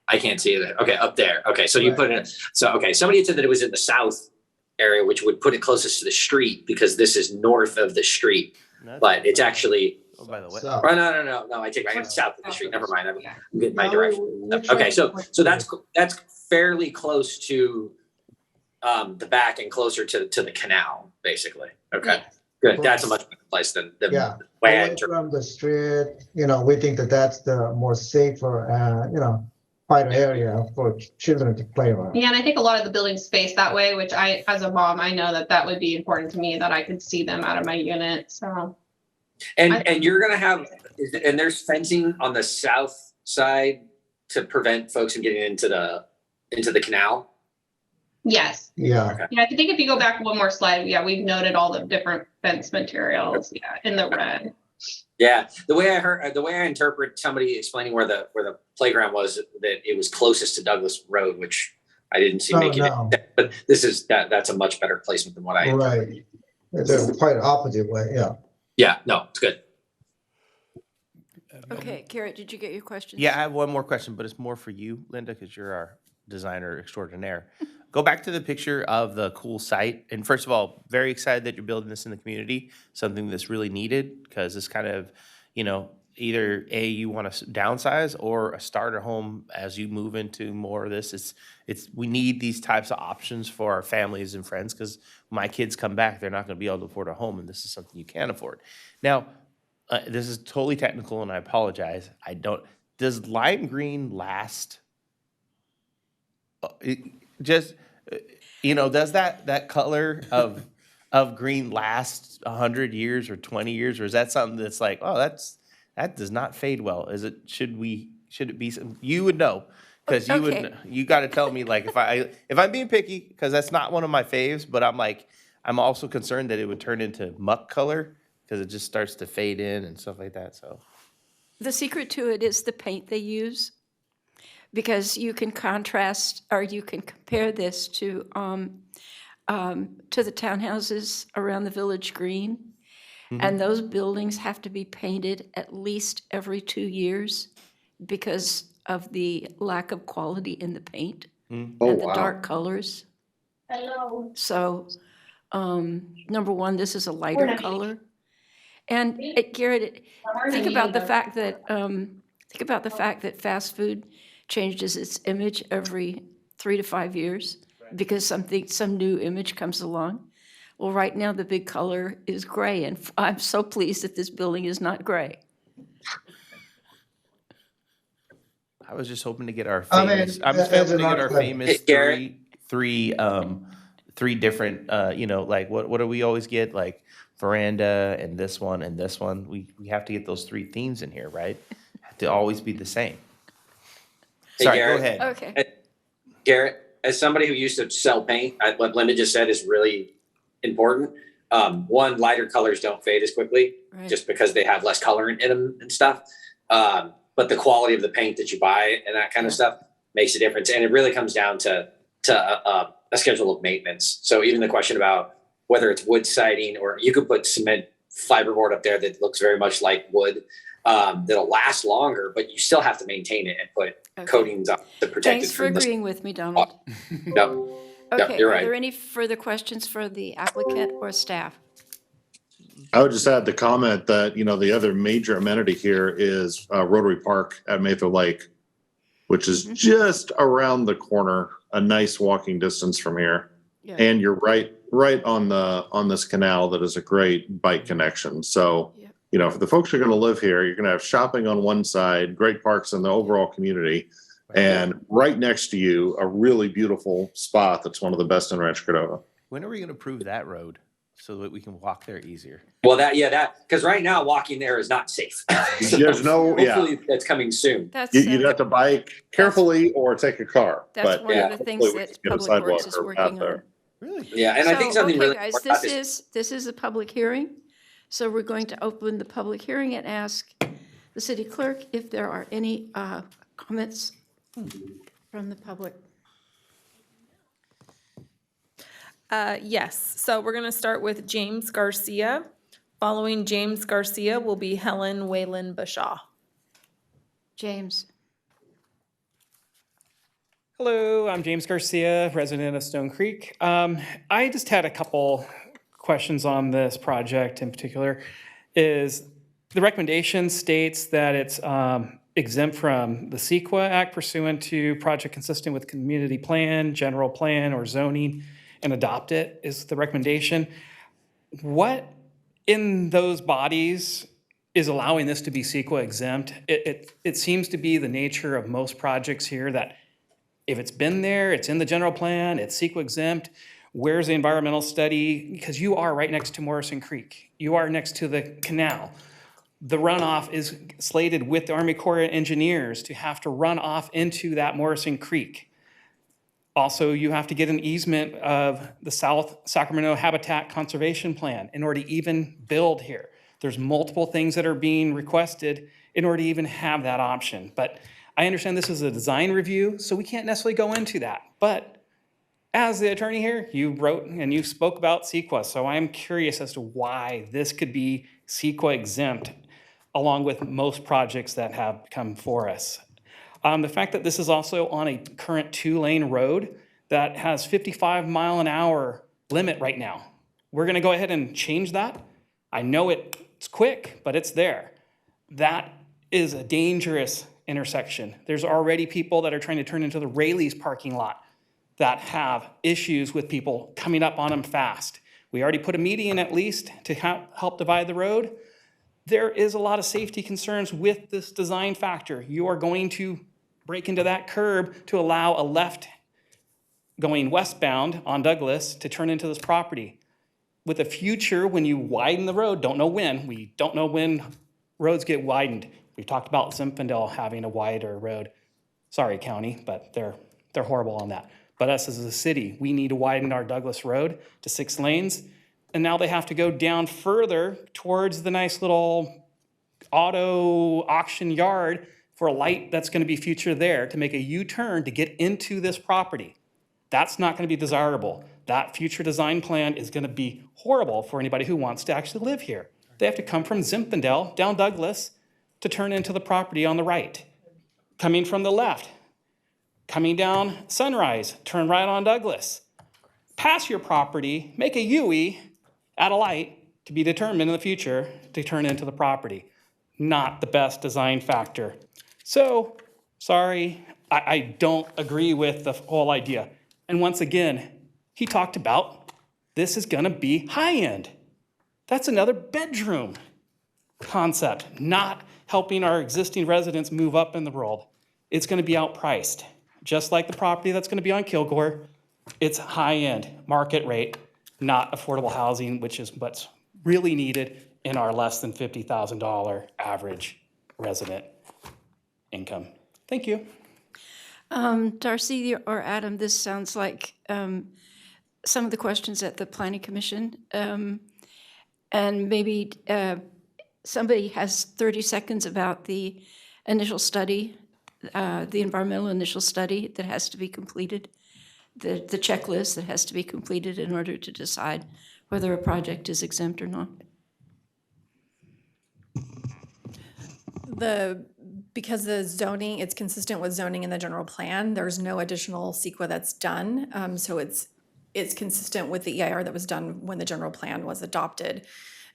I can't see it. Okay, up there. Okay, so you Right. put it, so, okay, somebody had said that it was in the south area, which would put it closest to the street because this is north of the street. But it's actually, Oh, by the way. So- oh, no, I take it back. It's south of the street. Never mind. I'm getting my Yeah, direction. we're trying Okay, to so that's fairly close to the back and closer to the canal, basically. Okay, good. That's a much better place than the Yeah, way I away interpret. from the street, we think that that's the more safer, quieter area for children to play around. Yeah, and I think a lot of the building space that way, which I, as a mom, I know that would be important to me, that I could see them out of my unit, so. And you're gonna have, and there's fencing on the south side to prevent folks from getting into the canal? Yes. Yeah. Yeah, I think if you go back one more slide, yeah, we've noted all the different fence materials, yeah, in the red. Yeah, the way I interpret somebody explaining where the playground was, that it was closest to Douglas Road, which I didn't see making no. it, but that's a much better placement than what I. Right. It's a quite opposite way, yeah. Yeah, no, it's good. Okay, Garrett, did you get your question? Yeah, I have one more question, but it's more for you, Linda, because you're our designer extraordinaire. Go back to the picture of the cool site. And first of all, very excited that you're building this in the community, something that's really needed, because it's kind of, either A, you want to downsize, or a starter home as you move into more of this. We need these types of options for our families and friends, because when my kids come back, they're not going to be able to afford a home, and this is something you can afford. Now, this is totally technical, and I apologize. Does lime green last? Does that color of green last 100 years or 20 years, or is that something that's like, oh, that does not fade well? Should it be some, you would know, because you got to tell me, like, if I'm being picky, because that's not one of my faves, but I'm also concerned that it would turn into muck color, because it just starts to fade in and stuff like that. So The secret to it is the paint they use, because you can contrast, or you can compare this to the townhouses around the Village Green. And those buildings have to be painted at least every 2 years because of the lack of quality in the paint and the dark colors. Hello. So, number one, this is a lighter color. And Garrett, think about the fact that fast food changes its image every 3 to 5 years because some new image comes along. Well, right now, the big color is gray, and I'm so pleased that this building is not gray. I was just hoping to get our famous. I'm just hoping to get our famous three different. Like what do we always get? Like veranda and this one and this one. We have to get those three themes in here, right? Have to always be the same. Hey, Sorry, Garrett. go ahead. Okay. Garrett, as somebody who used to sell paint, what Linda just said is really important. One, lighter colors don't fade as quickly, Right. just because they have less colorant in them and stuff. But the quality of the paint that you buy and that kind of stuff makes a difference. And it really comes down to a schedule of maintenance. So even the question about whether it's wood siding, or you could put cement fiberboard up there that looks very much like wood, that'll last longer, but you still have to maintain it and put coatings up to protect Thanks it for from agreeing with me, Donald. Yep. Okay, you're are right. there any further questions for the applicant or staff? I would just add the comment that, the other major amenity here is Rotary Park at Mayfield Lake, which is just around the corner, a nice walking distance from here. Yeah. And you're right on this canal that is a great bike connection. So, if the folks are going to live here, you're going to have shopping on one side, great parks in the overall community, and right next to you, a really beautiful spot that's one of the best in Rancho Cordova. When are we going to approve that road so that we can walk there easier? Well, because right now walking there is not safe. So There's hopefully that's coming soon. You'd have to bike carefully or take a car. That's but one of the things hopefully we that can get a Public Works sidewalk is or path working there. on. Really? Yeah, and I think something really guys, important about this is a public hearing. So we're going to open the public hearing and ask the city clerk if there are any comments from the public. Yes, so we're gonna start with James Garcia. Following James Garcia will be Helen Whalen Bashaw. James. Hello, I'm James Garcia, resident of Stone Creek. I just had a couple questions on this project in particular. Is the recommendation states that it's exempt from the CEQA Act pursuant to project consistent with community plan, general plan, or zoning, and adopt it is the recommendation. What in those bodies is allowing this to be CEQA exempt? It seems to be the nature of most projects here that if it's been there, it's in the general plan, it's CEQA exempt. Where's the environmental study? Because you are right next to Morrison Creek. You are next to the canal. The runoff is slated with the Army Corps of Engineers to have to run off into that Morrison Creek. Also, you have to get an easement of the South Sacramento Habitat Conservation Plan in order to even build here. There's multiple things that are being requested in order to even have that option. But I understand this is a design review, so we can't necessarily go into that. But as the attorney here, you wrote and you spoke about CEQA, so I'm curious as to why this could be CEQA exempt along with most projects that have come for us. The fact that this is also on a current 2-lane road that has 55-mile-an-hour limit right now. We're gonna go ahead and change that. I know it's quick, but it's there. That is a dangerous intersection. There's already people that are trying to turn into the Rayleigh's parking lot that have issues with people coming up on them fast. We already put a median at least to help divide the road. There is a lot of safety concerns with this design factor. You are going to break into that curb to allow a left going westbound on Douglas to turn into this property. With the future, when you widen the road, we don't know when roads get widened. We've talked about Zinfandel having a wider road. Sorry, county, but they're horrible on that. But us as a city, we need to widen our Douglas Road to 6 lanes. And now they have to go down further towards the nice little auto auction yard for a light that's gonna be future there to make a U-turn to get into this property. That's not gonna be desirable. That future design plan is gonna be horrible for anybody who wants to actually live here. They have to come from Zinfandel down Douglas to turn into the property on the right. Coming from the left, coming down Sunrise, turn right on Douglas. Pass your property, make a U-turn at a light to be determined in the future to turn into the property. Not the best design factor. So, sorry, I don't agree with the whole idea. And once again, he talked about this is gonna be high-end. That's another bedroom concept, not helping our existing residents move up in the world. It's gonna be outpriced. Just like the property that's gonna be on Kilgore, it's high-end, market rate, not affordable housing, which is what's really needed in our less than $50,000 average resident income. Thank you. Darcy or Adam, this sounds like some of the questions at the Planning Commission. And maybe somebody has 30 seconds about the initial study, the environmental initial study that has to be completed, the checklist that has to be completed in order to decide whether a project is exempt or not. Because the zoning, it's consistent with zoning in the general plan, there's no additional CEQA that's done. So it's consistent with the EIR that was done when the general plan was adopted.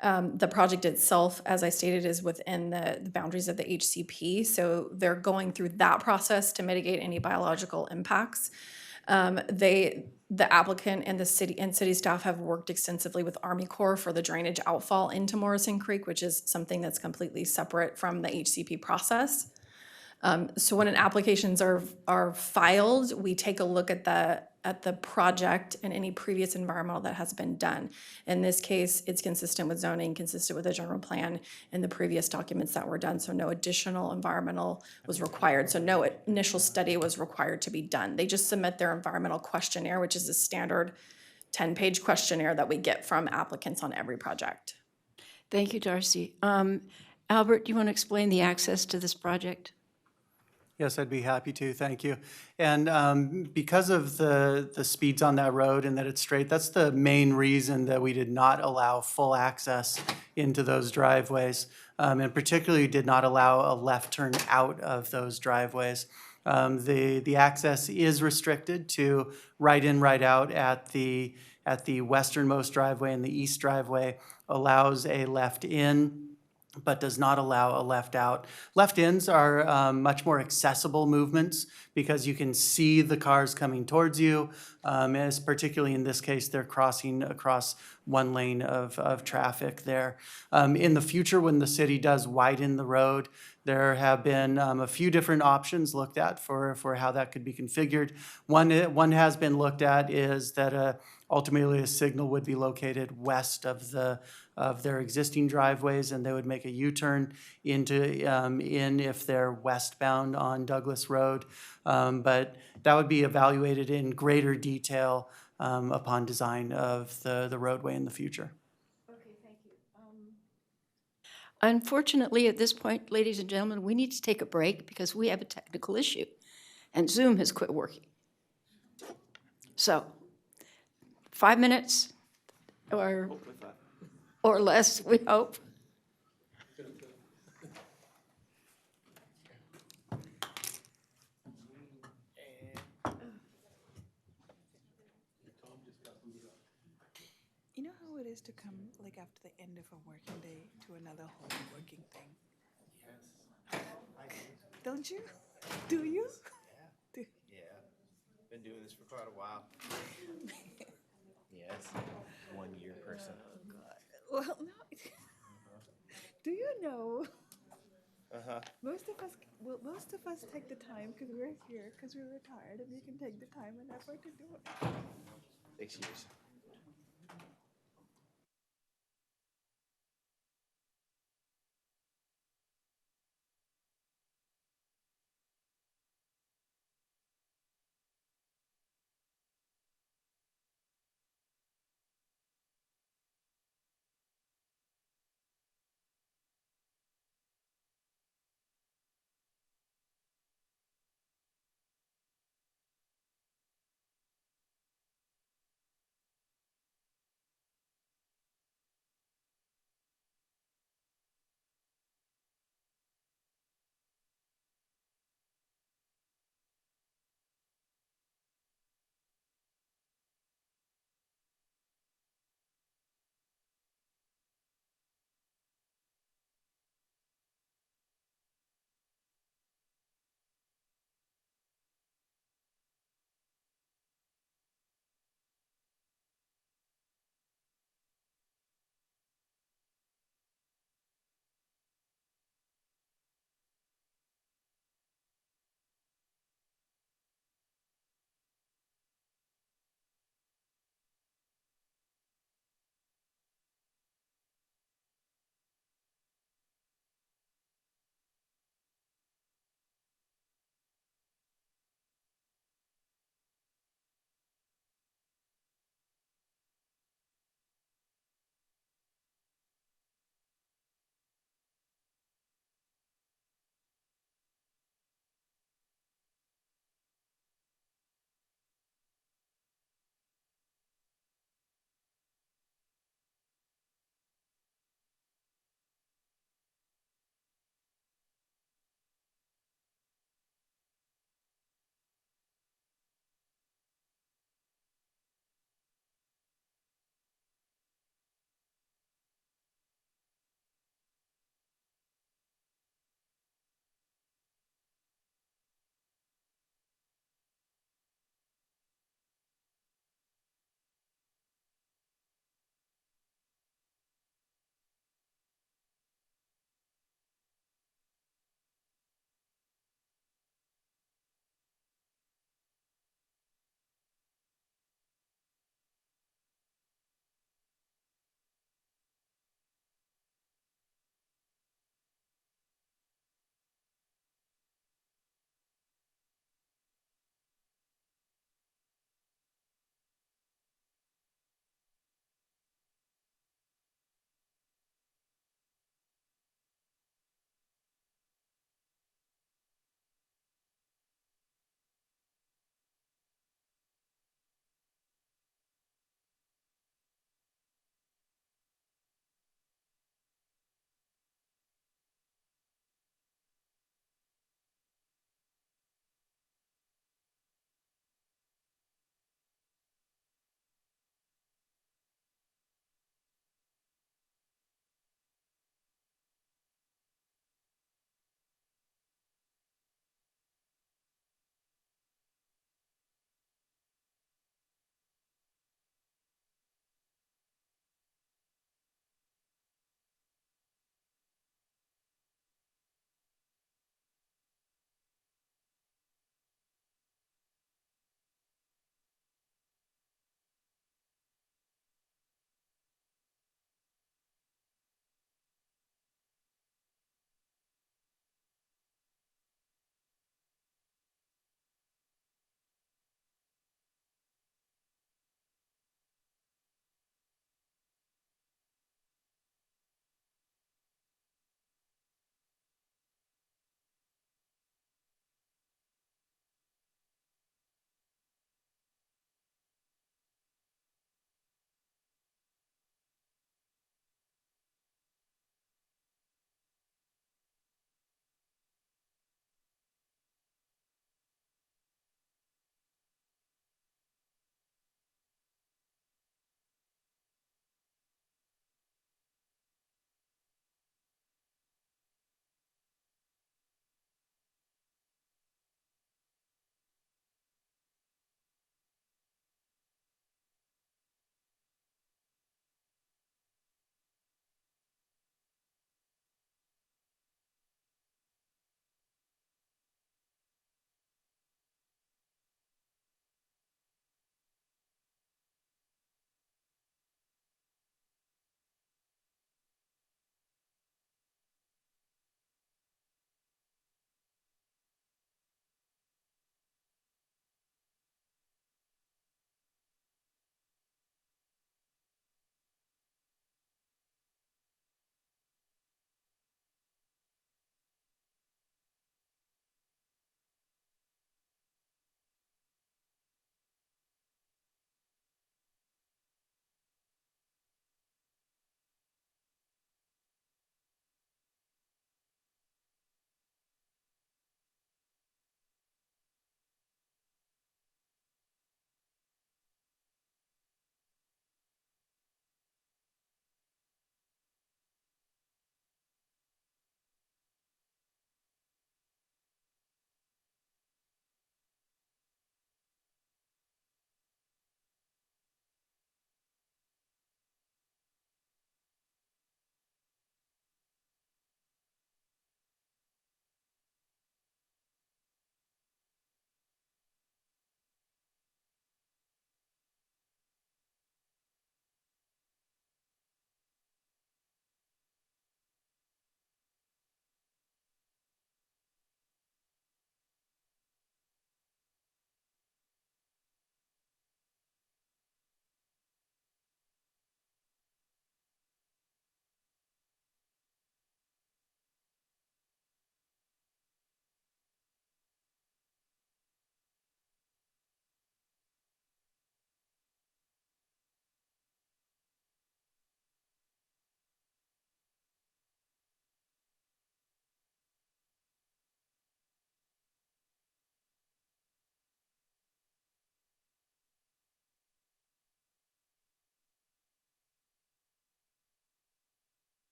The project itself, as I stated, is within the boundaries of the HCP. So they're going through that process to mitigate any biological impacts. The applicant and the city staff have worked extensively with Army Corps for the drainage outfall into Morrison Creek, which is something that's completely separate from the HCP process. So when applications are filed, we take a look at the project and any previous environmental that has been done. In this case, it's consistent with zoning, consistent with the general plan and the previous documents that were done. So no additional environmental was required. So no initial study was required to be done. They just submit their environmental questionnaire, which is a standard 10-page questionnaire that we get from applicants on every project. Thank you, Darcy. Albert, do you want to explain the access to this project? Yes, I'd be happy to, thank you. And because of the speeds on that road and that it's straight, that's the main reason that we did not allow full access into those driveways, and particularly did not allow a left turn out of those driveways. The access is restricted to right in, right out at the westernmost driveway, and the east driveway allows a left in, but does not allow a left out. Left ins are much more accessible movements because you can see the cars coming towards you, as particularly in this case, they're crossing across one lane of traffic there. In the future, when the city does widen the road, there have been a few different options looked at for how that could be configured. One has been looked at is that ultimately a signal would be located west of their existing driveways, and they would make a U-turn in if they're westbound on Douglas Road. But that would be evaluated in greater detail upon design of the roadway in the future. Unfortunately, at this point, ladies and gentlemen, we need to take a break because we have a technical issue, and Zoom has quit working. So, 5 minutes or less, we hope. You know how it is to come like after the end of a working day to another whole working thing? Yes. Don't you? Do you? Do- Yeah, been doing this for quite a while. Yes, 1 year person. Well, no. Do you know? Uh-huh. Most of us take the time because we're here because we're retired, and we can take the time and effort to do it. 6 years.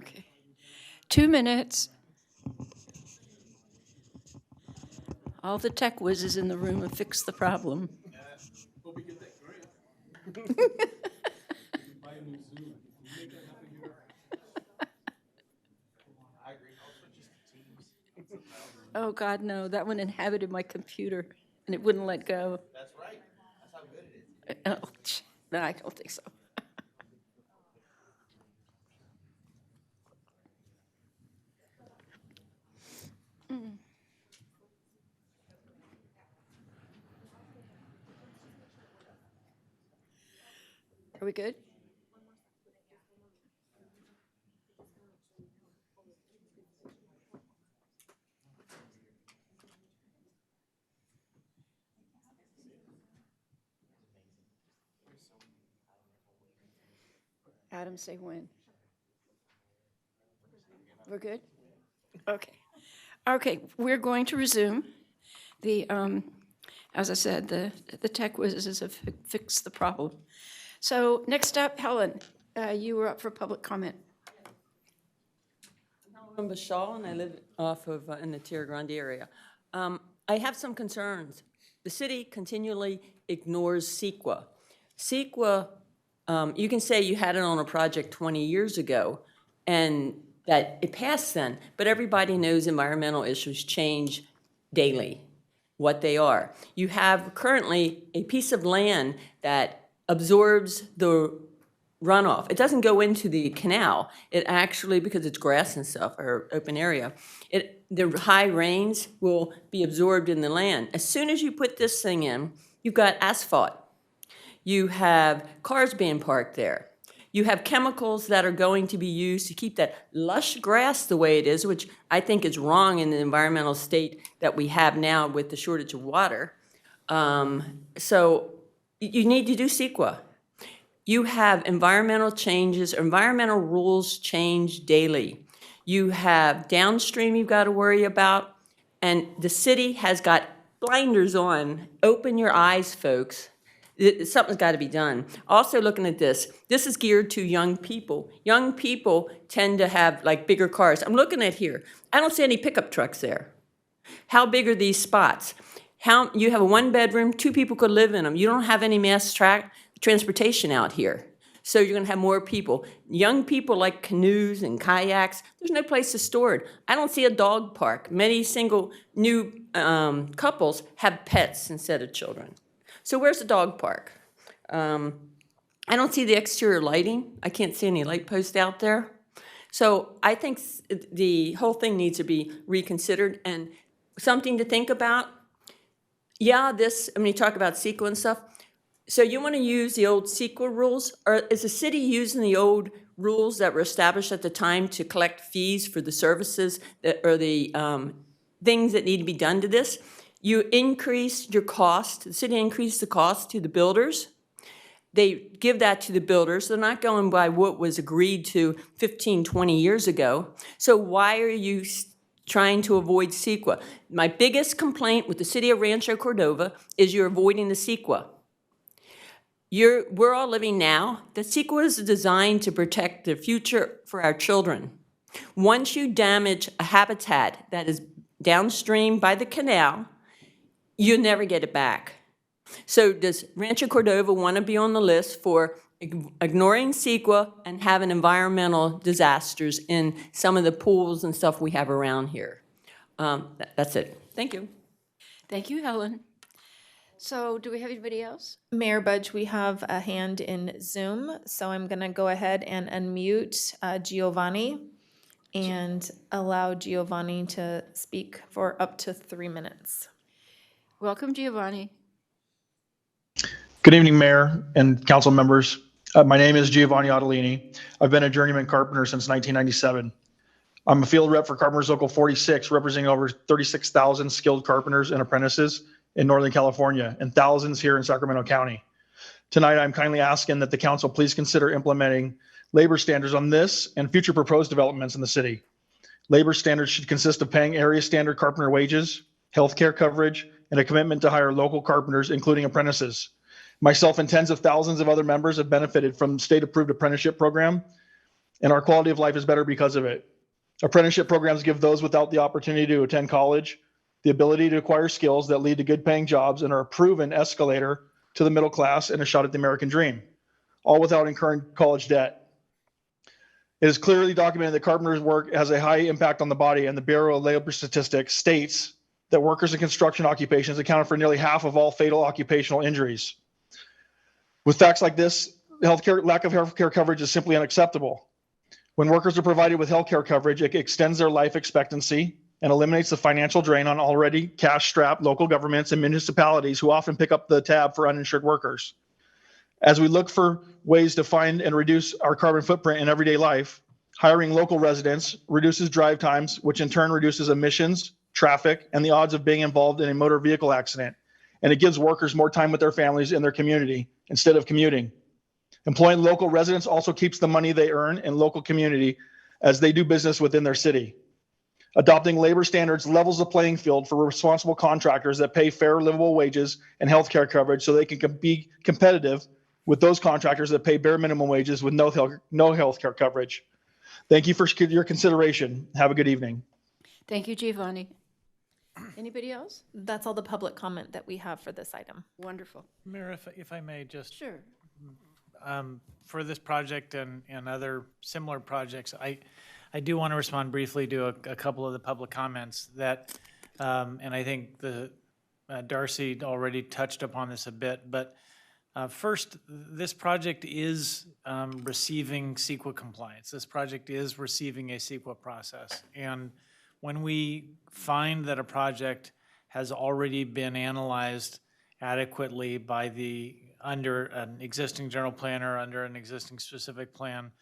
Okay. 2 minutes. All the tech whizzes in the room have fixed the problem. Oh, God, no. That one inhabited my computer, and it wouldn't let go. That's right. That's how good it is. Oh, no, I don't think so. Are we good? Adam, say when. We're good? Okay. Okay, we're going to resume. As I said, the tech whizzes have fixed the problem. So next up, Helen, you were up for public comment. I'm Bashal, and I live off of, in the Tierra Grande area. I have some concerns. The city continually ignores CEQA. CEQA, you can say you had it on a project 20 years ago, and that it passed then, but everybody knows environmental issues change daily, what they are. You have currently a piece of land that absorbs the runoff. It doesn't go into the canal. It actually, because it's grass and stuff, or open area, the high rains will be absorbed in the land. As soon as you put this thing in, you've got asphalt. You have cars being parked there. You have chemicals that are going to be used to keep that lush grass the way it is, which I think is wrong in the environmental state that we have now with the shortage of water. So you need to do CEQA. You have environmental changes, environmental rules change daily. You have downstream you've got to worry about, and the city has got blinders on. Open your eyes, folks. Something's got to be done. Also looking at this is geared to young people. Young people tend to have like bigger cars. I'm looking at here. I don't see any pickup trucks there. How big are these spots? You have a 1-bedroom, 2 people could live in them. You don't have any mass transportation out here. So you're going to have more people. Young people like canoes and kayaks. There's no place to store it. I don't see a dog park. Many single new couples have pets instead of children. So where's the dog park? I don't see the exterior lighting. I can't see any light posts out there. So I think the whole thing needs to be reconsidered and something to think about. Yeah, when you talk about CEQA and stuff, so you want to use the old CEQA rules? Or is the city using the old rules that were established at the time to collect fees for the services or the things that need to be done to this? You increase your cost, the city increased the cost to the builders. They give that to the builders. They're not going by what was agreed to 15, 20 years ago. So why are you trying to avoid CEQA? My biggest complaint with the city of Rancho Cordova is you're avoiding the CEQA. We're all living now. The CEQA is designed to protect the future for our children. Once you damage a habitat that is downstream by the canal, you never get it back. So does Rancho Cordova want to be on the list for ignoring CEQA and having environmental disasters in some of the pools and stuff we have around here? That's it. Thank you. Thank you, Helen. So do we have anybody else? Mayor Budge, we have a hand in Zoom, so I'm going to go ahead and unmute Giovanni and allow Giovanni to speak for up to 3 minutes. Welcome, Giovanni. Good evening, Mayor and council members. My name is Giovanni Ottolini. I've been a journeyman carpenter since 1997. I'm a field rep for Carpenters Local 46, representing over 36,000 skilled carpenters and apprentices in Northern California and thousands here in Sacramento County. Tonight, I'm kindly asking that the council please consider implementing labor standards on this and future proposed developments in the city. Labor standards should consist of paying area standard carpenter wages, healthcare coverage, and a commitment to hire local carpenters, including apprentices. Myself and tens of thousands of other members have benefited from the state-approved apprenticeship program and our quality of life is better because of it. Apprenticeship programs give those without the opportunity to attend college the ability to acquire skills that lead to good paying jobs and are a proven escalator to the middle class and a shot at the American dream, all without incurring college debt. It is clearly documented that carpenters' work has a high impact on the body, and the Bureau of Labor Statistics states that workers in construction occupations account for nearly half of all fatal occupational injuries. With facts like this, lack of healthcare coverage is simply unacceptable. When workers are provided with healthcare coverage, it extends their life expectancy and eliminates the financial drain on already cash-strapped local governments and municipalities who often pick up the tab for uninsured workers. As we look for ways to find and reduce our carbon footprint in everyday life, hiring local residents reduces drive times, which in turn reduces emissions, traffic, and the odds of being involved in a motor vehicle accident. And it gives workers more time with their families and their community instead of commuting. Employing local residents also keeps the money they earn in local community as they do business within their city. Adopting labor standards levels the playing field for responsible contractors that pay fair, livable wages and healthcare coverage so they can be competitive with those contractors that pay bare minimum wages with no healthcare coverage. Thank you for your consideration. Have a good evening. Thank you, Giovanni. Anybody else? That's all the public comment that we have for this item. Wonderful. Mayor, if I may just. Sure. For this project and other similar projects, I do want to respond briefly to a couple of the public comments that, and I think Darcy already touched upon this a bit, but first, this project is receiving CEQA compliance. This project is receiving a CEQA process. And when we find that a project has already been analyzed adequately by under an existing general plan or under an existing specific plan,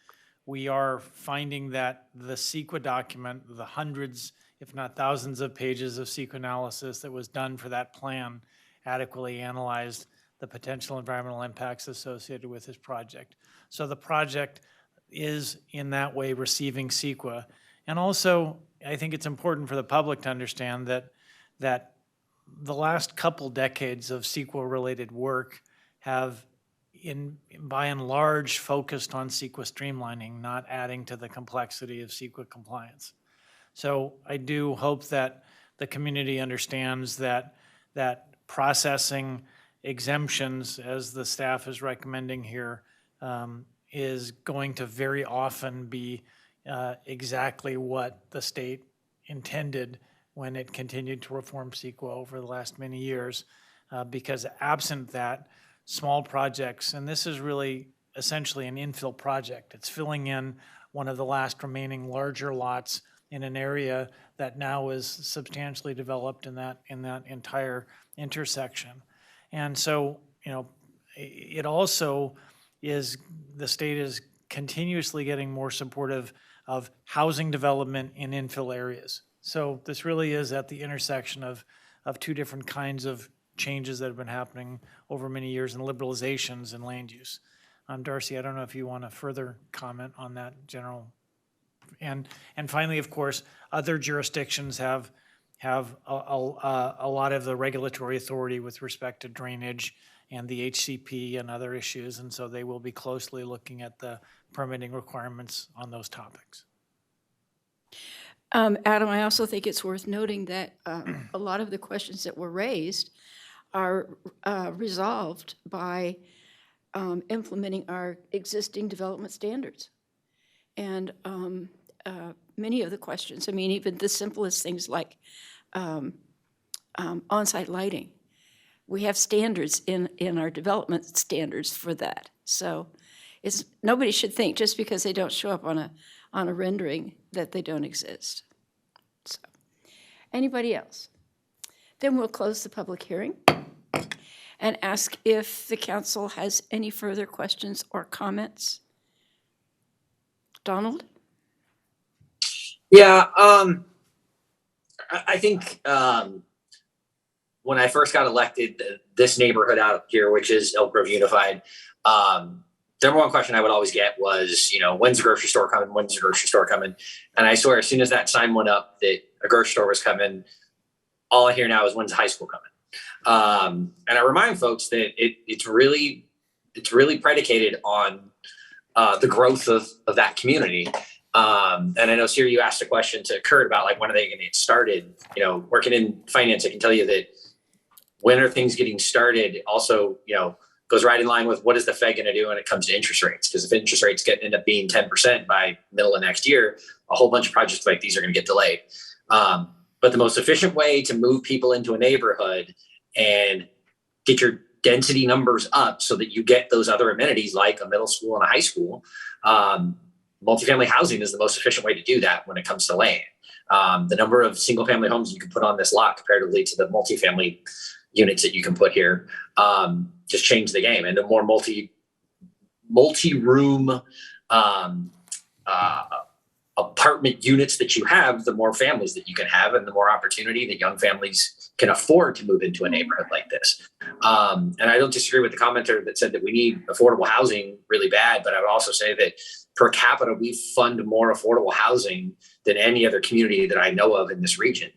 we are finding that the CEQA document, the hundreds, if not thousands of pages of CEQA analysis that was done for that plan adequately analyzed the potential environmental impacts associated with this project. So the project is in that way receiving CEQA. And also, I think it's important for the public to understand that the last couple decades of CEQA-related work have, by and large, focused on CEQA streamlining, not adding to the complexity of CEQA compliance. So I do hope that the community understands that processing exemptions, as the staff is recommending here, is going to very often be exactly what the state intended when it continued to reform CEQA over the last many years, because absent that, small projects, and this is really essentially an infill project. It's filling in one of the last remaining larger lots in an area that now is substantially developed in that entire intersection. And so, it also is, the state is continuously getting more supportive of housing development in infill areas. So this really is at the intersection of two different kinds of changes that have been happening over many years and liberalizations in land use. Darcy, I don't know if you want to further comment on that general. And finally, of course, other jurisdictions have a lot of the regulatory authority with respect to drainage and the HCP and other issues, and so they will be closely looking at the permitting requirements on those topics. Adam, I also think it's worth noting that a lot of the questions that were raised are resolved by implementing our existing development standards. And many of the questions, I mean, even the simplest things like on-site lighting, we have standards in our development standards for that. So nobody should think just because they don't show up on a rendering that they don't exist. So, anybody else? Then we'll close the public hearing and ask if the council has any further questions or comments. Donald? Yeah, I think when I first got elected, this neighborhood out here, which is Elk Grove Unified, the number one question I would always get was, when's the grocery store coming? When's the grocery store coming? And I swear, as soon as that sign went up that a grocery store was coming, all I hear now is, when's high school coming? And I remind folks that it's really predicated on the growth of that community. And I know, Siri, you asked a question to Kurt about like, when are they going to get started? You know, working in finance, I can tell you that when are things getting started also, you know, goes right in line with what is the Fed going to do when it comes to interest rates? Because if interest rates end up being 10% by middle of next year, a whole bunch of projects like these are going to get delayed. But the most efficient way to move people into a neighborhood and get your density numbers up so that you get those other amenities like a middle school and a high school, multifamily housing is the most efficient way to do that when it comes to land. The number of single family homes you can put on this lot comparatively to the multifamily units that you can put here just change the game. And the more multi-room apartment units that you have, the more families that you can have and the more opportunity that young families can afford to move into a neighborhood like this. And I don't disagree with the commenter that said that we need affordable housing really bad, but I would also say that per capita, we fund more affordable housing than any other community that I know of in this region.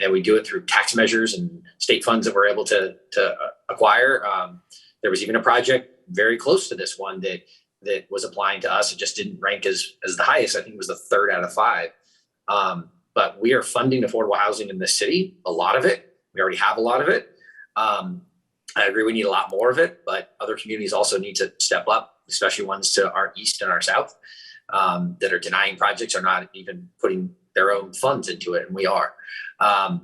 And we do it through tax measures and state funds that we're able to acquire. There was even a project very close to this one that was applying to us. It just didn't rank as the highest. I think it was the 3rd out of 5. But we are funding affordable housing in this city, a lot of it. We already have a lot of it. I agree we need a lot more of it, but other communities also need to step up, especially ones to our east and our south that are denying projects or not even putting their own funds into it, and we are. I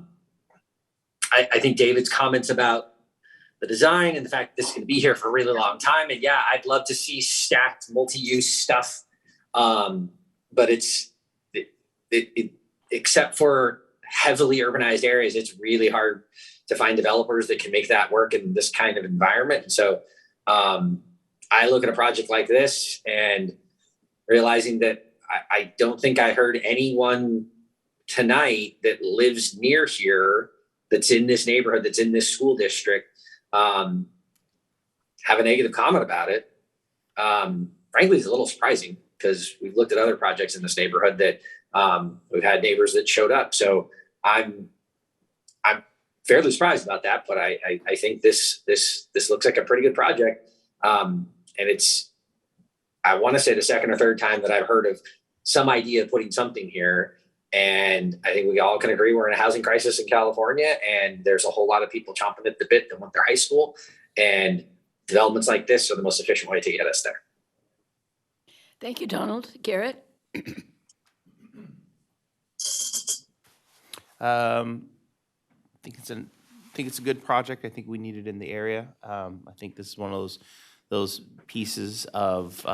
think David's comments about the design and the fact that this is going to be here for a really long time, and yeah, I'd love to see stacked multi-use stuff, but except for heavily urbanized areas, it's really hard to find developers that can make that work in this kind of environment. And so I look at a project like this and realizing that I don't think I heard anyone tonight that lives near here, that's in this neighborhood, that's in this school district, have a negative comment about it. Frankly, it's a little surprising because we've looked at other projects in this neighborhood that we've had neighbors that showed up. So I'm fairly surprised about that, but I think this looks like a pretty good project. And I want to say the 2nd or 3rd time that I've heard of some idea of putting something here. And I think we all can agree we're in a housing crisis in California, and there's a whole lot of people chomping at the bit that want their high school, and developments like this are the most efficient way to get us there. Thank you, Donald. Garrett? I think it's a good project. I think we need it in the area. I think this is one of those pieces of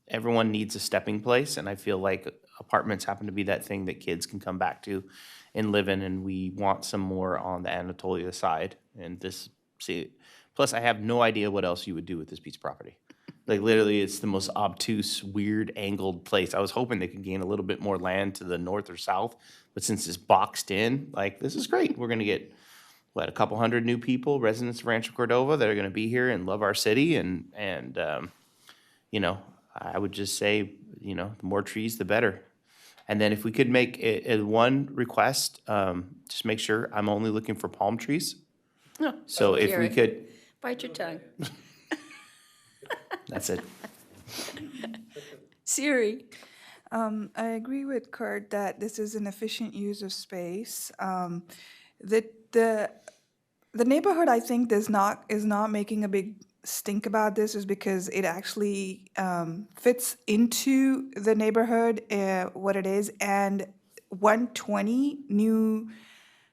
everyone needs a stepping place, and I feel like apartments happen to be that thing that kids can come back to and live in, and we want some more on the Anatolia side. And plus I have no idea what else you would do with this piece of property. Like literally it's the most obtuse, weird, angled place. I was hoping they could gain a little bit more land to the north or south, but since it's boxed in, like this is great. We're gonna get, a couple hundred new people, residents of Rancho Cordova that are gonna be here and love our city, and you know, I would just say, you know, the more trees, the better. And then if we could make one request, just make sure I'm only looking for palm trees. Oh, So if we Garrett, could, bite your tongue. that's it. Siri? I agree with Kurt that this is an efficient use of space. The neighborhood, I think, is not making a big stink about this is because it actually fits into the neighborhood, what it is, and 120 new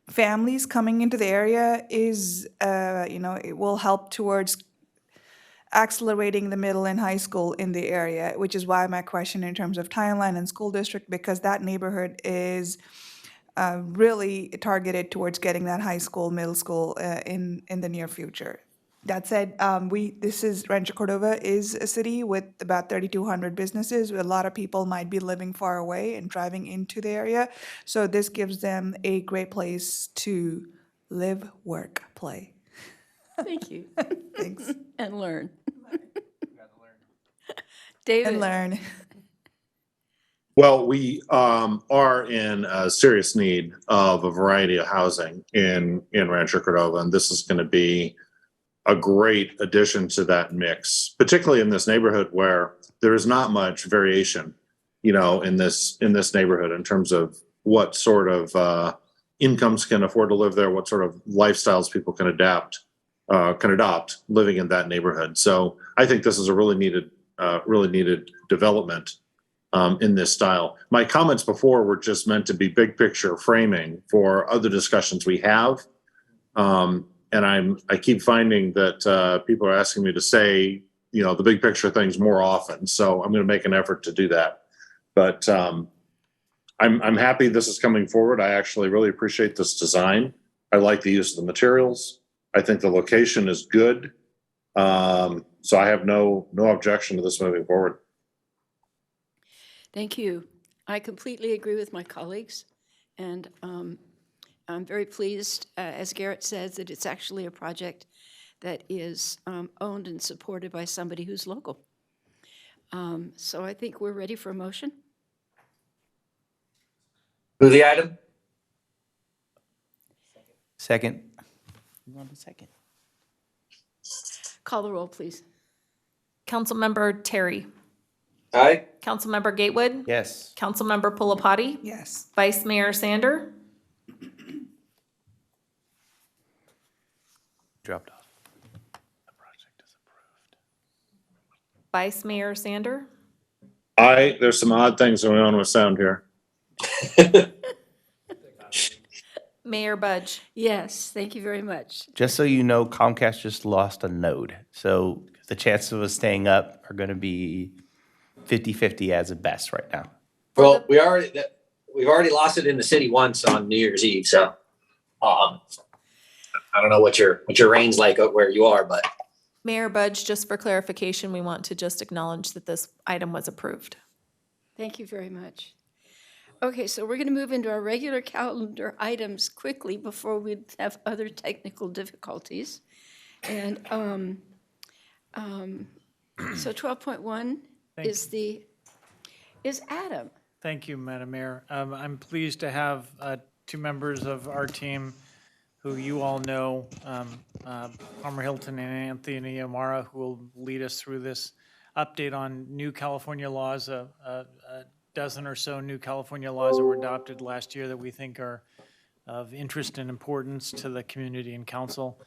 families coming into the area is, it will help towards accelerating the middle and high school in the area, which is why my question in terms of timeline and school district, because that neighborhood is really targeted towards getting that high school, middle school in the near future. That said, Rancho Cordova is a city with about 3,200 businesses. A lot of people might be living far away and driving into the area. So this gives them a great place to live, work, play. Thank you. Thanks. And learn. David? And learn. Well, we are in a serious need of a variety of housing in Rancho Cordova, and this is going to be a great addition to that mix, particularly in this neighborhood where there is not much variation, you know, in this neighborhood in terms of what sort of incomes can afford to live there, what sort of lifestyles people can adopt living in that neighborhood. So I think this is a really needed development in this style. My comments before were just meant to be big picture framing for other discussions we have. And I keep finding that people are asking me to say, you know, the big picture things more often. So I'm going to make an effort to do that. But I'm happy this is coming forward. I actually really appreciate this design. I like the use of the materials. I think the location is good. So I have no objection to this moving forward. Thank you. I completely agree with my colleagues, and I'm very pleased, as Garrett says, that it's actually a project that is owned and supported by somebody who's local. So I think we're ready for a motion. Move the item. Second. You want a second? Call the roll, please. Councilmember Terry. Aye. Councilmember Gatewood. Yes. Councilmember Pulapati. Yes. Vice Mayor Sander. Dropped off. Vice Mayor Sander. There's some odd things going on with sound here. Mayor Budge. Yes, thank you very much. Just so you know, Comcast just lost a node. So the chances of us staying up are going to be 50-50 as a best right now. Well, we've already lost it in the city once on New Year's Eve. So I don't know what your reign's like where you are, but. Mayor Budge, just for clarification, we want to just acknowledge that this item was approved. Thank you very much. Okay, so we're going to move into our regular calendar items quickly before we have other technical difficulties. And so 12.1 is Adam. Thank you, Madam Mayor. I'm pleased to have two members of our team who you all know, Palmer Hilton and Anthony Amara, who will lead us through this update on new California laws. A dozen or so new California laws that were adopted last year that we think are of interest and importance to the community and council.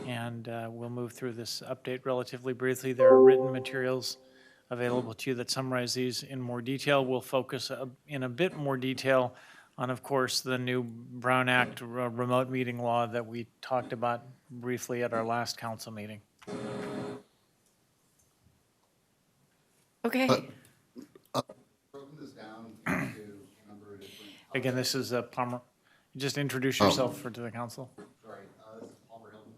And we'll move through this update relatively briefly. There are written materials available to you that summarize these in more detail. We'll focus in a bit more detail on, of course, the new Brown Act remote meeting law that we talked about briefly at our last council meeting. Okay. Again, this is Palmer. Just introduce yourself to the council. Sorry, this is Palmer Hilton.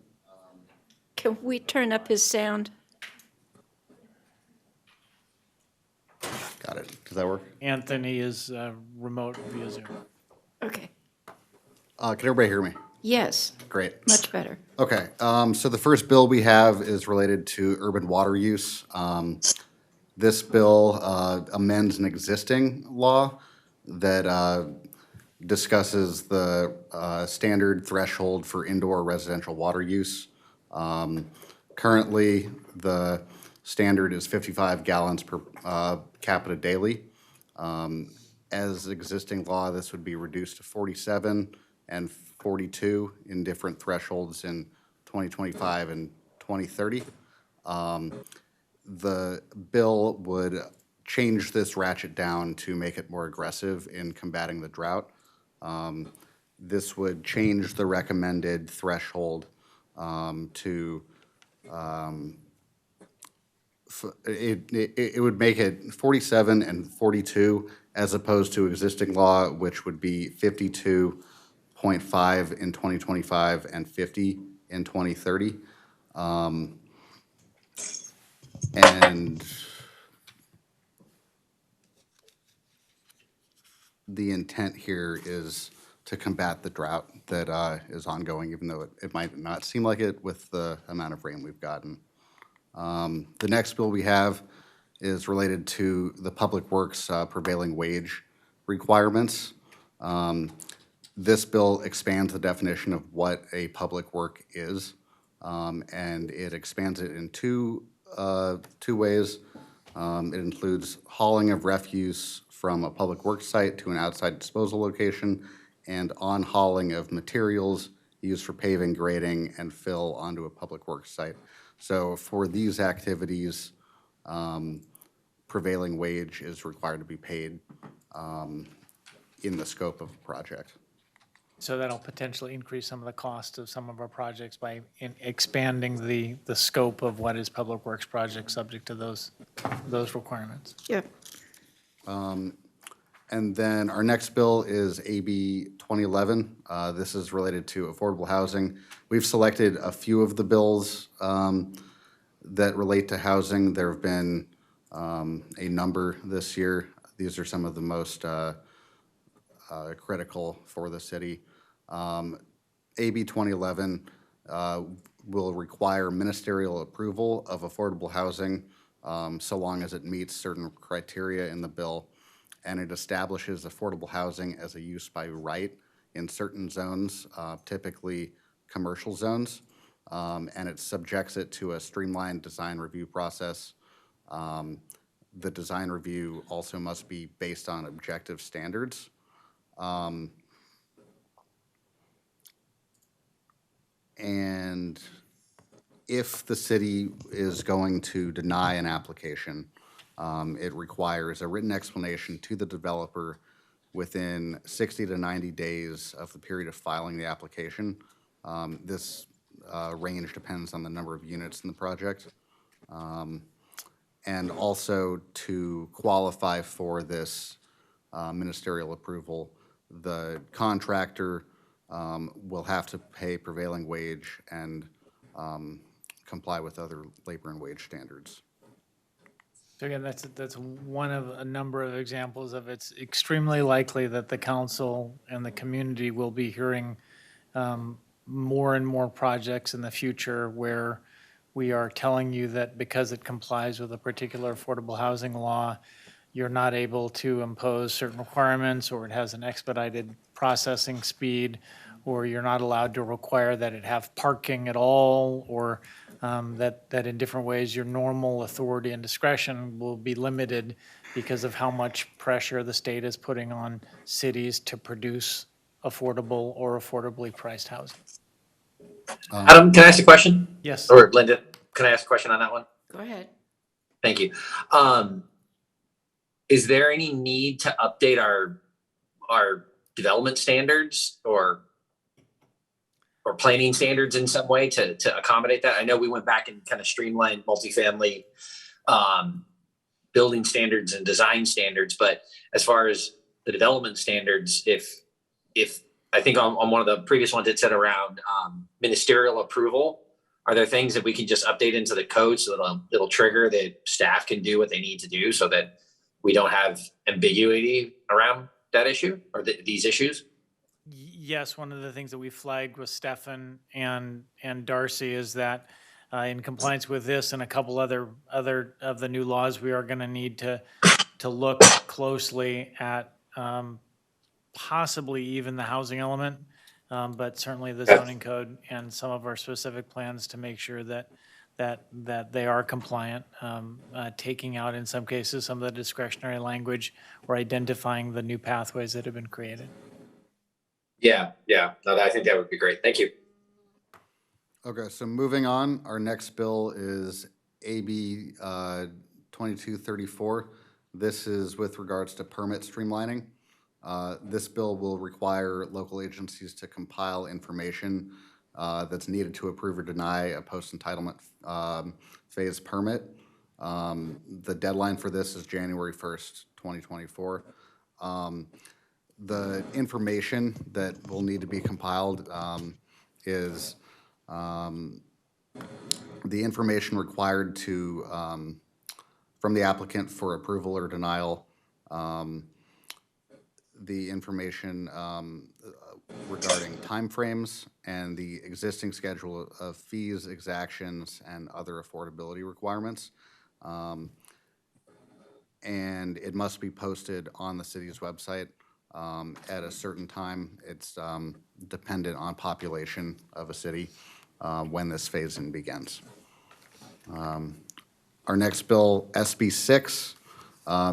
Can we turn up his sound? Got it. Does that work? Anthony is remote via Zoom. Okay. Can everybody hear me? Yes. Great. Much better. Okay, so the first bill we have is related to urban water use. This bill amends an existing law that discusses the standard threshold for indoor residential water use. Currently, the standard is 55 gallons per capita daily. As existing law, this would be reduced to 47 and 42 in different thresholds in 2025 and 2030. The bill would change this ratchet down to make it more aggressive in combating the drought. This would change the recommended threshold to it would make it 47 and 42 as opposed to existing law, which would be 52.5 in 2025 and 50 in 2030. And the intent here is to combat the drought that is ongoing, even though it might not seem like it with the amount of rain we've gotten. The next bill we have is related to the Public Works prevailing wage requirements. This bill expands the definition of what a public work is. and it expands it in two ways. It includes hauling of refuse from a public works site to an outside disposal location, and on-hauling of materials used for paving, grading, and fill onto a public works site. So for these activities, prevailing wage is required to be paid in the scope of a project. So that'll potentially increase some of the cost of some of our projects by expanding the scope of what is public works projects subject to those requirements. Yeah. And then our next bill is AB 2011. This is related to affordable housing. We've selected a few of the bills that relate to housing. There have been a number this year. These are some of the most critical for the city. AB 2011 will require ministerial approval of affordable housing so long as it meets certain criteria in the bill, and it establishes affordable housing as a use by right in certain zones, typically commercial zones, and it subjects it to a streamlined design review process. The design review also must be based on objective standards. And if the city is going to deny an application, it requires a written explanation to the developer within 60 to 90 days of the period of filing the application. This range depends on the number of units in the project. And also to qualify for this ministerial approval, the contractor will have to pay prevailing wage and comply with other labor and wage standards. So again, that's one of a number of examples of it's extremely likely that the council and the community will be hearing more and more projects in the future where we are telling you that because it complies with a particular affordable housing law, you're not able to impose certain requirements, or it has an expedited processing speed, or you're not allowed to require that it have parking at all, or that in different ways your normal authority and discretion will be limited because of how much pressure the state is putting on cities to produce affordable or affordably priced housing. Adam, can I ask a question? Yes. Or Linda, can I ask a question on that one? Go ahead. Thank you. Is there any need to update our development standards or planning standards in some way to accommodate that? I know we went back and kind of streamlined multifamily building standards and design standards, but as far as the development standards, if I think on one of the previous ones it said around ministerial approval, are there things that we can just update into the code so that it'll trigger that staff can do what they need to do so that we don't have ambiguity around that issue or these issues? Yes, one of the things that we flagged with Stefan and Darcy is that in compliance with this and a couple other of the new laws, we are going to need to look closely at possibly even the housing element, but certainly the zoning code and some of our specific plans to make sure that they are compliant, taking out in some cases some of the discretionary language or identifying the new pathways that have been created. Yeah. No, I think that would be great. Thank you. Okay, so moving on, our next bill is AB 2234. This is with regards to permit streamlining. This bill will require local agencies to compile information that's needed to approve or deny a post-entitlement phase permit. The deadline for this is January 1st, 2024. The information that will need to be compiled is the information required from the applicant for approval or denial, the information regarding timeframes and the existing schedule of fees, exactions, and other affordability requirements. And it must be posted on the city's website at a certain time. It's dependent on population of a city. when this phase-in begins. Our next bill, SB 6,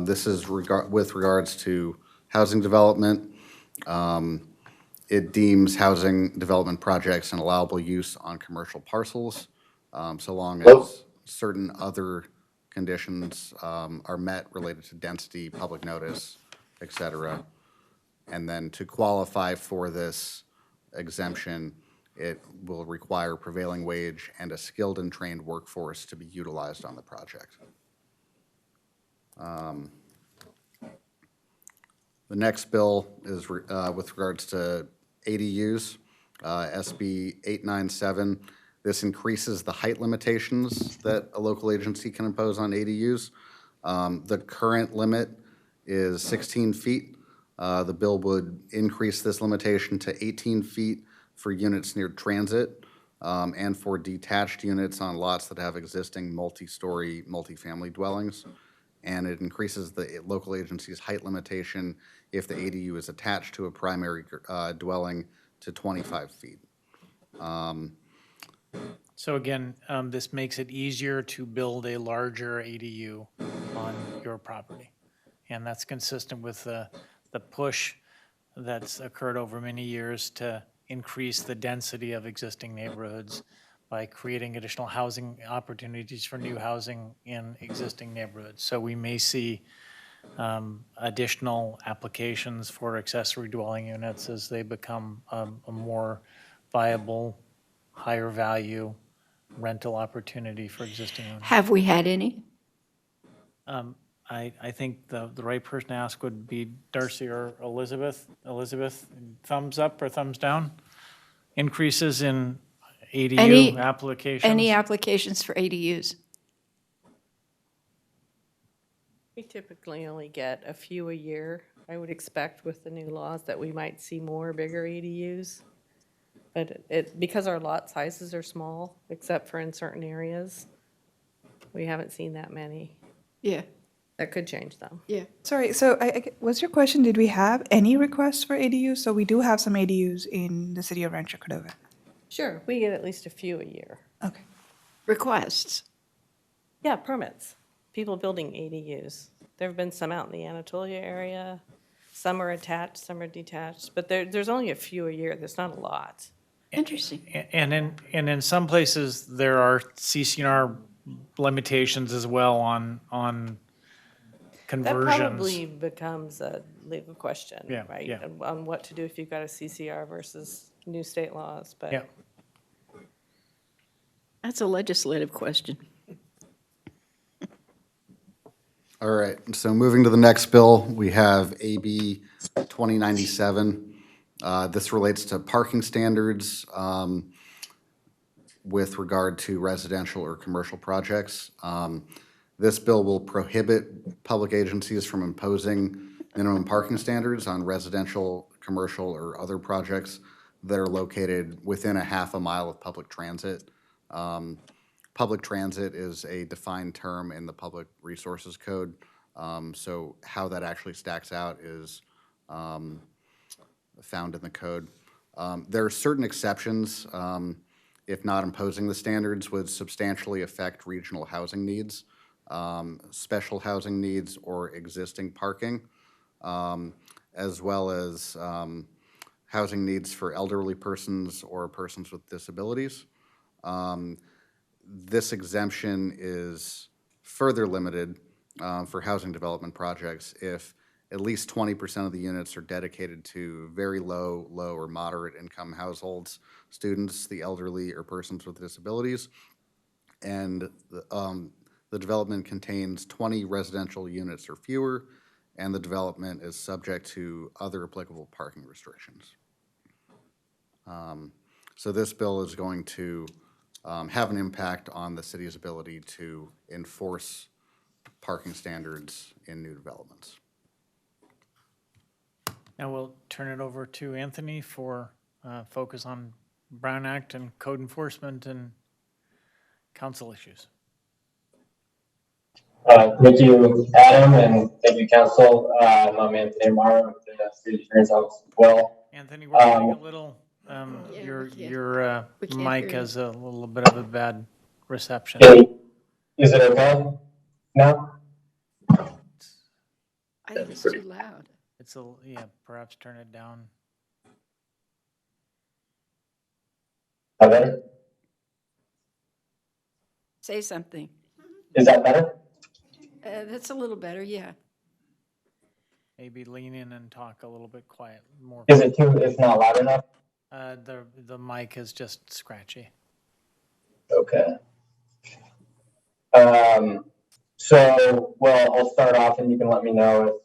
this is with regards to housing development. It deems housing development projects an allowable use on commercial parcels, so long as certain other conditions are met related to density, public notice, et cetera. And then to qualify for this exemption, it will require prevailing wage and a skilled and trained workforce to be utilized on the project. The next bill is with regards to ADUs, SB 897. This increases the height limitations that a local agency can impose on ADUs. The current limit is 16 feet. The bill would increase this limitation to 18 feet for units near transit and for detached units on lots that have existing multi-story multifamily dwellings. And it increases the local agency's height limitation if the ADU is attached to a primary dwelling to 25 feet. So again, this makes it easier to build a larger ADU on your property. And that's consistent with the push that's occurred over many years to increase the density of existing neighborhoods by creating additional housing opportunities for new housing in existing neighborhoods. So we may see additional applications for accessory dwelling units as they become a more viable, higher value rental opportunity for existing owners. Have we had any? I think the right person to ask would be Darcy or Elizabeth. Elizabeth, thumbs up or thumbs down? Increases in ADU applications? Any applications for ADUs? We typically only get a few a year. I would expect with the new laws that we might see more bigger ADUs. But because our lot sizes are small, except for in certain areas, we haven't seen that many. Yeah. That could change though. Yeah. Sorry, so was your question, did we have any requests for ADUs? So we do have some ADUs in the city of Rancho Cordova. Sure, we get at least a few a year. Okay. Requests? Yeah, permits. People building ADUs. There have been some out in the Anatolia area. Some are attached, some are detached, but there's only a few a year. There's not a lot. Interesting. And in some places, there are CCNR limitations as well on conversions. That probably becomes a legal question, Yeah, right? yeah. On what to do if you've got a CCR versus new state laws, but. Yeah. That's a legislative question. All right, so moving to the next bill, we have AB 2097. This relates to parking standards with regard to residential or commercial projects. This bill will prohibit public agencies from imposing minimum parking standards on residential, commercial, or other projects that are located within a half a mile of public transit. Public transit is a defined term in the Public Resources Code, so how that actually stacks out is found in the code. There are certain exceptions if not imposing the standards would substantially affect regional housing needs, special housing needs, or existing parking, as well as housing needs for elderly persons or persons with disabilities. This exemption is further limited for housing development projects if at least 20% of the units are dedicated to very low, or moderate income households, students, the elderly, or persons with disabilities, and the development contains 20 residential units or fewer, and the development is subject to other applicable parking restrictions. So this bill is going to have an impact on the city's ability to enforce parking standards in new developments. Now we'll turn it over to Anthony for focus on Brown Act and code enforcement and council issues. Thank you, Adam, and thank you, council. I'm Anthony Amaro with the City Attorney's Office as well. Anthony, we're getting a little Your, we can't- your we can't mic hear you. has a little bit of a bad reception. Is it okay now? I think it's too loud. It's a, yeah, perhaps turn it down. Better? Say something. Is that better? That's a little better, yeah. Maybe lean in and talk a little bit quiet, more. Is it too, it's not loud enough? The mic is just scratchy. Okay. So, well, I'll start off and you can let me know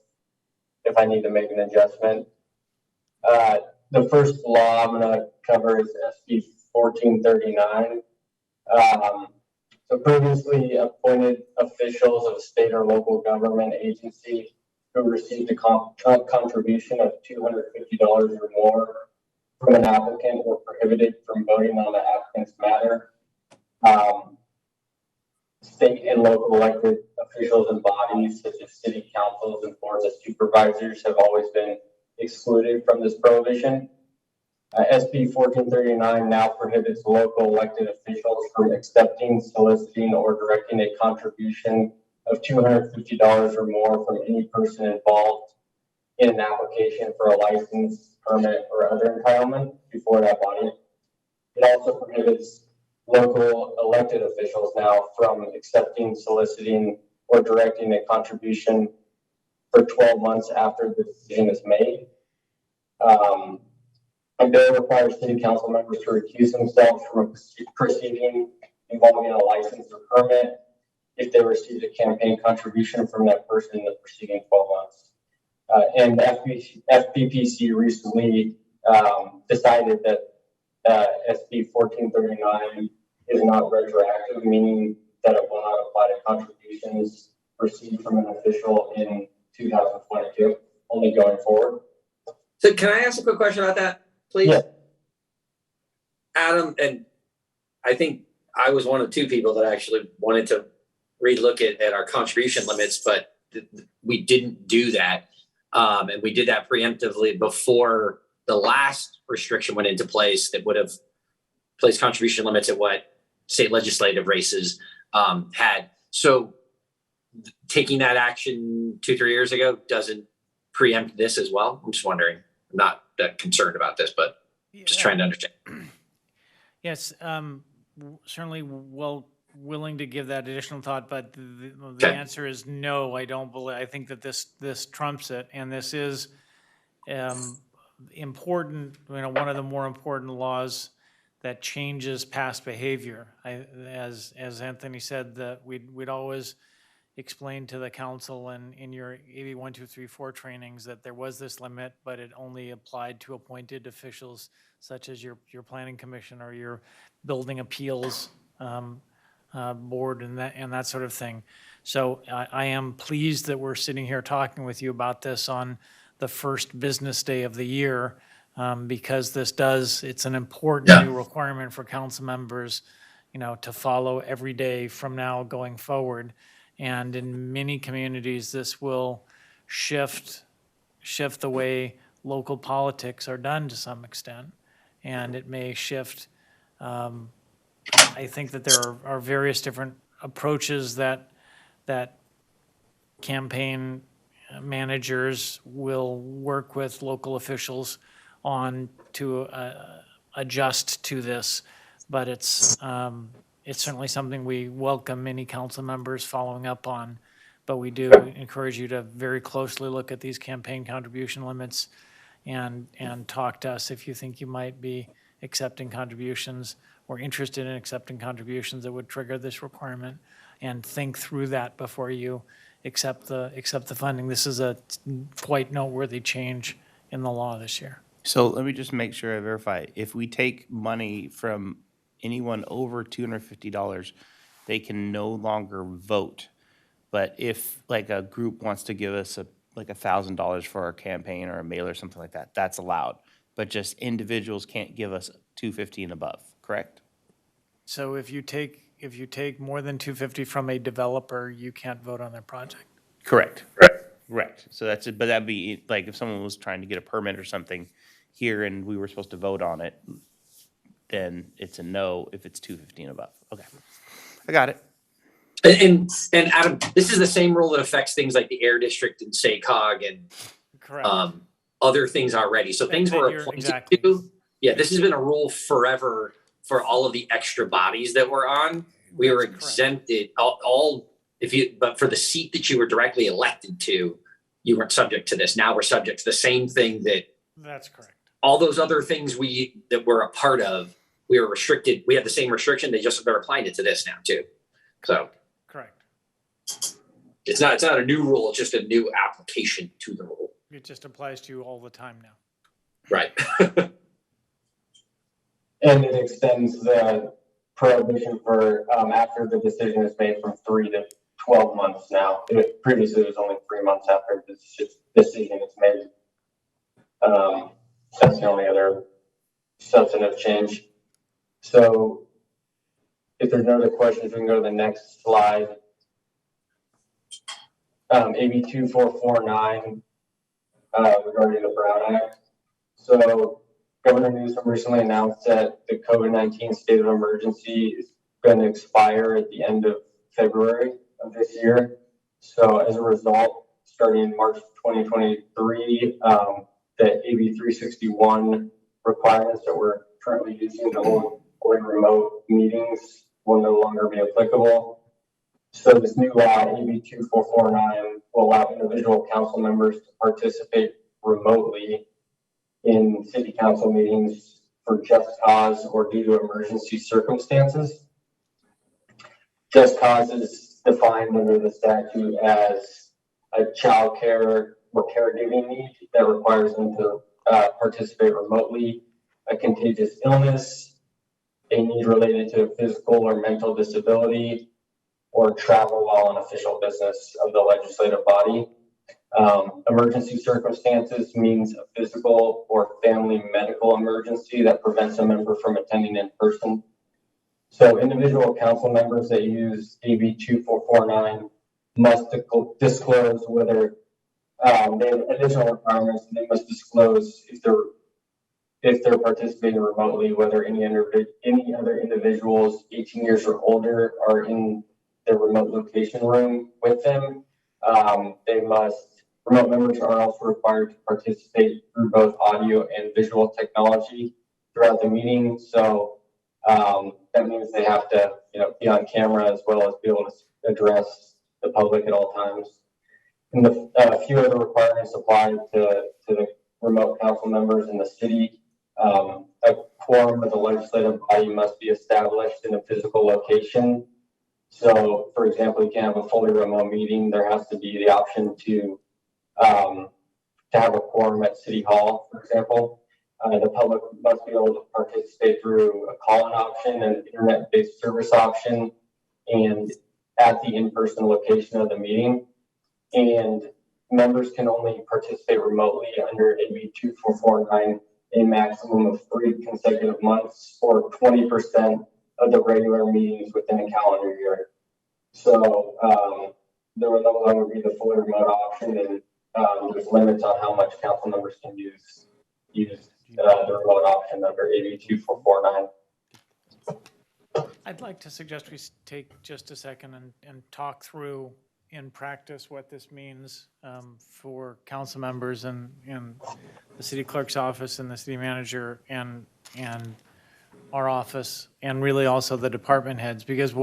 if I need to make an adjustment. The first law I'm gonna cover is SB 1439. So previously appointed officials of a state or local government agency who received a contribution of $250 or more from an applicant were prohibited from voting on the applicant's matter. State and local elected officials and bodies such as city councils and boards of supervisors have always been excluded from this prohibition. SB 1439 now prohibits local elected officials from accepting, soliciting, or directing a contribution of $250 or more from any person involved in an application for a license, permit, or other entitlement before that body. It also prohibits local elected officials now from accepting, soliciting, or directing a contribution for 12 months after the decision is made. The bill requires city council members to recuse themselves from a proceeding involving a license or permit if they received a campaign contribution from that person in the preceding 12 months. And FPPC recently decided that SB 1439 is not retroactive, meaning that it will not apply to contributions received from an official in 2022, only going forward. So can I ask a quick question about that, please? Yeah. Adam, and I think I was one of two people that actually wanted to relook at our contribution limits, but we didn't do that. And we did that preemptively before the last restriction went into place that would have placed contribution limits at what state legislative races had. So taking that action 2-3 years ago doesn't preempt this as well? I'm just wondering. I'm not that concerned about this, but just trying to understand. Yes, certainly willing to give that additional thought, but the answer is no, I don't believe. I think that this trumps it, and this is important, one of the more important laws that changes past behavior. As Anthony said, that we'd always explain to the council and in your AB 1234 trainings that there was this limit, but it only applied to appointed officials such as your planning commission or your building appeals board and that sort of thing. So I am pleased that we're sitting here talking with you about this on the first business day of the year, because it's an important new requirement for council members, to follow every day from now going forward. And in many communities, this will shift the way local politics are done to some extent. And it may shift, I think that there are various different approaches that campaign managers will work with local officials on to adjust to this. But it's certainly something we welcome many council members following up on. But we do encourage you to very closely look at these campaign contribution limits and talk to us if you think you might be accepting contributions or interested in accepting contributions that would trigger this requirement, and think through that before you accept the funding. This is a quite noteworthy change in the law this year. So let me just make sure I verify. If we take money from anyone over $250, they can no longer vote. But if like a group wants to give us $1,000 for our campaign or a mail or something like that, that's allowed. But just individuals can't give us $250 and above, correct? So if you take more than $250 from a developer, you can't vote on their project. Correct. Correct. So that's it. But that'd be like if someone was trying to get a permit or something, here and we were supposed to vote on it, then it's a no if it's 215 above. Okay, I got it. And Adam, this is the same rule that affects things like the Air District and SACOG and Correct. Other things already. So things that we're you're- appointed exactly. to. Yeah, this has been a rule forever for all of the extra bodies that we're on. We were exempted but for the seat that you were directly elected to, you weren't subject to this. Now we're subject to the same thing that That's correct. all those other things that we're a part of, we were restricted. We had the same restriction. They're applying it to this now too. So Correct. it's not a new rule. It's just a new application to the rule. It just applies to you all the time now. Right. And it extends the prohibition for, after the decision is made from 3 to 12 months now. Previously, it was only 3 months after the decision is made. That's the only other substantive change. So if there's no other questions, we can go to the next slide. AB 2449 regarding the Brown Act. So Governor Newsom recently announced that the COVID-19 state of emergency is going to expire at the end of February of this year. So as a result, starting in March 2023, the AB 361 requirements that we're currently using to hold remote meetings will no longer be applicable. So this new law, AB 2449, will allow individual council members to participate remotely in city council meetings for just cause or due to emergency circumstances. Just cause is defined under the statute as a child care or caregiving need that requires them to participate remotely, a contagious illness, a need related to a physical or mental disability, or travel while on official business of the legislative body. Emergency circumstances means a physical or family medical emergency that prevents a member from attending in person. So individual council members that use AB 2449 must disclose whether they have additional requirements. They must disclose if they're participating remotely, whether any other individuals 18 years or older are in their remote location room with them. Remote members are also required to participate through both audio and visual technology throughout the meeting. So that means they have to, be on camera as well as be able to address the public at all times. And a few other requirements apply to the remote council members in the city. A quorum of the legislative body must be established in a physical location. So, for example, you can have a fully remote meeting. There has to be the option to have a quorum at City Hall, for example. The public must be able to participate through a call-in option, an internet-based service option, and at the in-person location of the meeting. And members can only participate remotely under AB 2449 a maximum of 3 consecutive months or 20% of the regular meetings within a calendar year. So there will no longer be the fully remote option, and there's limits on how much council members can use the remote option under AB 2449. I'd like to suggest we take just a second and talk through in practice what this means for council members and the city clerk's office and the city manager and our office, and really also the department heads, because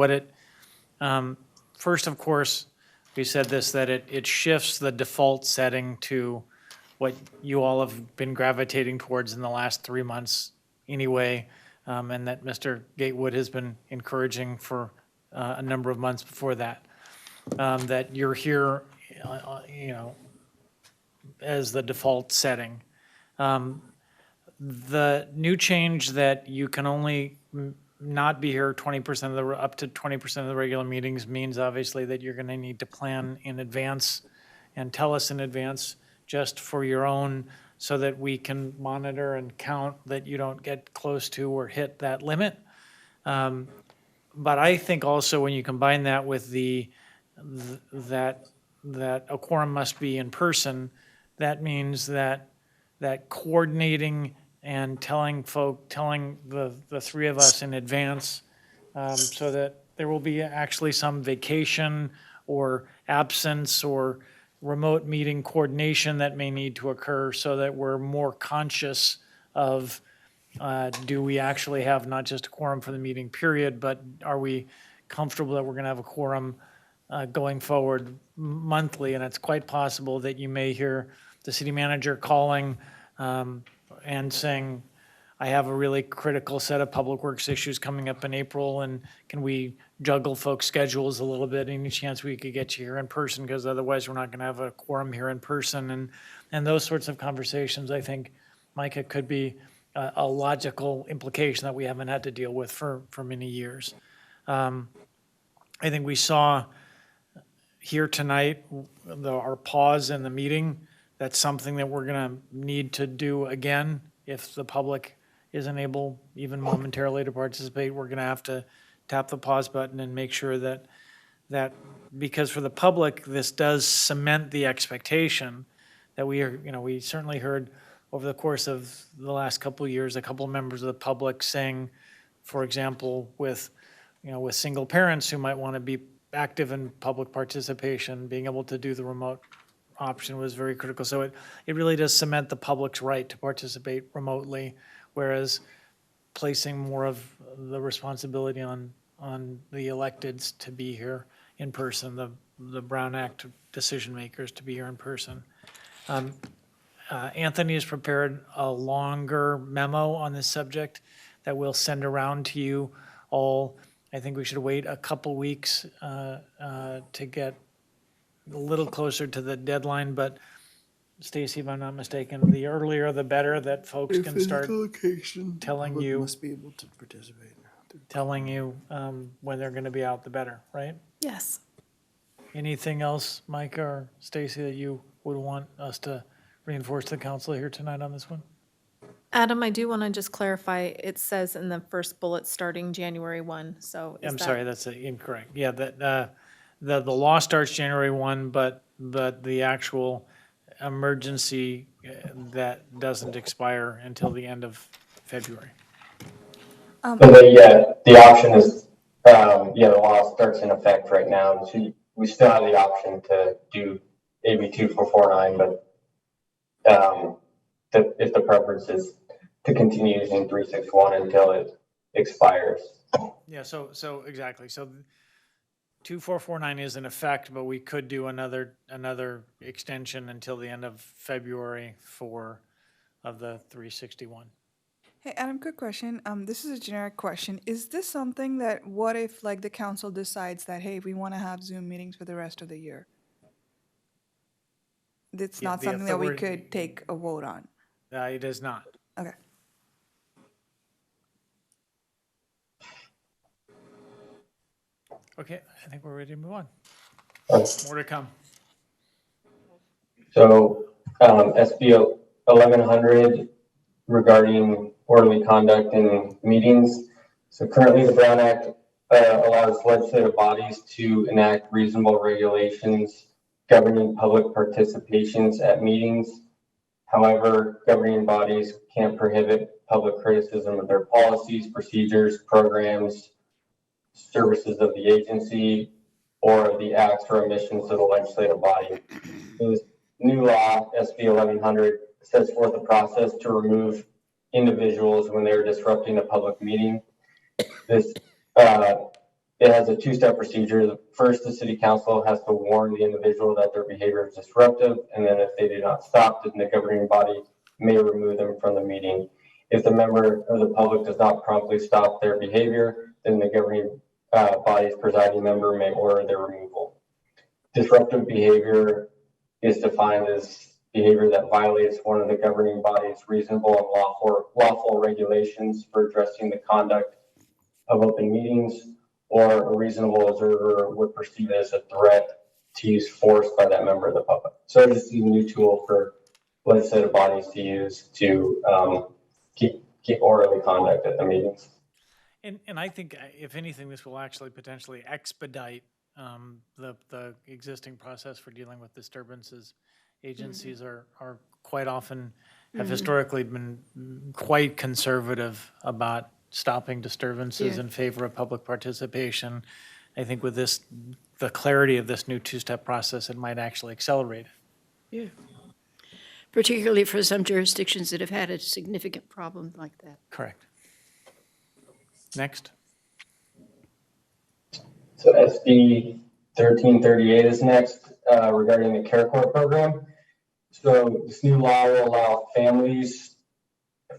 first, of course, we said this, that it shifts the default setting to what you all have been gravitating towards in the last 3 months anyway, and that Mr. Gatewood has been encouraging for a number of months before that, that you're here, as the default setting. The new change that you can only not be here 20% up to 20% of the regular meetings means obviously that you're going to need to plan in advance and tell us in advance just for your own, so that we can monitor and count that you don't get close to or hit that limit. But I think also when you combine that with that a quorum must be in person, that means that coordinating and telling the three of us in advance, so that there will be actually some vacation or absence or remote meeting coordination that may need to occur, so that we're more conscious of, do we actually have not just a quorum for the meeting period, but are we comfortable that we're going to have a quorum going forward monthly? And it's quite possible that you may hear the city manager calling and saying, I have a really critical set of public works issues coming up in April, and can we juggle folks' schedules a little bit? Any chance we could get you here in person, because otherwise we're not going to have a quorum here in person. And those sorts of conversations, I think, Micah, could be a logical implication that we haven't had to deal with for many years. I think we saw here tonight, our pause in the meeting. That's something that we're going to need to do again. If the public isn't able even momentarily to participate, we're going to have to tap the pause button and make sure that because for the public, this does cement the expectation that we are, we certainly heard over the course of the last couple of years, a couple of members of the public saying, for example, with single parents who might want to be active in public participation, being able to do the remote option was very critical. So it really does cement the public's right to participate remotely, whereas placing more of the responsibility on the electeds to be here in person, the Brown Act decision makers to be here in person. Anthony has prepared a longer memo on this subject that we'll send around to you all. I think we should wait a couple weeks to get a little closer to the deadline, but Stacy, if I'm not mistaken, the earlier the better, that folks can start telling you, must be able to participate. telling you when they're going to be out, the better, right? Yes. Anything else, Micah or Stacy, that you would want us to reinforce to the council here tonight on this one? Adam, I do want to just clarify, it says in the first bullet starting January 1, so is I'm that- sorry, that's incorrect. Yeah, the law starts January 1, but the actual emergency that doesn't expire until the end of February. So the option is, the law starts in effect right now. So we still have the option to do AB 2449, but if the preference is to continue using 361 until it expires. Yeah, so exactly. So 2449 is in effect, but we could do another extension until the end of February of the 361. Hey, Adam, quick question. This is a generic question. Is this something that, what if like the council decides that, hey, we want to have Zoom meetings for the rest of the year? It's Yeah, not the something that we authority- could take a vote on. It is not. Okay. Okay, I think we're ready to move on. More to come. So SB 1100 regarding orderly conduct in meetings. So currently the Brown Act allows legislative bodies to enact reasonable regulations governing public participations at meetings. However, governing bodies can't prohibit public criticism of their policies, procedures, programs, services of the agency, or of the acts or omissions of the legislative body. This new law, SB 1100, sets forth a process to remove individuals when they're disrupting a public meeting. It has a two-step procedure. First, the city council has to warn the individual that their behavior is disruptive, and then if they do not stop, then the governing body may remove them from the meeting. If the member of the public does not promptly stop their behavior, then the governing body's presiding member may order their removal. Disruptive behavior is defined as behavior that violates one of the governing body's reasonable and lawful regulations for addressing the conduct of open meetings, or a reasonable observer would perceive it as a threat to use force by that member of the public. So this is a new tool for legislative bodies to use to keep orderly conduct at the meetings. And I think, if anything, this will actually potentially expedite the existing process for dealing with disturbances agencies are quite often, have historically been quite conservative about stopping disturbances Yeah. in favor of public participation. I think with this, the clarity of this new two-step process, it might actually accelerate it. Yeah. Particularly for some jurisdictions that have had a significant problem like that. Correct. Next. So SB 1338 is next regarding the Care Corps program. So this new law will allow families,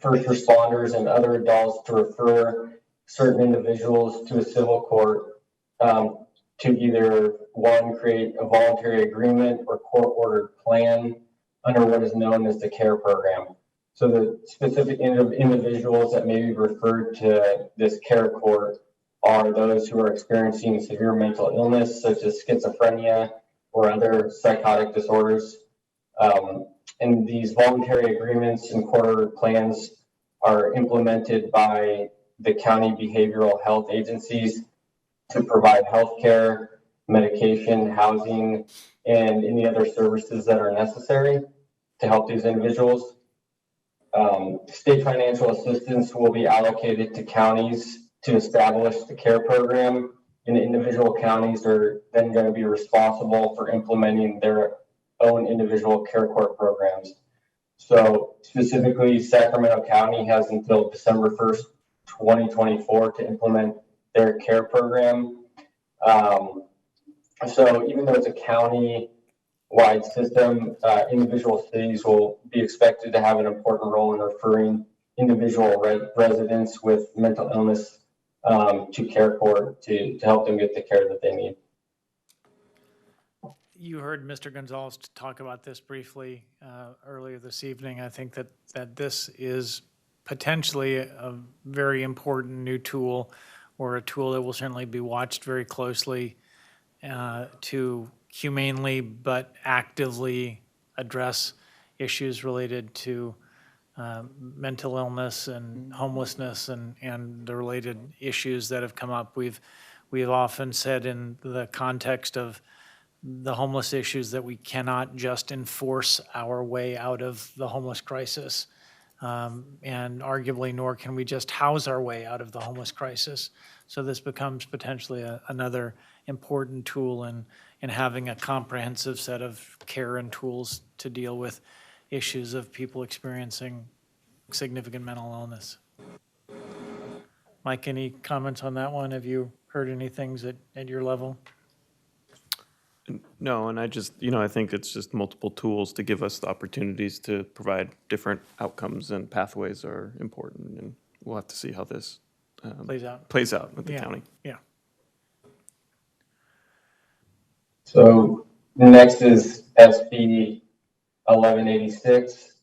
first responders, and other adults to refer certain individuals to a civil court to either, one, create a voluntary agreement or court-ordered plan under what is known as the CARE program. So the specific individuals that may be referred to this CARE court are those who are experiencing severe mental illness, such as schizophrenia or other psychotic disorders. And these voluntary agreements and court-ordered plans are implemented by the county behavioral health agencies to provide health care, medication, housing, and any other services that are necessary to help these individuals. State financial assistance will be allocated to counties to establish the CARE program, and individual counties are then going to be responsible for implementing their own individual Care Corps programs. So specifically, Sacramento County has until December 1st, 2024 to implement their CARE program. So even though it's a county-wide system, individual cities will be expected to have an important role in referring individual residents with mental illness to Care Corps to help them get the care that they need. You heard Mr. Gonzalez talk about this briefly earlier this evening. I think that this is potentially a very important new tool, or a tool that will certainly be watched very closely to humanely but actively address issues related to mental illness and homelessness and the related issues that have come up. We've often said in the context of the homeless issues that we cannot just enforce our way out of the homeless crisis. And arguably, nor can we just house our way out of the homeless crisis. So this becomes potentially another important tool in having a comprehensive set of care and tools to deal with issues of people experiencing significant mental illness. Mike, any comments on that one? Have you heard any things at your level? No, and I just, I think it's just multiple tools to give us the opportunities to provide different outcomes, and pathways are important, and we'll have to see how this plays out with the county. Yeah. So next is SB 1186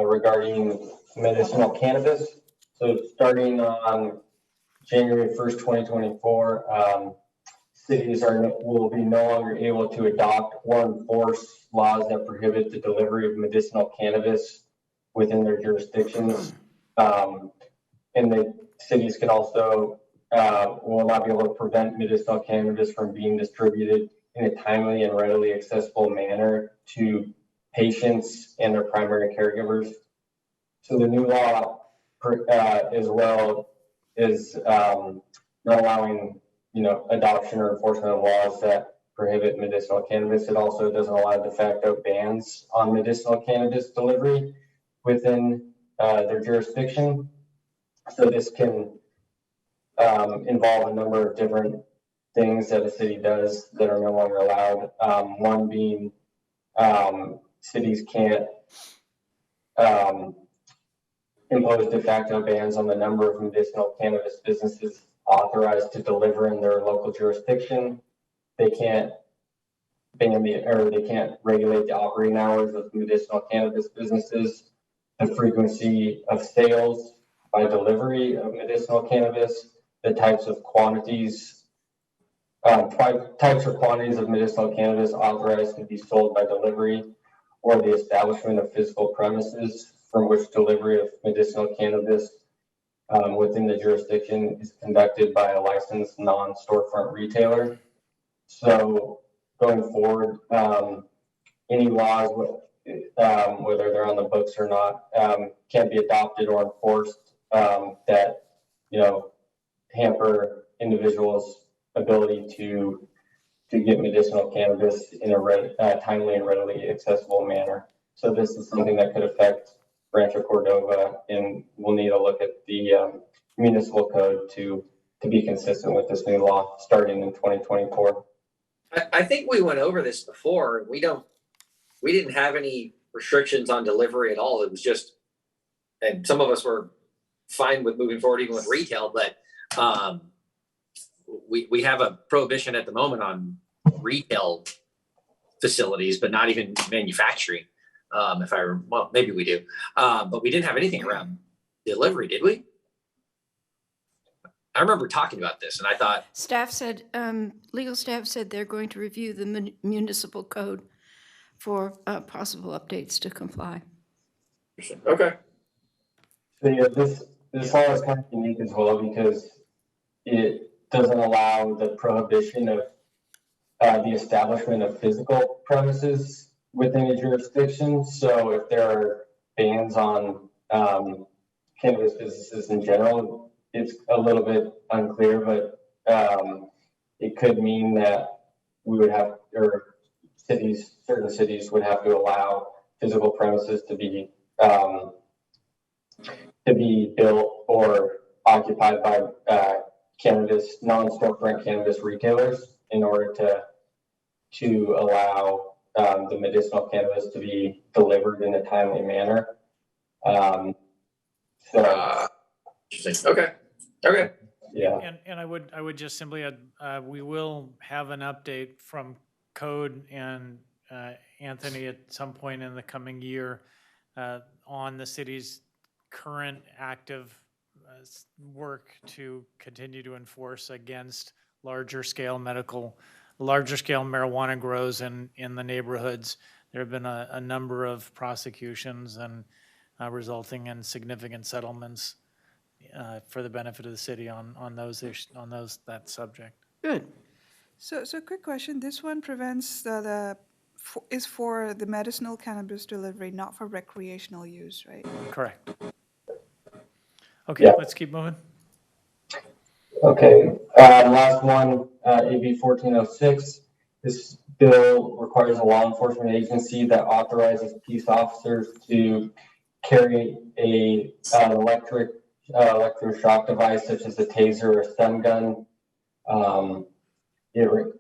regarding medicinal cannabis. So starting on January 1st, 2024, cities will be no longer able to adopt or enforce laws that prohibit the delivery of medicinal cannabis within their jurisdictions. And the cities can also will not be able to prevent medicinal cannabis from being distributed in a timely and readily accessible manner to patients and their primary caregivers. So the new law as well is not allowing adoption or enforcement of laws that prohibit medicinal cannabis. It also doesn't allow de facto bans on medicinal cannabis delivery within their jurisdiction. So this can involve a number of different things that a city does that are no longer allowed. One being cities can't impose de facto bans on the number of medicinal cannabis businesses authorized to deliver in their local jurisdiction. They can't they can't regulate the operating hours of medicinal cannabis businesses, the frequency of sales by delivery of medicinal cannabis, the types of quantities of medicinal cannabis authorized to be sold by delivery, or the establishment of physical premises from which delivery of medicinal cannabis within the jurisdiction is conducted by a licensed non-storefront retailer. So going forward, any laws, whether they're on the books or not, can be adopted or enforced that, hamper individuals' ability to get medicinal cannabis in a timely and readily accessible manner. So this is something that could affect Rancho Cordova, and we'll need to look at the municipal code to be consistent with this new law starting in 2024. I think we went over this before. We didn't have any restrictions on delivery at all. It was just, and some of us were fine with moving forward even with retail, but we have a prohibition at the moment on retail facilities, but not even manufacturing. Well, maybe we do, but we didn't have anything around delivery, did we? I remember talking about this, and I thought Staff said, legal staff said they're going to review the municipal code for possible updates to comply. okay. So yeah, this law is kind of unique as well because it doesn't allow the prohibition of the establishment of physical premises within a jurisdiction. So if there are bans on cannabis businesses in general, it's a little bit unclear, but it could mean that we would have, or certain cities would have to allow physical premises to be built or occupied by non-storefront cannabis retailers in order to allow the medicinal cannabis to be delivered in a timely manner. Interesting. Okay. Yeah. And I would just simply add, we will have an update from Code and Anthony at some point in the coming year on the city's current active work to continue to enforce against larger scale marijuana grows in the neighborhoods. There have been a number of prosecutions and resulting in significant settlements for the benefit of the city on that subject. Good. So quick question. This one prevents is for the medicinal cannabis delivery, not for recreational use, right? Correct. Okay, Yeah. let's keep moving. Okay, last one, AB 1406. This bill requires a law enforcement agency that authorizes peace officers to carry a electroshock device such as a taser or a stun gun.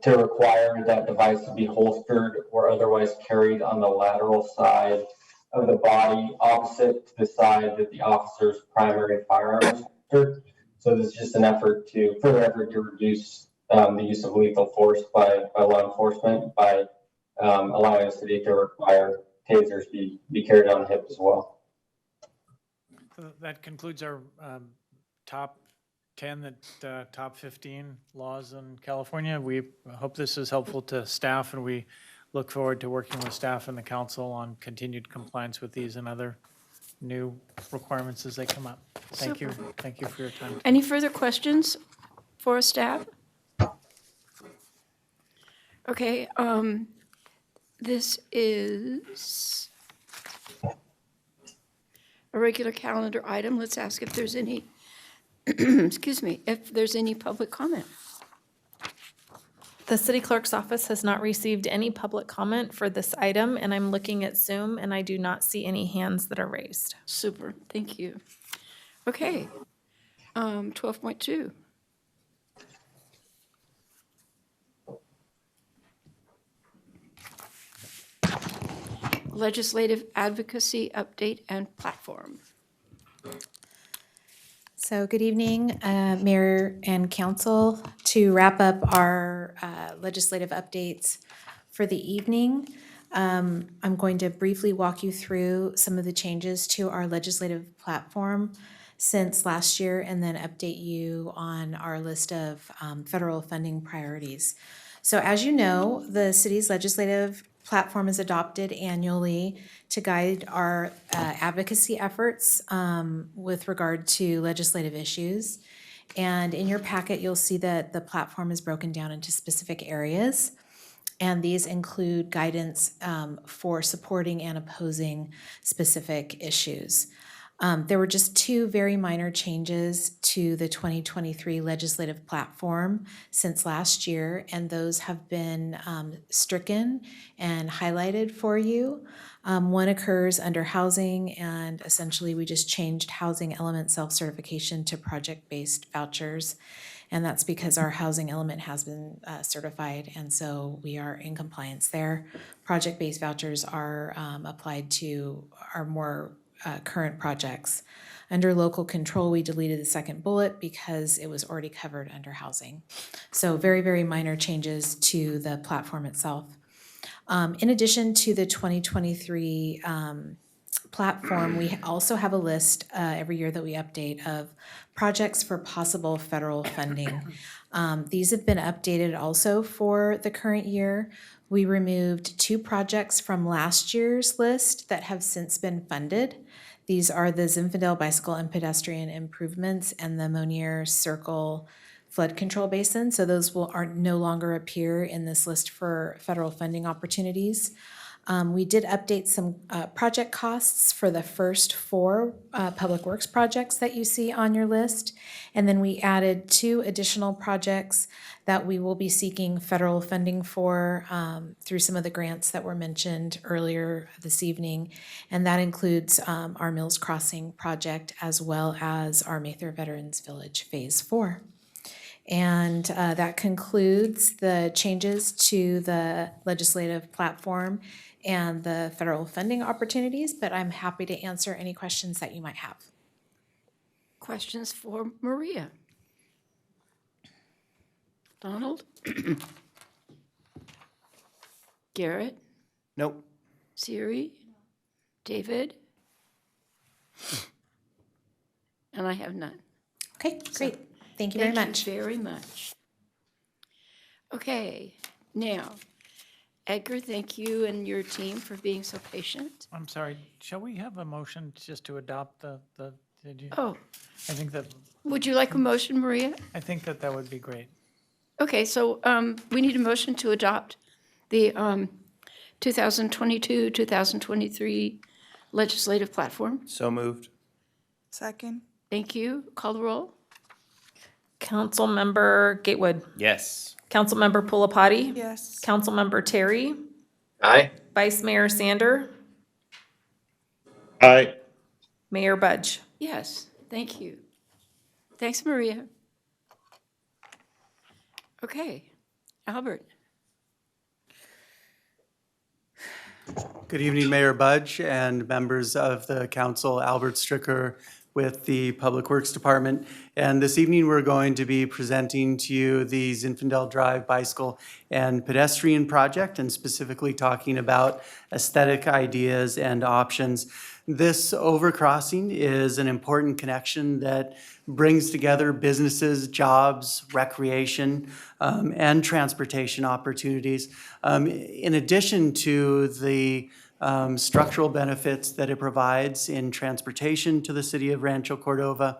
To require that device to be holstered or otherwise carried on the lateral side of the body opposite to the side that the officer's primary firearm is holstered. So this is just an further effort to reduce the use of lethal force by law enforcement by allowing the city to require tasers be carried on the hip as well. So that concludes our top 10, top 15 laws in California. We hope this is helpful to staff, and we look forward to working with staff and the council on continued compliance with these and other new requirements as they come up. Thank you. Super. Thank you for your time. Any further questions for staff? Okay, this is a regular calendar item. Let's ask if there's any, excuse me, if there's any public comment. The city clerk's office has not received any public comment for this item, and I'm looking at Zoom, and I do not see any hands that are raised. Super, thank you. Okay, 12.2. Legislative advocacy update and platform. So good evening, Mayor and Council. To wrap up our legislative updates for the evening, I'm going to briefly walk you through some of the changes to our legislative platform since last year, and then update you on our list of federal funding priorities. So as you know, the city's legislative platform is adopted annually to guide our advocacy efforts with regard to legislative issues. And in your packet, you'll see that the platform is broken down into specific areas. And these include guidance for supporting and opposing specific issues. There were just two very minor changes to the 2023 legislative platform since last year, and those have been stricken and highlighted for you. One occurs under housing, and essentially we just changed housing element self-certification to project-based vouchers. And that's because our housing element has been certified, and so we are in compliance there. Project-based vouchers are applied to our more current projects. Under local control, we deleted the second bullet because it was already covered under housing. So very, very minor changes to the platform itself. In addition to the 2023 platform, we also have a list every year that we update of projects for possible federal funding. These have been updated also for the current year. We removed 2 projects from last year's list that have since been funded. These are the Zinfandel Bicycle and Pedestrian Improvements and the Monier Circle Flood Control Basin. So those are no longer appear in this list for federal funding opportunities. We did update some project costs for the first 4 public works projects that you see on your list. And then we added 2 additional projects that we will be seeking federal funding for through some of the grants that were mentioned earlier this evening. And that includes our Mills Crossing project as well as our Mather Veterans Village Phase 4. And that concludes the changes to the legislative platform and the federal funding opportunities, but I'm happy to answer any questions that you might have. Questions for Maria? Donald? Garrett? Nope. Siri? David? And I have none. Okay, great. Thank you very much. Thank you very much. Okay, now, Edgar, thank you and your team for being so patient. I'm sorry, shall we have a motion just to adopt did you? Oh, I think that, would you like a motion, Maria? I think that would be great. Okay, so we need a motion to adopt the 2022-2023 legislative platform. So moved. Second. Thank you. Call the roll. Councilmember Gatewood. Yes. Councilmember Pulapati. Yes. Councilmember Terry. Aye. Vice Mayor Sander. Aye. Mayor Budge. Yes, thank you. Thanks, Maria. Okay, Albert. Good evening, Mayor Budge and members of the council. Albert Stricker with the Public Works Department. And this evening, we're going to be presenting to you the Zinfandel Drive Bicycle and Pedestrian Project, and specifically talking about aesthetic ideas and options. This overcrossing is an important connection that brings together businesses, jobs, recreation, and transportation opportunities. In addition to the structural benefits that it provides in transportation to the city of Rancho Cordova,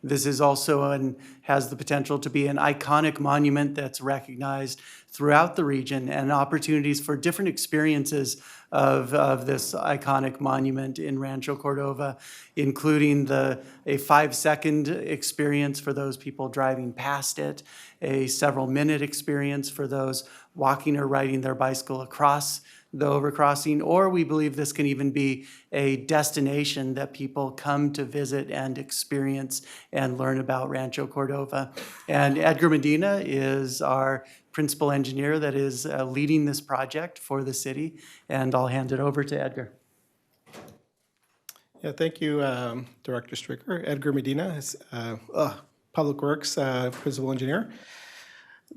this is also has the potential to be an iconic monument that's recognized throughout the region, and opportunities for different experiences of this iconic monument in Rancho Cordova, including a 5-second experience for those people driving past it, a several-minute experience for those walking or riding their bicycle across the overcrossing, or we believe this can even be a destination that people come to visit and experience and learn about Rancho Cordova. And Edgar Medina is our principal engineer that is leading this project for the city, and I'll hand it over to Edgar. Yeah, thank you, Director Stricker. Edgar Medina is Public Works Principal Engineer.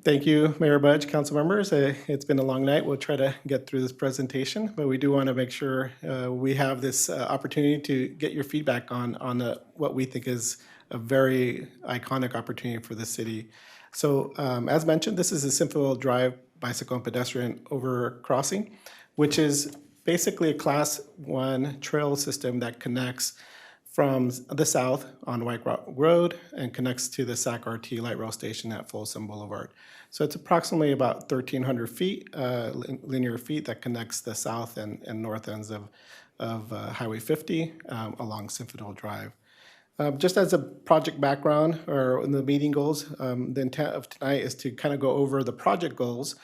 Thank you, Mayor Budge, council members. It's been a long night. We'll try to get through this presentation, but we do want to make sure we have this opportunity to get your feedback on what we think is a very iconic opportunity for the city. So as mentioned, this is a Zinfandel Drive bicycle and pedestrian overcrossing, which is basically a Class 1 trail system that connects from the south on White Rock Road and connects to the SAC RT light rail station at Folsom Boulevard. So it's approximately about 1,300 feet, linear feet, that connects the south and north ends of Highway 50 along Sinfidel Drive. Just as a project background or in the meeting goals, the intent of tonight is to kind of go over the project goals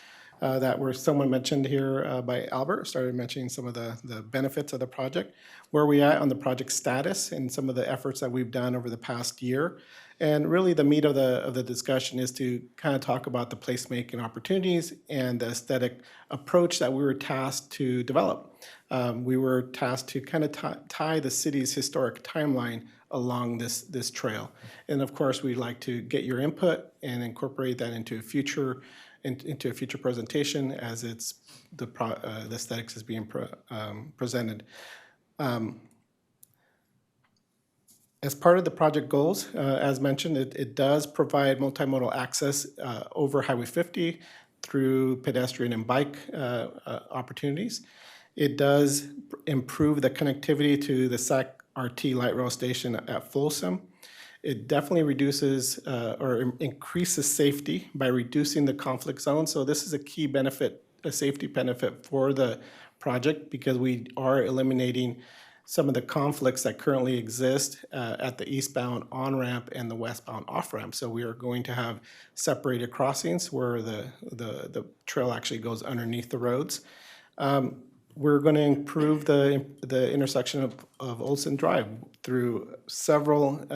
that were someone mentioned here by Albert, started mentioning some of the benefits of the project, where we at on the project status and some of the efforts that we've done over the past year. And really the meat of the discussion is to kind of talk about the placemaking opportunities and the aesthetic approach that we were tasked to develop. We were tasked to kind of tie the city's historic timeline along this trail. And of course, we'd like to get your input and incorporate that into a future presentation as the aesthetics is being presented. As part of the project goals, as mentioned, it does provide multimodal access over Highway 50 through pedestrian and bike opportunities. It does improve the connectivity to the SAC RT light rail station at Folsom. It definitely reduces or increases safety by reducing the conflict zone. So this is a key benefit, a safety benefit for the project, because we are eliminating some of the conflicts that currently exist at the eastbound on-ramp and the westbound off-ramp. So we are going to have separated crossings where the trail actually goes underneath the roads. We're going to improve the intersection of Olson Drive through several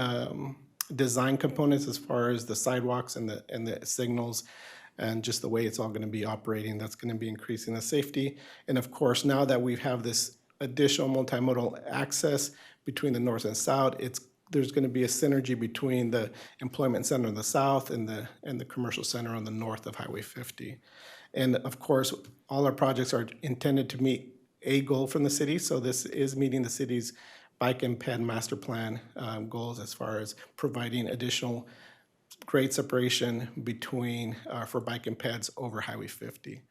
design components as far as the sidewalks and the signals and just the way it's all going to be operating. That's going to be increasing the safety. And of course, now that we have this additional multimodal access between the north and south, there's going to be a synergy between the employment center in the south and the commercial center on the north of Highway 50. And of course, all our projects are intended to meet a goal from the city. So this is meeting the city's bike and ped master plan goals as far as providing additional grade separation between for bike and peds over Highway 50.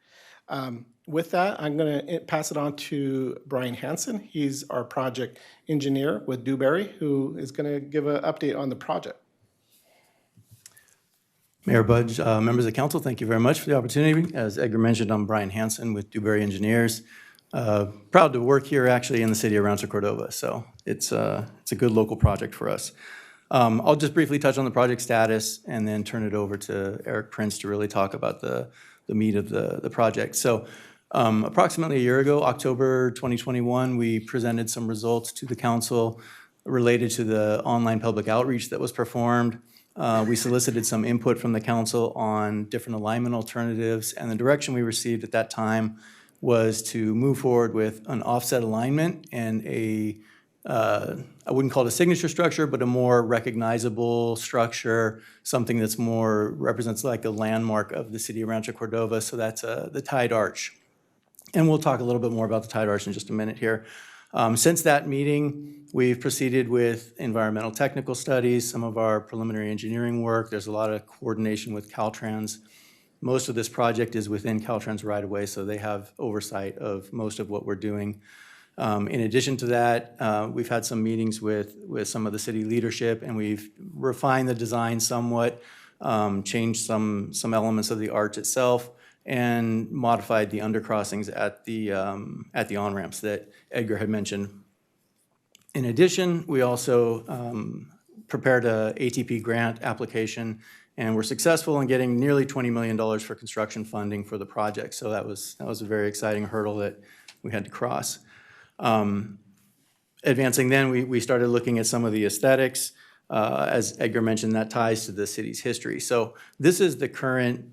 With that, I'm going to pass it on to Brian Hansen. He's our project engineer with Dewberry, who is going to give an update on the project. Mayor Budge, members of council, thank you very much for the opportunity. As Edgar mentioned, I'm Brian Hansen with Dewberry Engineers. Proud to work here actually in the city of Rancho, Cordova, so it's a good local project for us. I'll just briefly touch on the project status and then turn it over to Eric Prince to really talk about the meat of the project. So approximately a year ago, October 2021, we presented some results to the council related to the online public outreach that was performed. We solicited some input from the council on different alignment alternatives, and the direction we received at that time was to move forward with an offset alignment and I wouldn't call it a signature structure, but a more recognizable structure, something that's more represents like a landmark of the city of Rancho Cordova. So that's the Tide Arch. And we'll talk a little bit more about the Tide Arch in just a minute here. Since that meeting, we've proceeded with environmental technical studies, some of our preliminary engineering work. There's a lot of coordination with Caltrans. Most of this project is within Caltrans right away, so they have oversight of most of what we're doing. In addition to that, we've had some meetings with some of the city leadership, and we've refined the design somewhat, changed some elements of the arch itself, and modified the undercrossings at the on-ramps that Edgar had mentioned. In addition, we also prepared a ATP grant application, and we're successful in getting nearly $20 million for construction funding for the project. So that was a very exciting hurdle that we had to cross. Advancing then, we started looking at some of the aesthetics. As Edgar mentioned, that ties to the city's history. So this is the current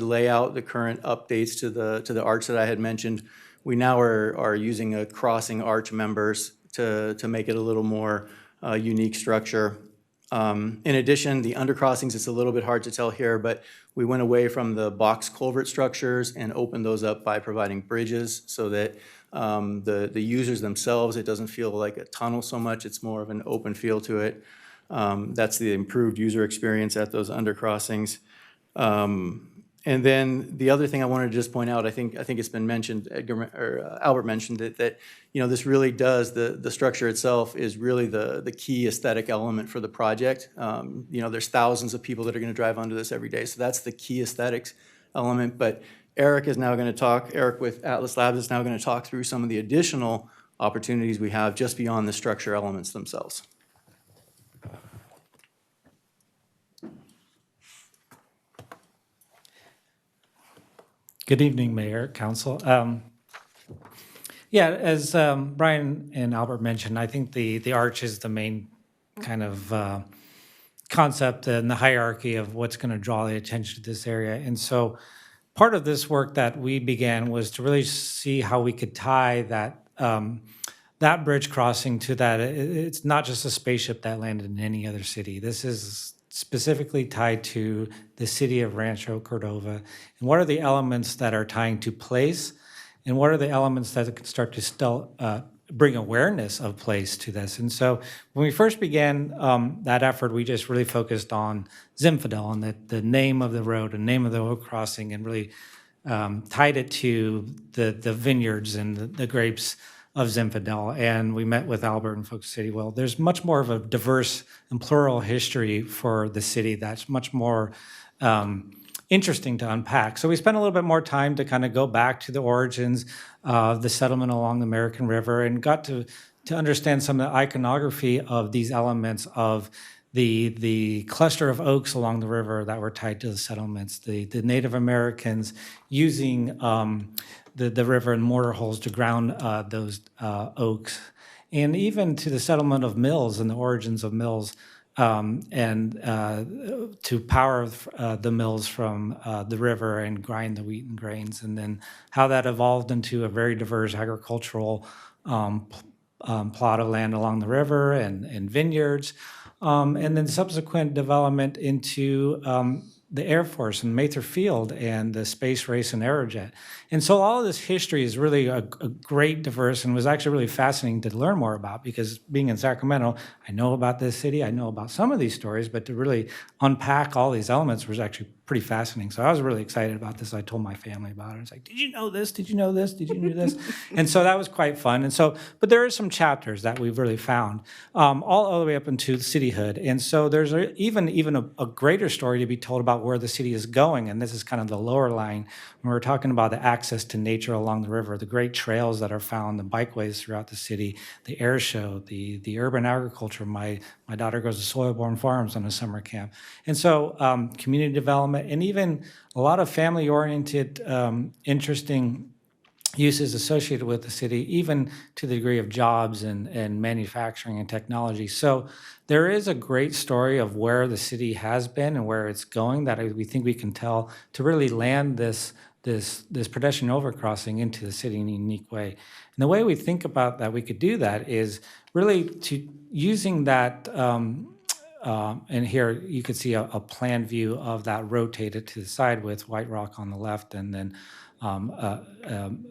layout, the current updates to the arch that I had mentioned. We now are using a crossing arch members to make it a little more unique structure. In addition, the undercrossings, it's a little bit hard to tell here, but we went away from the box culvert structures and opened those up by providing bridges so that the users themselves, it doesn't feel like a tunnel so much, it's more of an open feel to it. That's the improved user experience at those undercrossings. And then the other thing I wanted to just point out, I think it's been mentioned, Albert mentioned it, that, this really does, the structure itself is really the key aesthetic element for the project. There's thousands of people that are going to drive onto this every day, so that's the key aesthetics element. But Eric with Atlas Labs is now going to talk through some of the additional opportunities we have just beyond the structure elements themselves. Good evening, Mayor, Council. Yeah, as Brian and Albert mentioned, I think the arch is the main kind of concept and the hierarchy of what's going to draw the attention to this area. And so part of this work that we began was to really see how we could tie that bridge crossing to that. It's not just a spaceship that landed in any other city. This is specifically tied to the city of Rancho, Cordova. And what are the elements that are tying to place? And what are the elements that can start to still bring awareness of place to this? And so when we first began that effort, we just really focused on Zinfandel and the name of the road and name of the road crossing, and really tied it to the vineyards and the grapes of Zinfandel. And we met with Albert and folks City. Well, there's much more of a diverse and plural history for the city that's much more interesting to unpack. So we spent a little bit more time to kind of go back to the origins of the settlement along the American River, and got to understand some of the iconography of these elements of the cluster of oaks along the river that were tied to the settlements, the Native Americans using the river and mortar holes to ground those oaks, and even to the settlement of mills and the origins of mills, and to power the mills from the river and grind the wheat and grains, and then how that evolved into a very diverse agricultural plot of land along the river and vineyards, and then subsequent development into the Air Force and Mather Field and the space race and Aerojet. And so all of this history is really a great diverse, and was actually really fascinating to learn more about, because being in Sacramento, I know about this city, I know about some of these stories, but to really unpack all these elements was actually pretty fascinating. So I was really excited about this. I told my family about it. I was like, did you know this? Did you know this? Did you know this? And so that was quite fun. And so, but there are some chapters that we've really found all the way up into cityhood. And so there's even a greater story to be told about where the city is going. And this is kind of the lower line when we're talking about the access to nature along the river, the great trails that are found, the bikeways throughout the city, the air show, the urban agriculture. My daughter goes to Soil-Born Farms on a summer camp. And so community development, and even a lot of family-oriented, interesting uses associated with the city, even to the degree of jobs and manufacturing and technology. So there is a great story of where the city has been and where it's going that we think we can tell to really land this pedestrian overcrossing into the city in a unique way. And the way we think about that, we could do that is really to using that, and here you could see a plan view of that rotated to the side with White Rock on the left, and then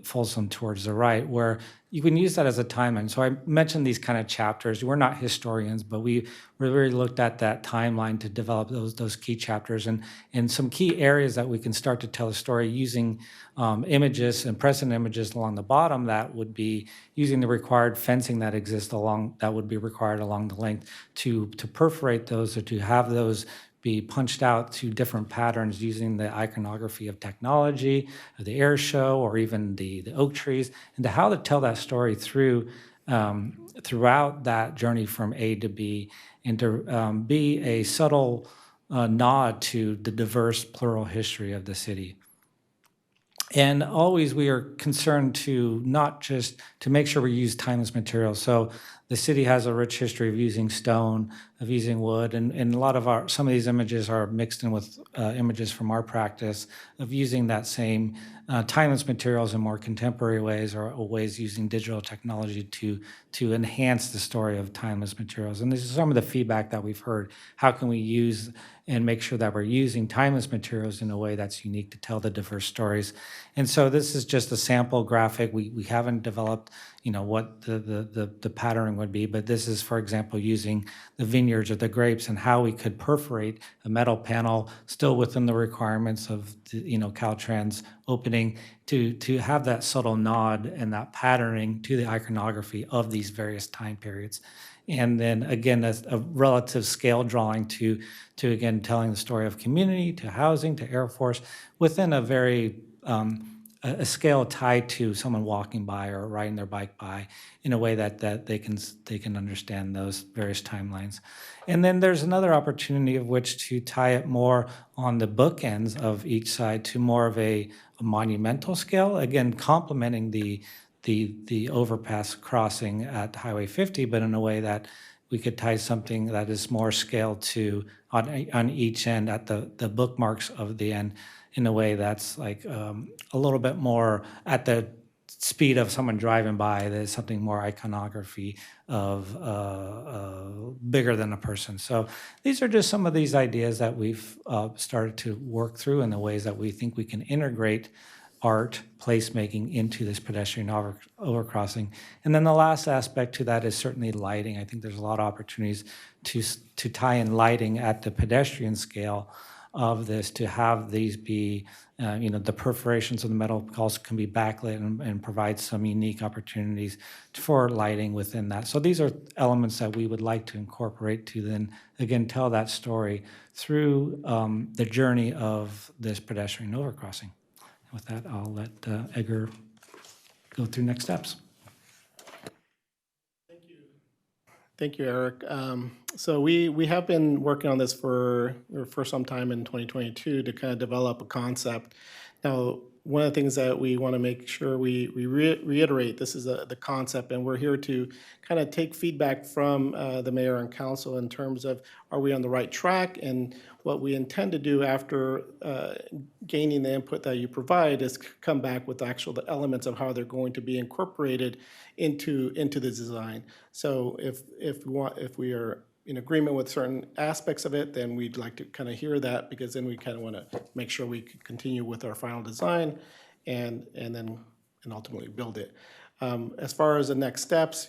Folsom towards the right, where you can use that as a timeline. So I mentioned these kind of chapters. We're not historians, but we really looked at that timeline to develop those key chapters and some key areas that we can start to tell a story using images and present images along the bottom that would be using the required fencing that exists that would be required along the length to perforate those, or to have those be punched out to different patterns using the iconography of technology, of the air show, or even the oak trees, and to how to tell that story throughout that journey from A to B, and to be a subtle nod to the diverse plural history of the city. And always we are concerned to not just to make sure we use timeless materials. So the city has a rich history of using stone, of using wood, and a lot of some of these images are mixed in with images from our practice of using that same timeless materials in more contemporary ways, or ways using digital technology to enhance the story of timeless materials. And this is some of the feedback that we've heard. How can we use and make sure that we're using timeless materials in a way that's unique to tell the diverse stories? And so this is just a sample graphic. We haven't developed what the patterning would be. But this is, for example, using the vineyards or the grapes and how we could perforate a metal panel still within the requirements of Caltrans opening to have that subtle nod and that patterning to the iconography of these various time periods. And then again, a relative scale drawing to again telling the story of community, to housing, to Air Force within a very a scale tied to someone walking by or riding their bike by in a way that they can understand those various timelines. And then there's another opportunity of which to tie it more on the bookends of each side to more of a monumental scale, again complementing the overpass crossing at Highway 50, but in a way that we could tie something that is more scaled to on each end at the bookmarks of the end in a way that's like a little bit more at the speed of someone driving by. There's something more iconography of bigger than a person. So these are just some of these ideas that we've started to work through in the ways that we think we can integrate art placemaking into this pedestrian overcrossing. And then the last aspect to that is certainly lighting. I think there's a lot of opportunities to tie in lighting at the pedestrian scale of this, to have these be, the perforations of the metal also can be backlit and provide some unique opportunities for lighting within that. So these are elements that we would like to incorporate to then, again, tell that story through the journey of this pedestrian overcrossing. With that, I'll let Edgar go through next steps. Thank you, Eric. So we have been working on this for some time in 2022 to kind of develop a concept. Now, one of the things that we want to make sure we reiterate, this is the concept, and we're here to kind of take feedback from the mayor and council in terms of, are we on the right track? And what we intend to do after gaining the input that you provide is come back with the elements of how they're going to be incorporated into the design. So if we are in agreement with certain aspects of it, then we'd like to kind of hear that, because then we kind of want to make sure we can continue with our final design and ultimately build it. As far as the next steps,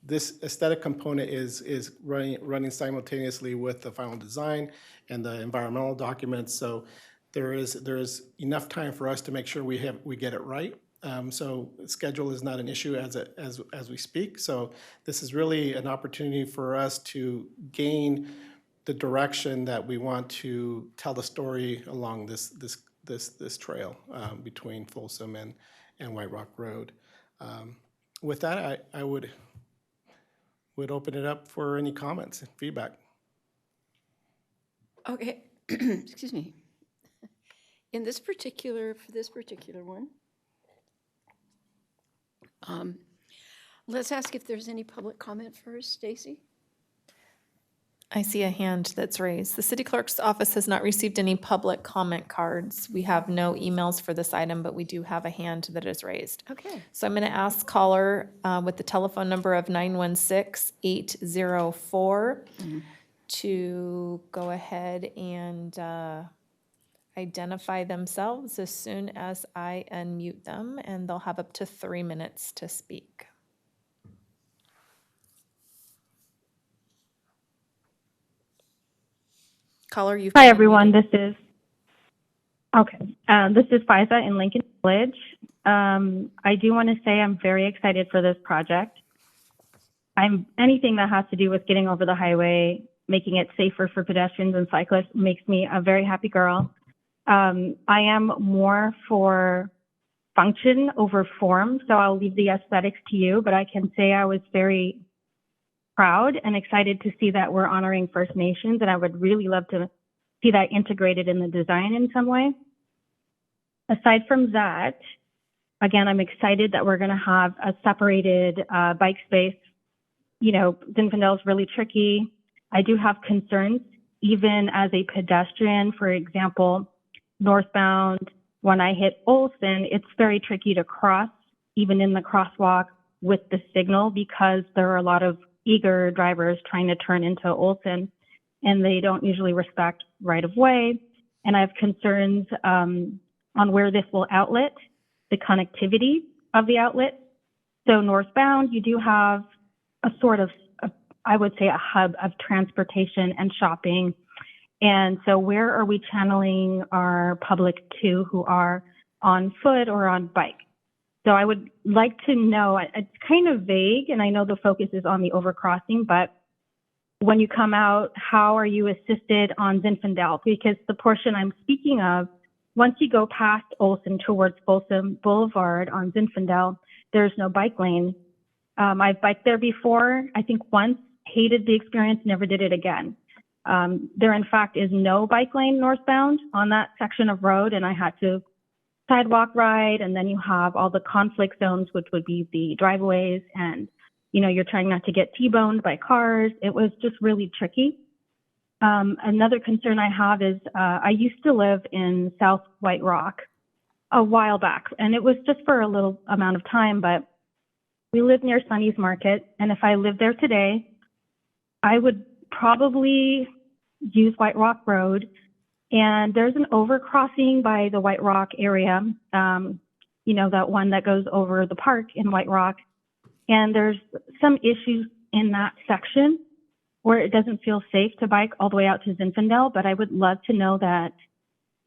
this aesthetic component is running simultaneously with the final design and the environmental documents. So there is enough time for us to make sure we get it right. So schedule is not an issue as we speak. So this is really an opportunity for us to gain the direction that we want to tell the story along this trail between Folsom and White Rock Road. With that, I would open it up for any comments and feedback. Okay, excuse me. For this particular one, let's ask if there's any public comment first. Stacy? I see a hand that's raised. The city clerk's office has not received any public comment cards. We have no emails for this item, but we do have a hand that is raised. Okay. So I'm going to ask caller with the telephone number of 916-804 to go ahead and identify themselves as soon as I unmute them, and they'll have up to 3 minutes to speak. Caller, you've Hi, been everyone. unmuted. This is Faiza in Lincoln Village. I do want to say I'm very excited for this project. Anything that has to do with getting over the highway, making it safer for pedestrians and cyclists makes me a very happy girl. I am more for function over form, so I'll leave the aesthetics to you, but I can say I was very proud and excited to see that we're honoring First Nations, and I would really love to see that integrated in the design in some way. Aside from that, again, I'm excited that we're going to have a separated bike space. Zinfandel is really tricky. I do have concerns, even as a pedestrian, for example, northbound, when I hit Olson, it's very tricky to cross, even in the crosswalk with the signal, because there are a lot of eager drivers trying to turn into Olson, and they don't usually respect right of way. And I have concerns on where this will outlet, the connectivity of the outlet. So northbound, you do have a sort of, I would say, a hub of transportation and shopping. And so where are we channeling our public to who are on foot or on bike? So I would like to know, it's kind of vague, and I know the focus is on the overcrossing, but when you come out, how are you assisted on Zinfandel? Because the portion I'm speaking of, once you go past Olson towards Folsom Boulevard on Zinfandel, there's no bike lane. I've biked there before, I think once, hated the experience, never did it again. There, in fact, is no bike lane northbound on that section of road, and I had to sidewalk ride, and then you have all the conflict zones, which would be the driveways, and you're trying not to get T-boned by cars. It was just really tricky. Another concern I have is I used to live in South White Rock a while back, and it was just for a little amount of time, but we live near Sunny's Market, and if I lived there today, I would probably use White Rock Road. And there's an overcrossing by the White Rock area, that one that goes over the park in White Rock. And there's some issues in that section where it doesn't feel safe to bike all the way out to Zinfandel, but I would love to know that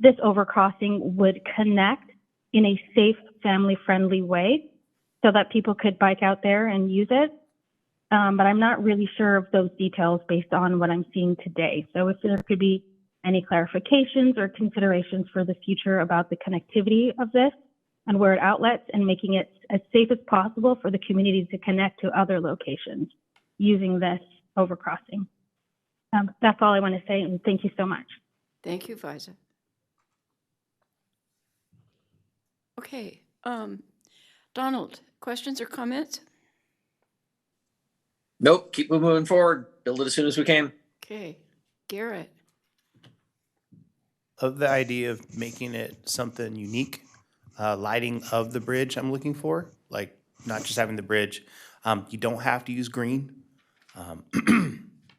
this overcrossing would connect in a safe, family-friendly way so that people could bike out there and use it. But I'm not really sure of those details based on what I'm seeing today. So if there could be any clarifications or considerations for the future about the connectivity of this and where it outlets and making it as safe as possible for the community to connect to other locations using this overcrossing. That's all I want to say, and thank you so much. Thank you, Faiza. Okay, Donald, questions or comments? Nope, keep moving forward. Build it as soon as we can. Okay, Garrett. Of the idea of making it something unique, lighting of the bridge I'm looking for, like not just having the bridge. You don't have to use green.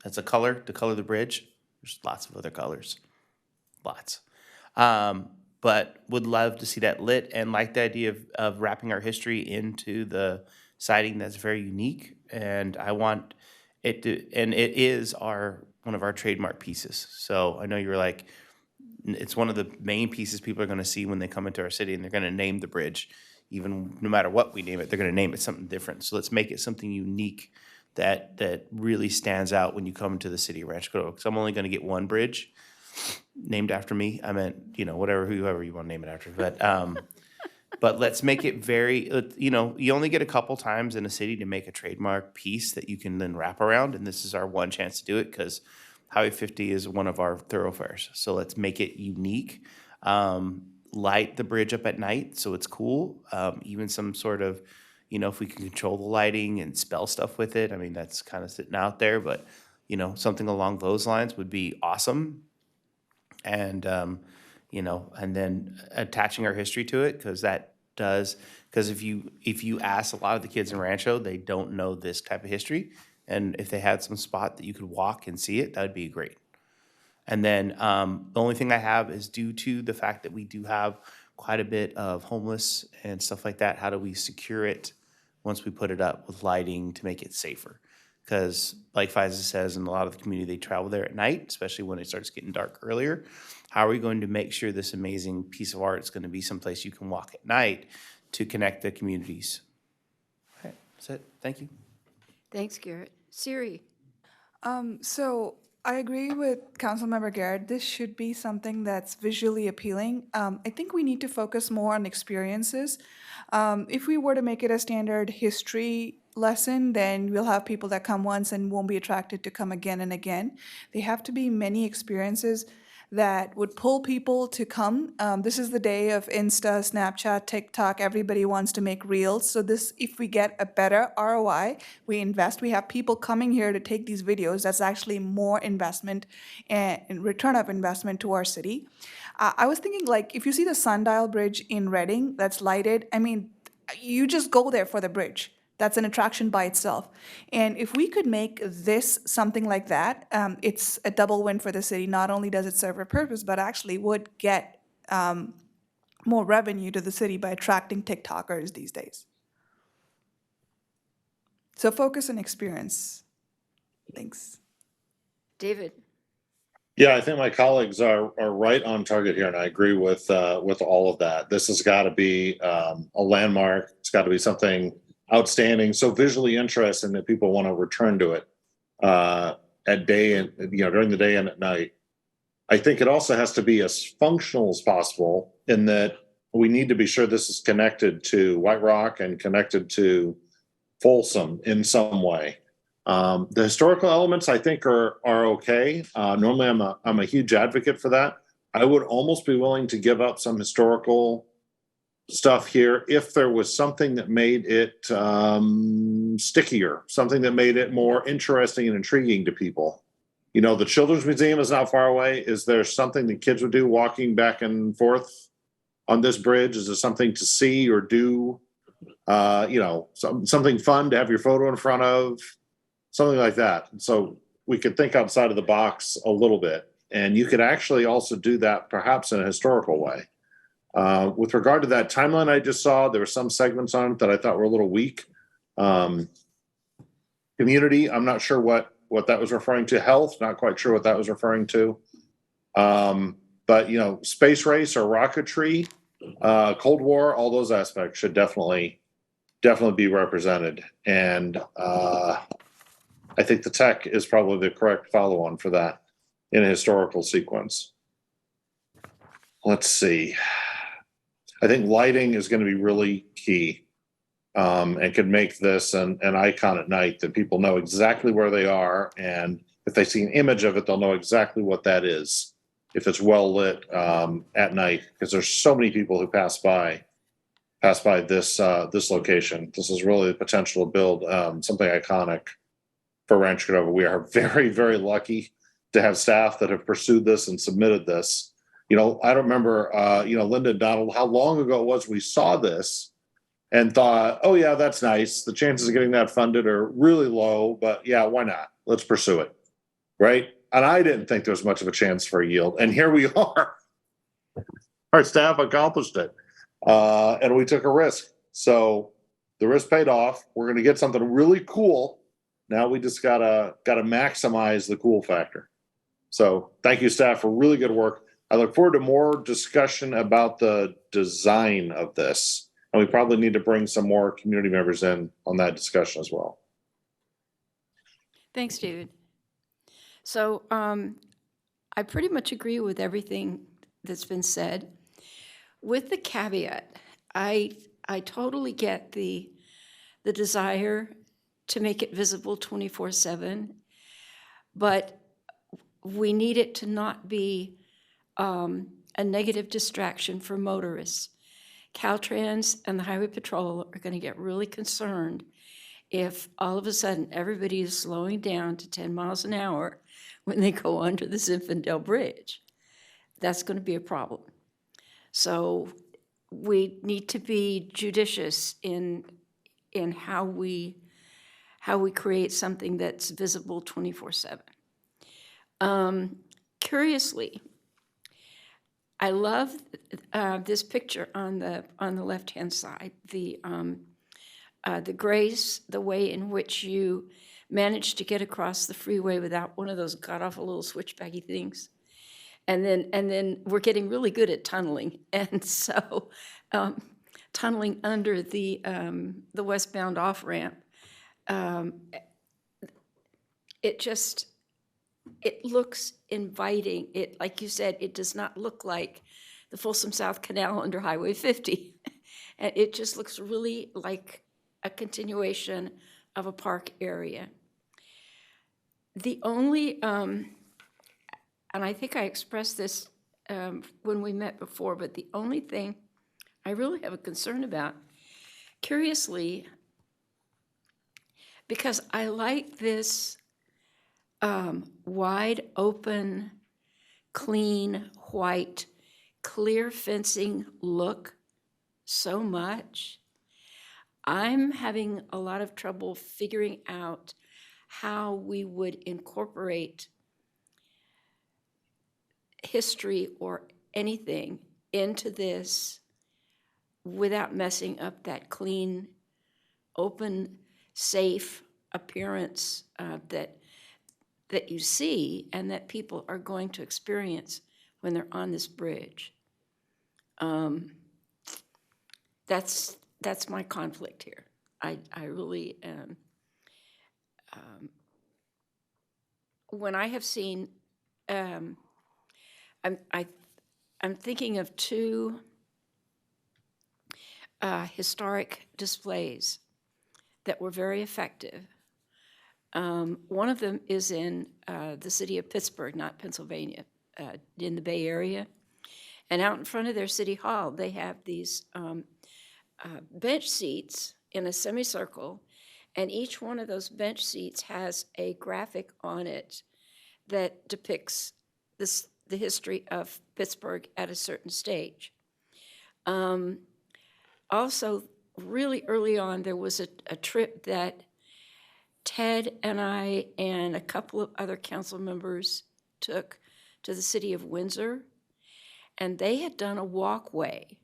That's a color to color the bridge. There's lots of other colors, lots. But would love to see that lit and like the idea of wrapping our history into the siding that's very unique. And I want it to, and it is one of our trademark pieces. So I know you were like, it's one of the main pieces people are going to see when they come into our city, and they're going to name the bridge. Even no matter what we name it, they're going to name it something different. So let's make it something unique that really stands out when you come to the city of Rancho Cordova. Because I'm only going to get one bridge named after me. I meant, whoever you want to name it after. But let's make it very, you only get a couple times in a city to make a trademark piece that you can then wrap around. And this is our one chance to do it because Highway 50 is one of our thoroughfares. So let's make it unique. Light the bridge up at night so it's cool. Even some sort of, if we can control the lighting and spell stuff with it. I mean, that's kind of sitting out there, but, something along those lines would be awesome. And, and then attaching our history to it because if you ask a lot of the kids in Rancho, they don't know this type of history. And if they had some spot that you could walk and see it, that would be great. And then the only thing I have is due to the fact that we do have quite a bit of homeless and stuff like that, how do we secure it once we put it up with lighting to make it safer? Because like Faiza says, in a lot of the community, they travel there at night, especially when it starts getting dark earlier. How are we going to make sure this amazing piece of art is going to be someplace you can walk at night to connect the communities? Okay, that's it. Thank you. Thanks, Garrett. Siri. So I agree with Councilmember Garrett. This should be something that's visually appealing. I think we need to focus more on experiences. If we were to make it a standard history lesson, then we'll have people that come once and won't be attracted to come again and again. They have to be many experiences that would pull people to come. This is the day of Insta, Snapchat, TikTok. Everybody wants to make reels. So if we get a better ROI, we invest. We have people coming here to take these videos. That's actually more investment and return of investment to our city. I was thinking, like, if you see the Sundial Bridge in Reading that's lighted, I mean, you just go there for the bridge. That's an attraction by itself. And if we could make this something like that, it's a double win for the city. Not only does it serve a purpose, but actually would get more revenue to the city by attracting TikTokers these days. So focus on experience. Thanks. David? Yeah, I think my colleagues are right on target here, and I agree with all of that. This has got to be a landmark. It's got to be something outstanding, so visually interesting that people want to return to it at day and during the day and at night. I think it also has to be as functional as possible in that we need to be sure this is connected to White Rock and connected to Folsom in some way. The historical elements I think are okay. Normally I'm a huge advocate for that. I would almost be willing to give up some historical stuff here if there was something that made it stickier, something that made it more interesting and intriguing to people. The Children's Museum is not far away. Is there something that kids would do walking back and forth on this bridge? Is there something to see or do? Something fun to have your photo in front of, something like that. So we could think outside of the box a little bit. And you could actually also do that perhaps in a historical way. With regard to that timeline I just saw, there were some segments on it that I thought were a little weak. Community, I'm not sure what that was referring to. Health, not quite sure what that was referring to. But space race or rocketry, Cold War, all those aspects should definitely be represented. And I think the tech is probably the correct follow-on for that in a historical sequence. Let's see. I think lighting is going to be really key and could make this an icon at night that people know exactly where they are. And if they see an image of it, they'll know exactly what that is if it's well lit at night, because there's so many people who pass by this location. This is really the potential to build something iconic for Rancho Cordova. We are very, very lucky to have staff that have pursued this and submitted this. I don't remember, Linda and Donald, how long ago it was we saw this and thought, oh yeah, that's nice. The chances of getting that funded are really low, but yeah, why not? Let's pursue it, right? And I didn't think there was much of a chance for a yield. And here we are. Our staff accomplished it. And we took a risk. So the risk paid off. We're going to get something really cool. Now we just gotta maximize the cool factor. So thank you, staff, for really good work. I look forward to more discussion about the design of this. And we probably need to bring some more community members in on that discussion as well. Thanks, David. So I pretty much agree with everything that's been said. With the caveat, I totally get the desire to make it visible 24/7, but we need it to not be a negative distraction for motorists. Caltrans and the Highway Patrol are going to get really concerned if all of a sudden everybody is slowing down to 10 miles an hour when they go under the Zinfandel Bridge. That's going to be a problem. So we need to be judicious in how we create something that's visible 24/7. Curiously, I love this picture on the left-hand side, the grace, the way in which you managed to get across the freeway without one of those god-awful little switchbaggy things. And then we're getting really good at tunneling. And so tunneling under the westbound off-ramp, it looks inviting. It, like you said, it does not look like the Folsom South Canal under Highway 50. And it just looks really like a continuation of a park area. The only, and I think I expressed this when we met before, but the only thing I really have a concern about, curiously, because I like this wide open, clean, white, clear fencing look so much, I'm having a lot of trouble figuring out how we would incorporate history or anything into this without messing up that clean, open, safe appearance that you see and that people are going to experience when they're on this bridge. That's my conflict here. I really am. When I have seen, I'm thinking of two historic displays that were very effective. One of them is in the city of Pittsburgh, not Pennsylvania, in the Bay Area. And out in front of their city hall, they have these bench seats in a semicircle, and each one of those bench seats has a graphic on it that depicts the history of Pittsburgh at a certain stage. Also, really early on, there was a trip that Ted and I and a couple of other council members took to the city of Windsor, and they had done a walkway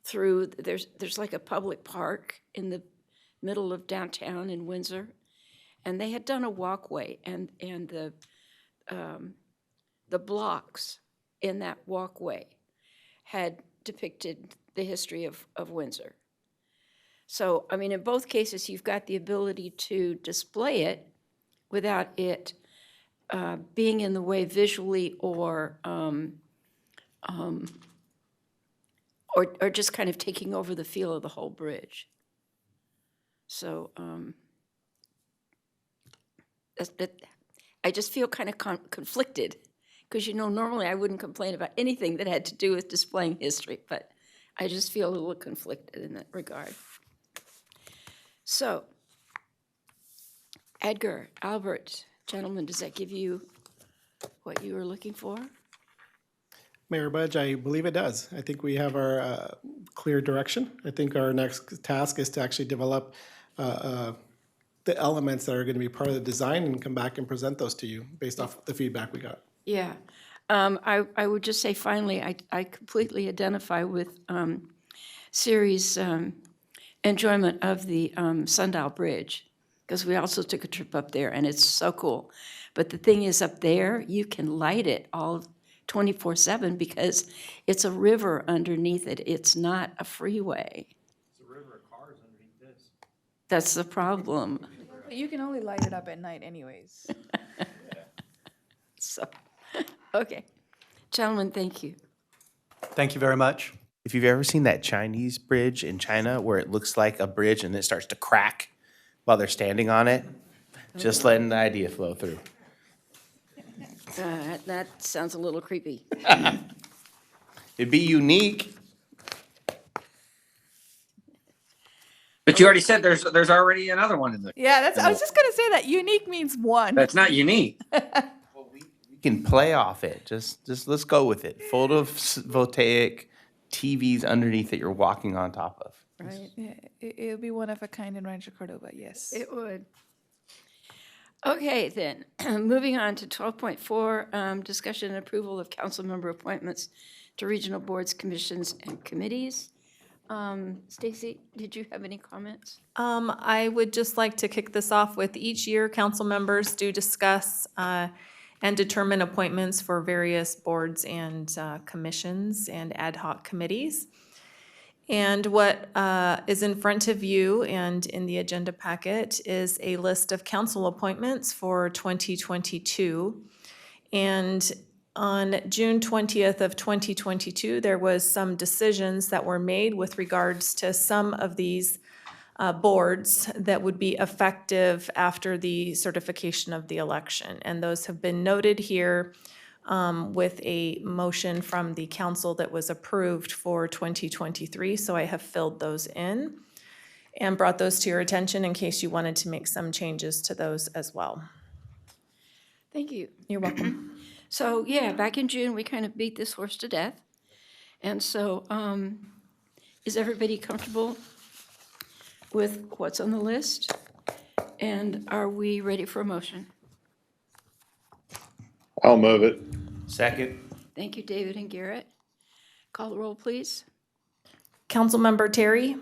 through, there's like a public park in the middle of downtown in Windsor, and they had done a walkway, and the blocks in that walkway had depicted the history of Windsor. So, I mean, in both cases, you've got the ability to display it without it being in the way visually or just kind of taking over the feel of the whole bridge. So I just feel kind of conflicted because, normally I wouldn't complain about anything that had to do with displaying history, but I just feel a little conflicted in that regard. So, Edgar, Albert, gentlemen, does that give you what you were looking for? Mayor Budge, I believe it does. I think we have our clear direction. I think our next task is to actually develop the elements that are going to be part of the design and come back and present those to you based off the feedback we got. Yeah. I would just say finally, I completely identify with Siri's enjoyment of the Sundial Bridge, because we also took a trip up there, and it's so cool. But the thing is, up there, you can light it all 24/7 because it's a river underneath it. It's not a freeway. It's a river of cars underneath this. That's the problem. You can only light it up at night anyways. So, okay. Gentlemen, thank you. Thank you very much. If you've ever seen that Chinese bridge in China where it looks like a bridge and it starts to crack while they're standing on it, just letting the idea flow through. That sounds a little creepy. It'd be unique. But you already said there's already another one in the. Yeah, I was just gonna say that unique means one. That's not unique. We can play off it. Just let's go with it. Photovoltaic TVs underneath that you're walking on top of. Right. Yeah, it'll be one of a kind in Rancho Cordova, yes. It would. Okay, then, moving on to 12.4, discussion and approval of council member appointments to regional boards, commissions, and committees. Stacy, did you have any comments? I would just like to kick this off with each year, council members do discuss and determine appointments for various boards and commissions and ad hoc committees. And what is in front of you and in the agenda packet is a list of council appointments for 2022. And on June 20th of 2022, there was some decisions that were made with regards to some of these boards that would be effective after the certification of the election. And those have been noted here with a motion from the council that was approved for 2023. So I have filled those in and brought those to your attention in case you wanted to make some changes to those as well. Thank you. You're welcome. So, yeah, back in June, we kind of beat this horse to death. And so, is everybody comfortable with what's on the list? And are we ready for a motion? I'll move it. Second. Thank you, David and Garrett. Call the roll, please. Councilmember Terry,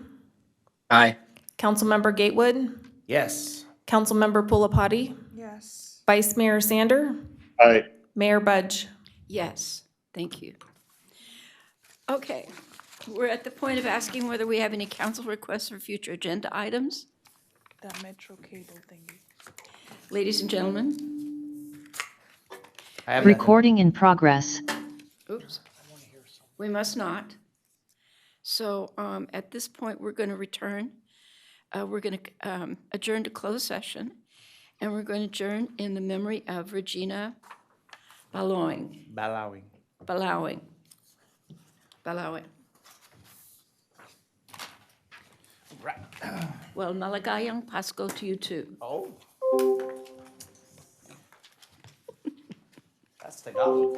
Aye. Councilmember Gatewood, Yes. Councilmember Pulapati, Yes. Vice Mayor Sander, Aye. Mayor Budge. Yes, thank you. Okay, we're at the point of asking whether we have any council requests for future agenda items. That Metro cable thingy. Ladies and gentlemen, I have nothing. Recording in progress. oops, we must not. So at this point, we're going to return. We're going to adjourn to closed session, and we're going to adjourn in the memory of Regina Balowing. Ballowing. Balowing. Balowing. Right. Well, Malagayang Pasko to you too. Oh. That's Tagalog.